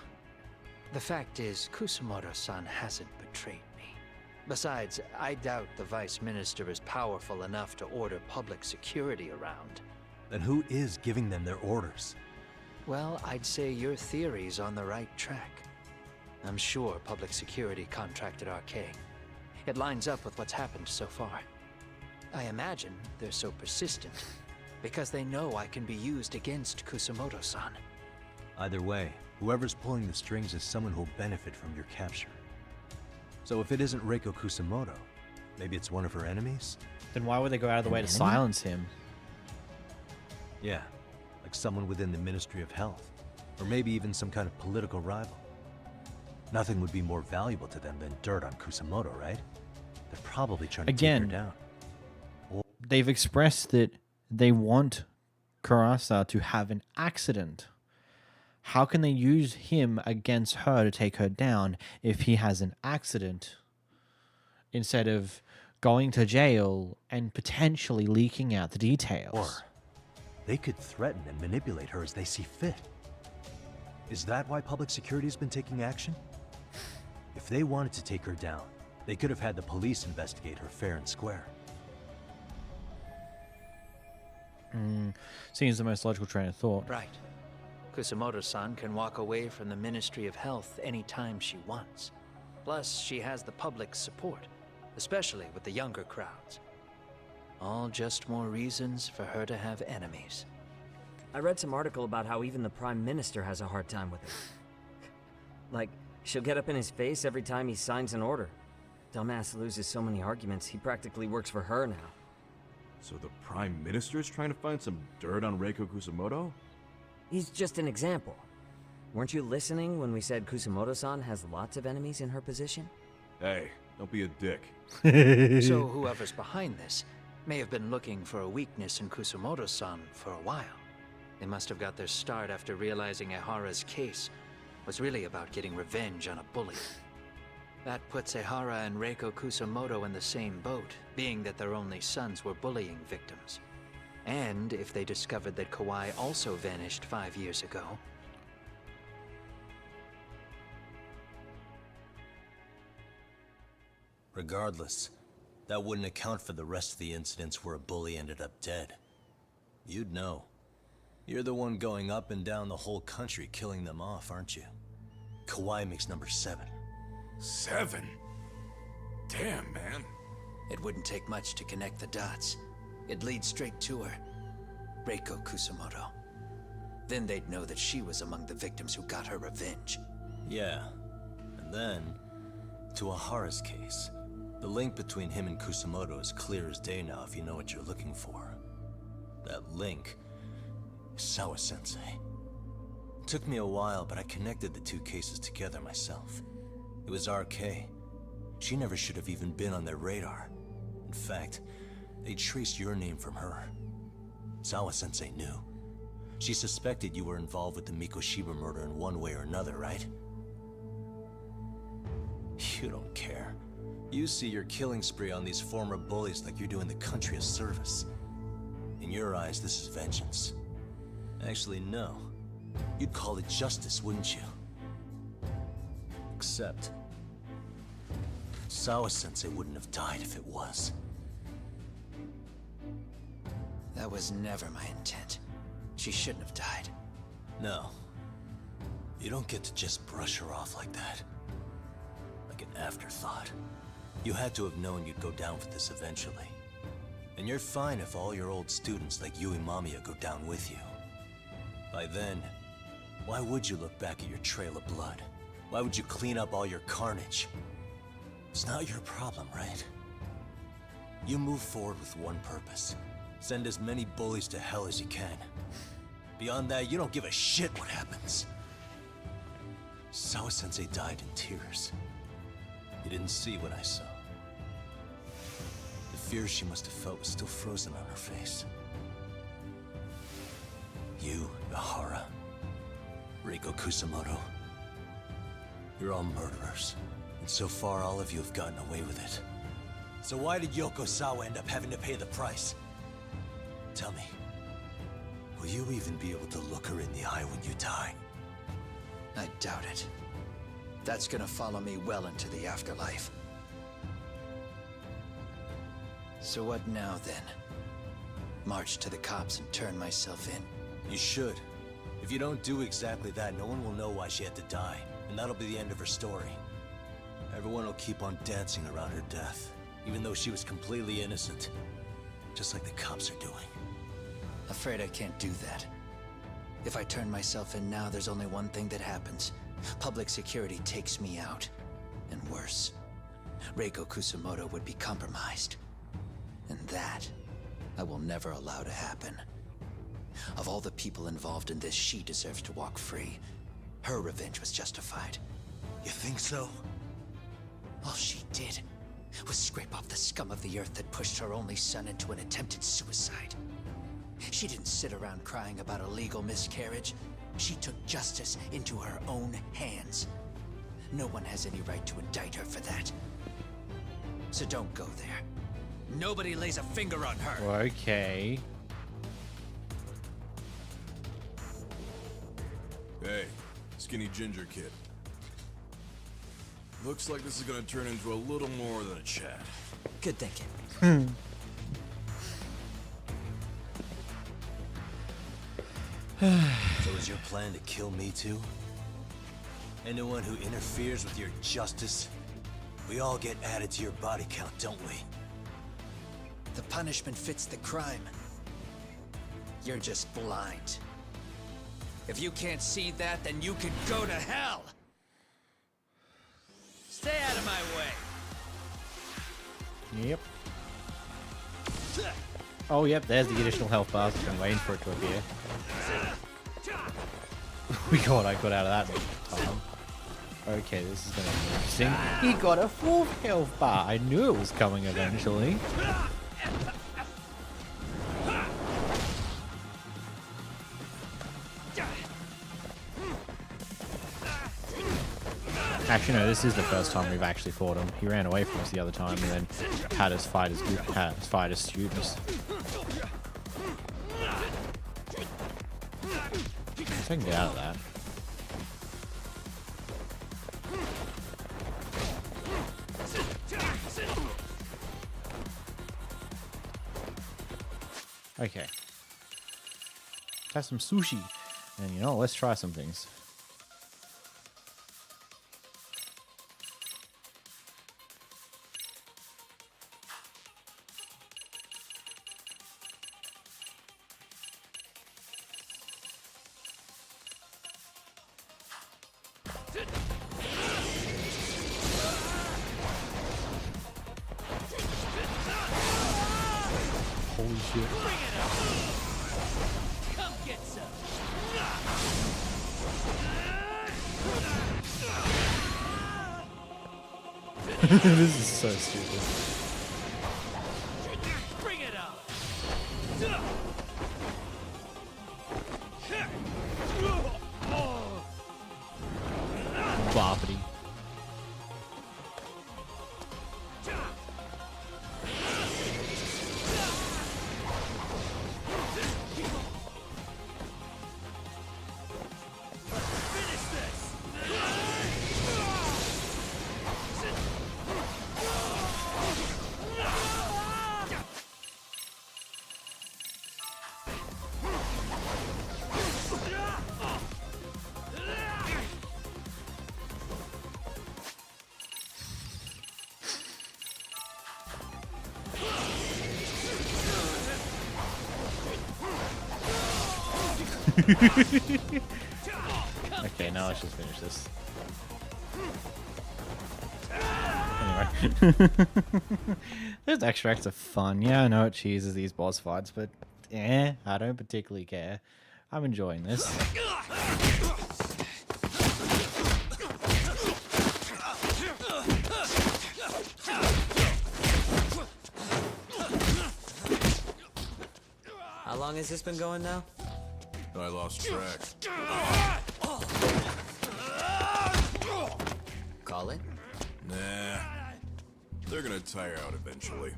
the fact is, Kusumoto-san hasn't betrayed me. Besides, I doubt the Vice Minister is powerful enough to order public security around. Then who is giving them their orders? Well, I'd say your theory's on the right track. I'm sure public security contracted RK. It lines up with what's happened so far. I imagine they're so persistent because they know I can be used against Kusumoto-san. Either way, whoever's pulling the strings is someone who'll benefit from your capture. So if it isn't Reiko Kusumoto, maybe it's one of her enemies? Then why would they go out of the way to silence him? Yeah, like someone within the Ministry of Health. Or maybe even some kind of political rival. Nothing would be more valuable to them than dirt on Kusumoto, right? They're probably trying to take her down. They've expressed that they want Krzair to have an accident. How can they use him against her to take her down if he has an accident instead of going to jail and potentially leaking out the details? Or they could threaten and manipulate her as they see fit. Is that why public security has been taking action? If they wanted to take her down, they could have had the police investigate her fair and square. Seems the most logical train of thought. Right. Kusumoto-san can walk away from the Ministry of Health anytime she wants. Plus, she has the public's support, especially with the younger crowds. All just more reasons for her to have enemies. I read some article about how even the Prime Minister has a hard time with her. Like, she'll get up in his face every time he signs an order. Dumbass loses so many arguments, he practically works for her now. So the Prime Minister's trying to find some dirt on Reiko Kusumoto? He's just an example. Weren't you listening when we said Kusumoto-san has lots of enemies in her position? Hey, don't be a dick. So whoever's behind this may have been looking for a weakness in Kusumoto-san for a while. They must have got their start after realizing Ehara's case was really about getting revenge on a bully. That puts Ehara and Reiko Kusumoto in the same boat, being that their only sons were bullying victims. And if they discovered that Kawai also vanished 5 years ago... Regardless, that wouldn't account for the rest of the incidents where a bully ended up dead. You'd know. You're the one going up and down the whole country killing them off, aren't you? Kawai makes number 7. 7? Damn, man. It wouldn't take much to connect the dots. It'd lead straight to her. Reiko Kusumoto. Then they'd know that she was among the victims who got her revenge. Yeah. And then, to Ehara's case. The link between him and Kusumoto is clear as day now if you know what you're looking for. That link is Sawa-sensei. It took me a while, but I connected the 2 cases together myself. It was RK. She never should have even been on their radar. In fact, they traced your name from her. Sawa-sensei knew. She suspected you were involved with the Mikoshiba murder in one way or another, right? You don't care. You see your killing spree on these former bullies like you're doing the country a service. In your eyes, this is vengeance. Actually, no. You'd call it justice, wouldn't you? Except... Sawa-sensei wouldn't have died if it was. That was never my intent. She shouldn't have died. No. You don't get to just brush her off like that. Like an afterthought. You had to have known you'd go down for this eventually. And you're fine if all your old students like you and Mamiya go down with you. By then, why would you look back at your trail of blood? Why would you clean up all your carnage? It's not your problem, right? You move forward with one purpose. Send as many bullies to hell as you can. Beyond that, you don't give a shit what happens. Sawa-sensei died in tears. You didn't see what I saw. The fear she must have felt was still frozen on her face. You, Ihara, Reiko Kusamoto, you're all murderers. And so far, all of you have gotten away with it. So why did Yoko Sawa end up having to pay the price? Tell me, will you even be able to look her in the eye when you die? I doubt it. That's gonna follow me well into the afterlife. So what now, then? March to the cops and turn myself in? You should. If you don't do exactly that, no one will know why she had to die. And that'll be the end of her story. Everyone will keep on dancing around her death, even though she was completely innocent. Just like the cops are doing. Afraid I can't do that. If I turn myself in now, there's only one thing that happens. Public security takes me out. And worse, Reiko Kusamoto would be compromised. And that, I will never allow to happen. Of all the people involved in this, she deserves to walk free. Her revenge was justified. You think so? All she did was scrape off the scum of the earth that pushed her only son into an attempted suicide. She didn't sit around crying about a legal miscarriage. She took justice into her own hands. No one has any right to indict her for that. So don't go there. Nobody lays a finger on her. Okay. Hey, skinny ginger kid. Looks like this is gonna turn into a little more than a chat. Good thinking. So is your plan to kill me too? Anyone who interferes with your justice? We all get added to your body count, don't we? The punishment fits the crime. You're just blind. If you can't see that, then you can go to hell! Stay out of my way! Yep. Oh, yep, there's the additional health bars. I've been waiting for it to appear. God, I got out of that time. Okay, this is gonna be interesting. He got a full health bar. I knew it was coming eventually. Actually, no, this is the first time we've actually fought him. He ran away from us the other time and then had us fight as students. If I can get out of that. Okay. Have some sushi. And you know, let's try some things. Holy shit. Come get some. This is so stupid. Bring it on. Boppity. Okay, now let's just finish this. Anyway. Those extracts are fun. Yeah, I know it cheeses these boss fights, but I don't particularly care. I'm enjoying this. How long has this been going now? I lost track. Call it? Nah. They're gonna tire out eventually.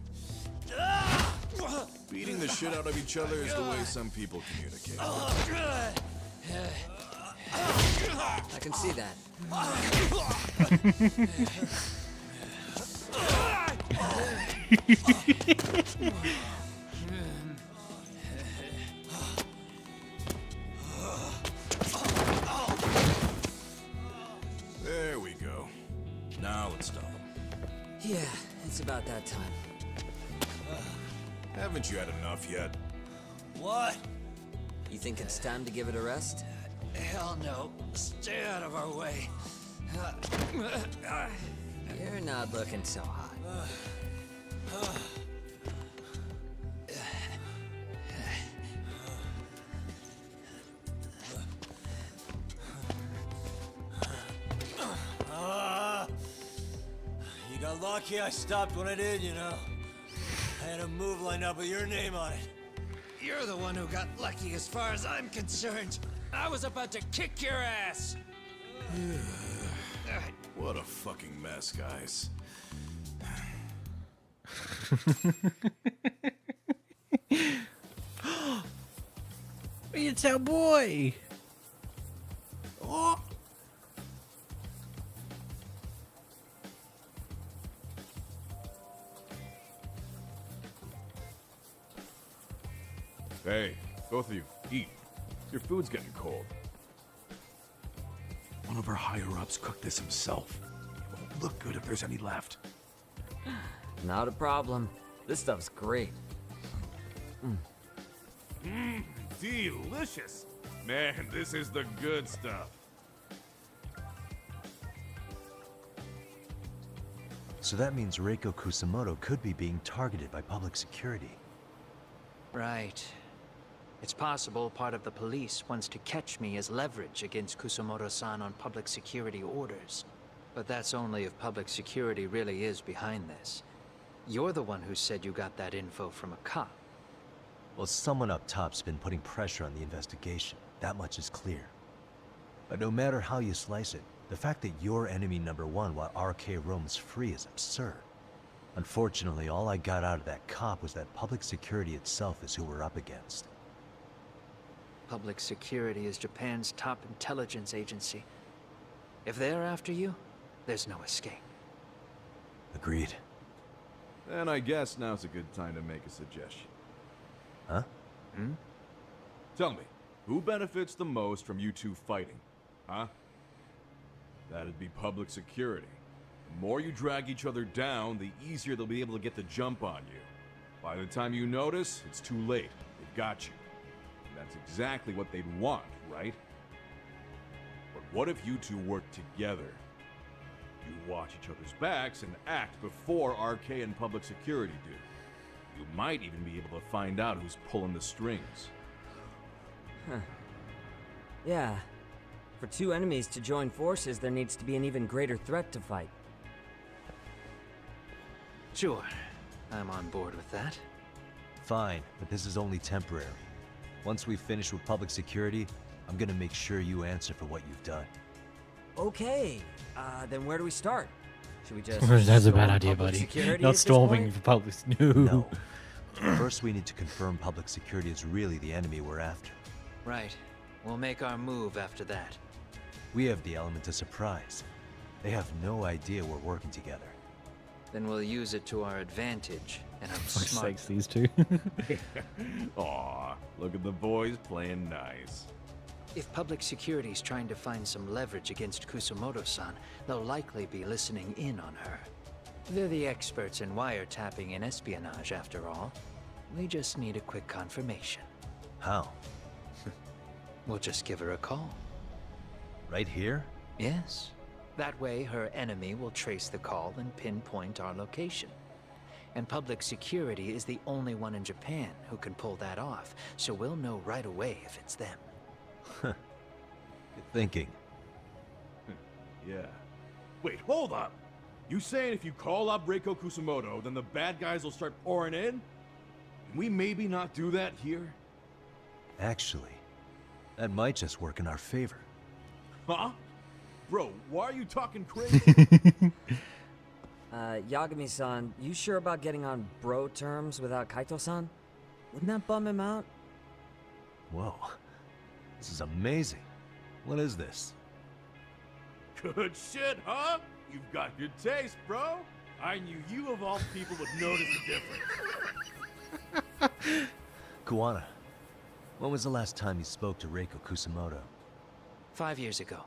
Beating the shit out of each other is the way some people communicate. I can see that. There we go. Now let's stop them. Yeah, it's about that time. Haven't you had enough yet? What? You think it's time to give it a rest? Hell no. Stay out of our way. You're not looking so hot. You got lucky I stopped when I did, you know. I had a move lined up with your name on it. You're the one who got lucky as far as I'm concerned. I was about to kick your ass. What a fucking mess, guys. It's our boy! Oh! Hey, both of you, eat. Your food's getting cold. One of our higher-ups cooked this himself. It won't look good if there's any left. Not a problem. This stuff's great. Delicious! Man, this is the good stuff. So that means Reiko Kusamoto could be being targeted by public security. Right. It's possible part of the police wants to catch me as leverage against Kusamoto-san on public security orders. But that's only if public security really is behind this. You're the one who said you got that info from a cop. Well, someone up top's been putting pressure on the investigation. That much is clear. But no matter how you slice it, the fact that you're enemy number one while RK roams free is absurd. Unfortunately, all I got out of that cop was that public security itself is who we're up against. Public security is Japan's top intelligence agency. If they're after you, there's no escape. Agreed. Then I guess now's a good time to make a suggestion. Huh? Tell me, who benefits the most from you two fighting? Huh? That'd be public security. The more you drag each other down, the easier they'll be able to get the jump on you. By the time you notice, it's too late. They've got you. And that's exactly what they'd want, right? But what if you two work together? You watch each other's backs and act before RK and public security do. You might even be able to find out who's pulling the strings. Huh. Yeah. For two enemies to join forces, there needs to be an even greater threat to fight. Sure. I'm on board with that. Fine, but this is only temporary. Once we finish with public security, I'm gonna make sure you answer for what you've done. Okay. Then where do we start? Should we just That's a storm bad idea, public buddy. security Not at this storming point? for public. No. No. First, we need to confirm public security is really the enemy we're after. Right. We'll make our move after that. We have the element of surprise. They have no idea we're working together. Then we'll use it to our advantage, and I'm For smart. sakes, these two. Aw, look at the boys playing nice. If public security's trying to find some leverage against Kusamoto-san, they'll likely be listening in on her. They're the experts in wiretapping and espionage, after all. We just need a quick confirmation. How? We'll just give her a call. Right here? Yes. That way, her enemy will trace the call and pinpoint our location. And public security is the only one in Japan who can pull that off, so we'll know right away if it's them. Good thinking. Yeah. Wait, hold up! You saying if you call up Reiko Kusumoto, then the bad guys will start pouring in? Can we maybe not do that here? Actually, that might just work in our favor. Huh? Bro, why are you talking crazy? Yagami-san, you sure about getting on bro terms without Kaito-san? Wouldn't that bum him out? Whoa. This is amazing. What is this? Good shit, huh? You've got good taste, bro. I knew you of all people would notice the difference. Kuwana, when was the last time you spoke to Reiko Kusumoto? 5 years ago,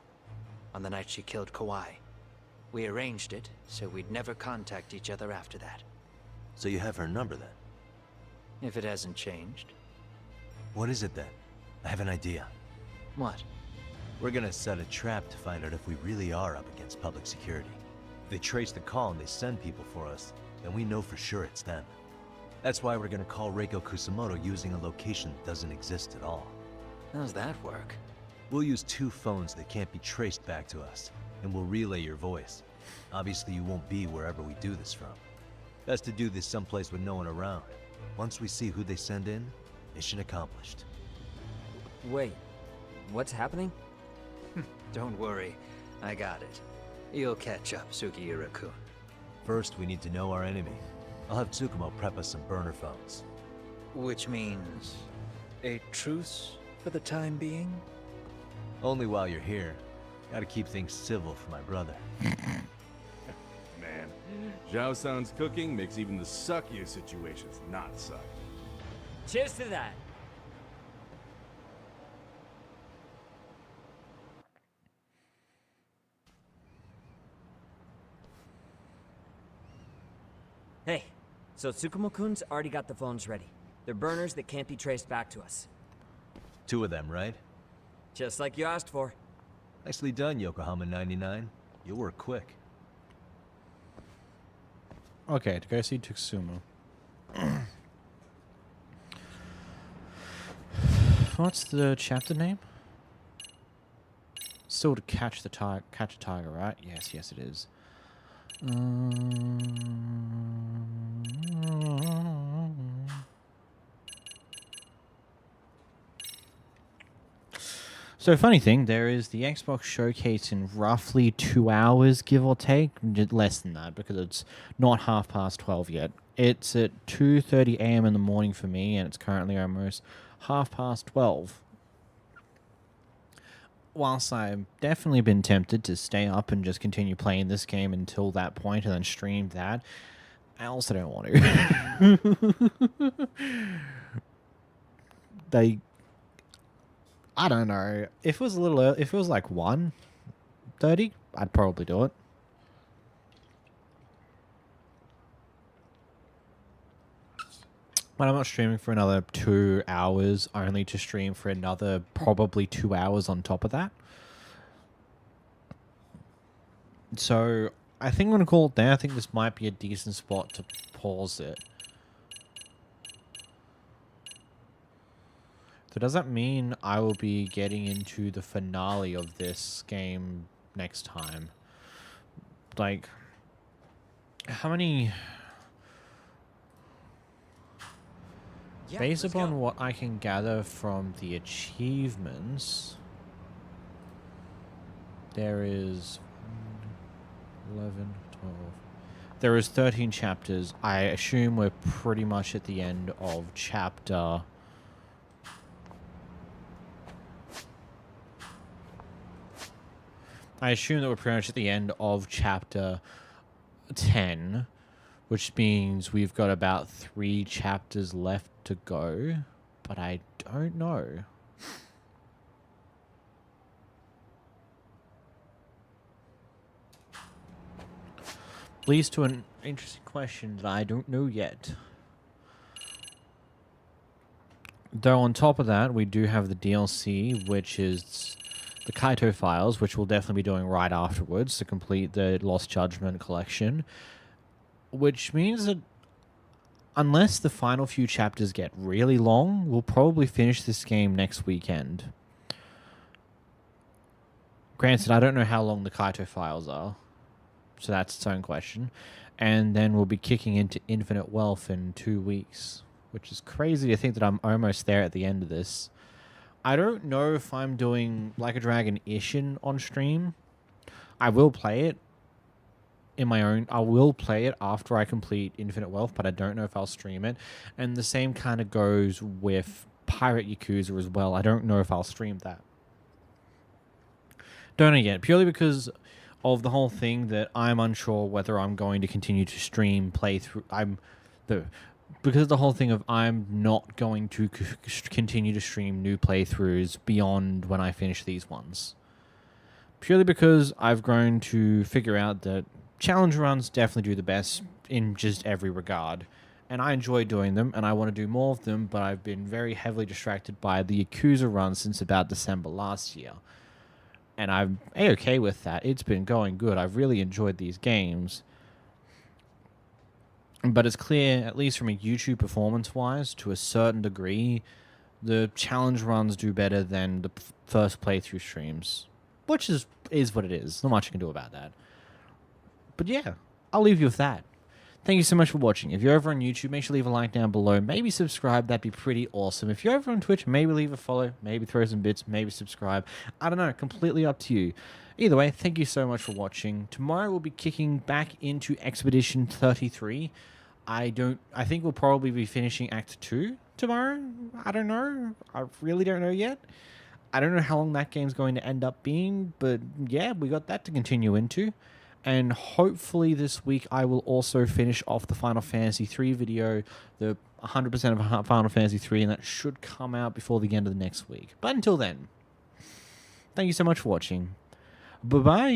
on the night she killed Kawai. We arranged it, so we'd never contact each other after that. So you have her number then? If it hasn't changed. What is it then? I have an idea. What? We're gonna set a trap to find out if we really are up against public security. If they trace the call and they send people for us, then we know for sure it's them. That's why we're gonna call Reiko Kusumoto using a location that doesn't exist at all. How's that work? We'll use 2 phones that can't be traced back to us, and we'll relay your voice. Obviously, you won't be wherever we do this from. Best to do this someplace with no one around. Once we see who they send in, mission accomplished. Wait, what's happening? Don't worry, I got it. You'll catch up, Sugiura-kun. First, we need to know our enemy. I'll have Tsukumo prep us some burner phones. Which means a truce for the time being? Only while you're here. Gotta keep things civil for my brother. Man, Zhao-san's cooking makes even the suckiest situations not suck. Cheers to that! Hey, so Tsukumo-kun's already got the phones ready. They're burners that can't be traced back to us. 2 of them, right? Just like you asked for. Nicely done, Yokohama 99. You work quick. Okay, to go see Tsukumo. What's the chapter name? Still to catch a tiger, right? Yes, yes it is. So funny thing, there is the Xbox showcase in roughly 2 hours, give or take. Less than that, because it's not 12:30 yet. It's at 2:30 a.m. in the morning for me, and it's currently almost 12:30. Whilst I've definitely been tempted to stay up and just continue playing this game until that point and then stream that, I also don't want to. I don't know. If it was a little early, if it was like 1:30, I'd probably do it. But I'm not streaming for another 2 hours, only to stream for another probably 2 hours on top of that. So I think I'm going to call it there. I think this might be a decent spot to pause it. So does that mean I will be getting into the finale of this game next time? Like, how many... Yeah, based let's upon go. what I can gather from the achievements, there is 11, 12. There is 13 chapters. I assume we're pretty much at the end of chapter... I assume that we're pretty much at the end of chapter 10, which means we've got about 3 chapters left to go, but I don't know. Leads to an interesting question that I don't know yet. Though on top of that, we do have the DLC, which is the Kaito files, which we'll definitely be doing right afterwards to complete the Lost Judgment collection. Which means that unless the final few chapters get really long, we'll probably finish this game next weekend. Granted, I don't know how long the Kaito files are, so that's its own question. And then we'll be kicking into Infinite Wealth in 2 weeks, which is crazy to think that I'm almost there at the end of this. I don't know if I'm doing Like a Dragon Ishin on stream. I will play it in my own. I will play it after I complete Infinite Wealth, but I don't know if I'll stream it. And the same kind of goes with Pirate Yakuza as well. I don't know if I'll stream that. Don't know yet, purely because of the whole thing that I'm unsure whether I'm going to continue to stream playthrough. Because of the whole thing of I'm not going to continue to stream new playthroughs beyond when I finish these ones. Purely because I've grown to figure out that challenge runs definitely do the best in just every regard. And I enjoy doing them, and I want to do more of them, but I've been very heavily distracted by the Yakuza run since about December last year. And I'm A-okay with that. It's been going good. I've really enjoyed these games. But it's clear, at least from a YouTube performance-wise, to a certain degree, the challenge runs do better than the first playthrough streams. Which is what it is. Not much you can do about that. But yeah, I'll leave you with that. Thank you so much for watching. If you're over on YouTube, make sure to leave a like down below. Maybe subscribe. That'd be pretty awesome. If you're over on Twitch, maybe leave a follow. Maybe throw some bits. Maybe subscribe. I don't know. Completely up to you. Either way, thank you so much for watching. Tomorrow we'll be kicking back into Expedition 33. I think we'll probably be finishing Act 2 tomorrow. I don't know. I really don't know yet. I don't know how long that game's going to end up being, but yeah, we got that to continue into. And hopefully this week I will also finish off the Final Fantasy 3 video, the 100% of Final Fantasy 3, and that should come out before the end of the next week. But until then, thank you so much for watching. Bye-bye!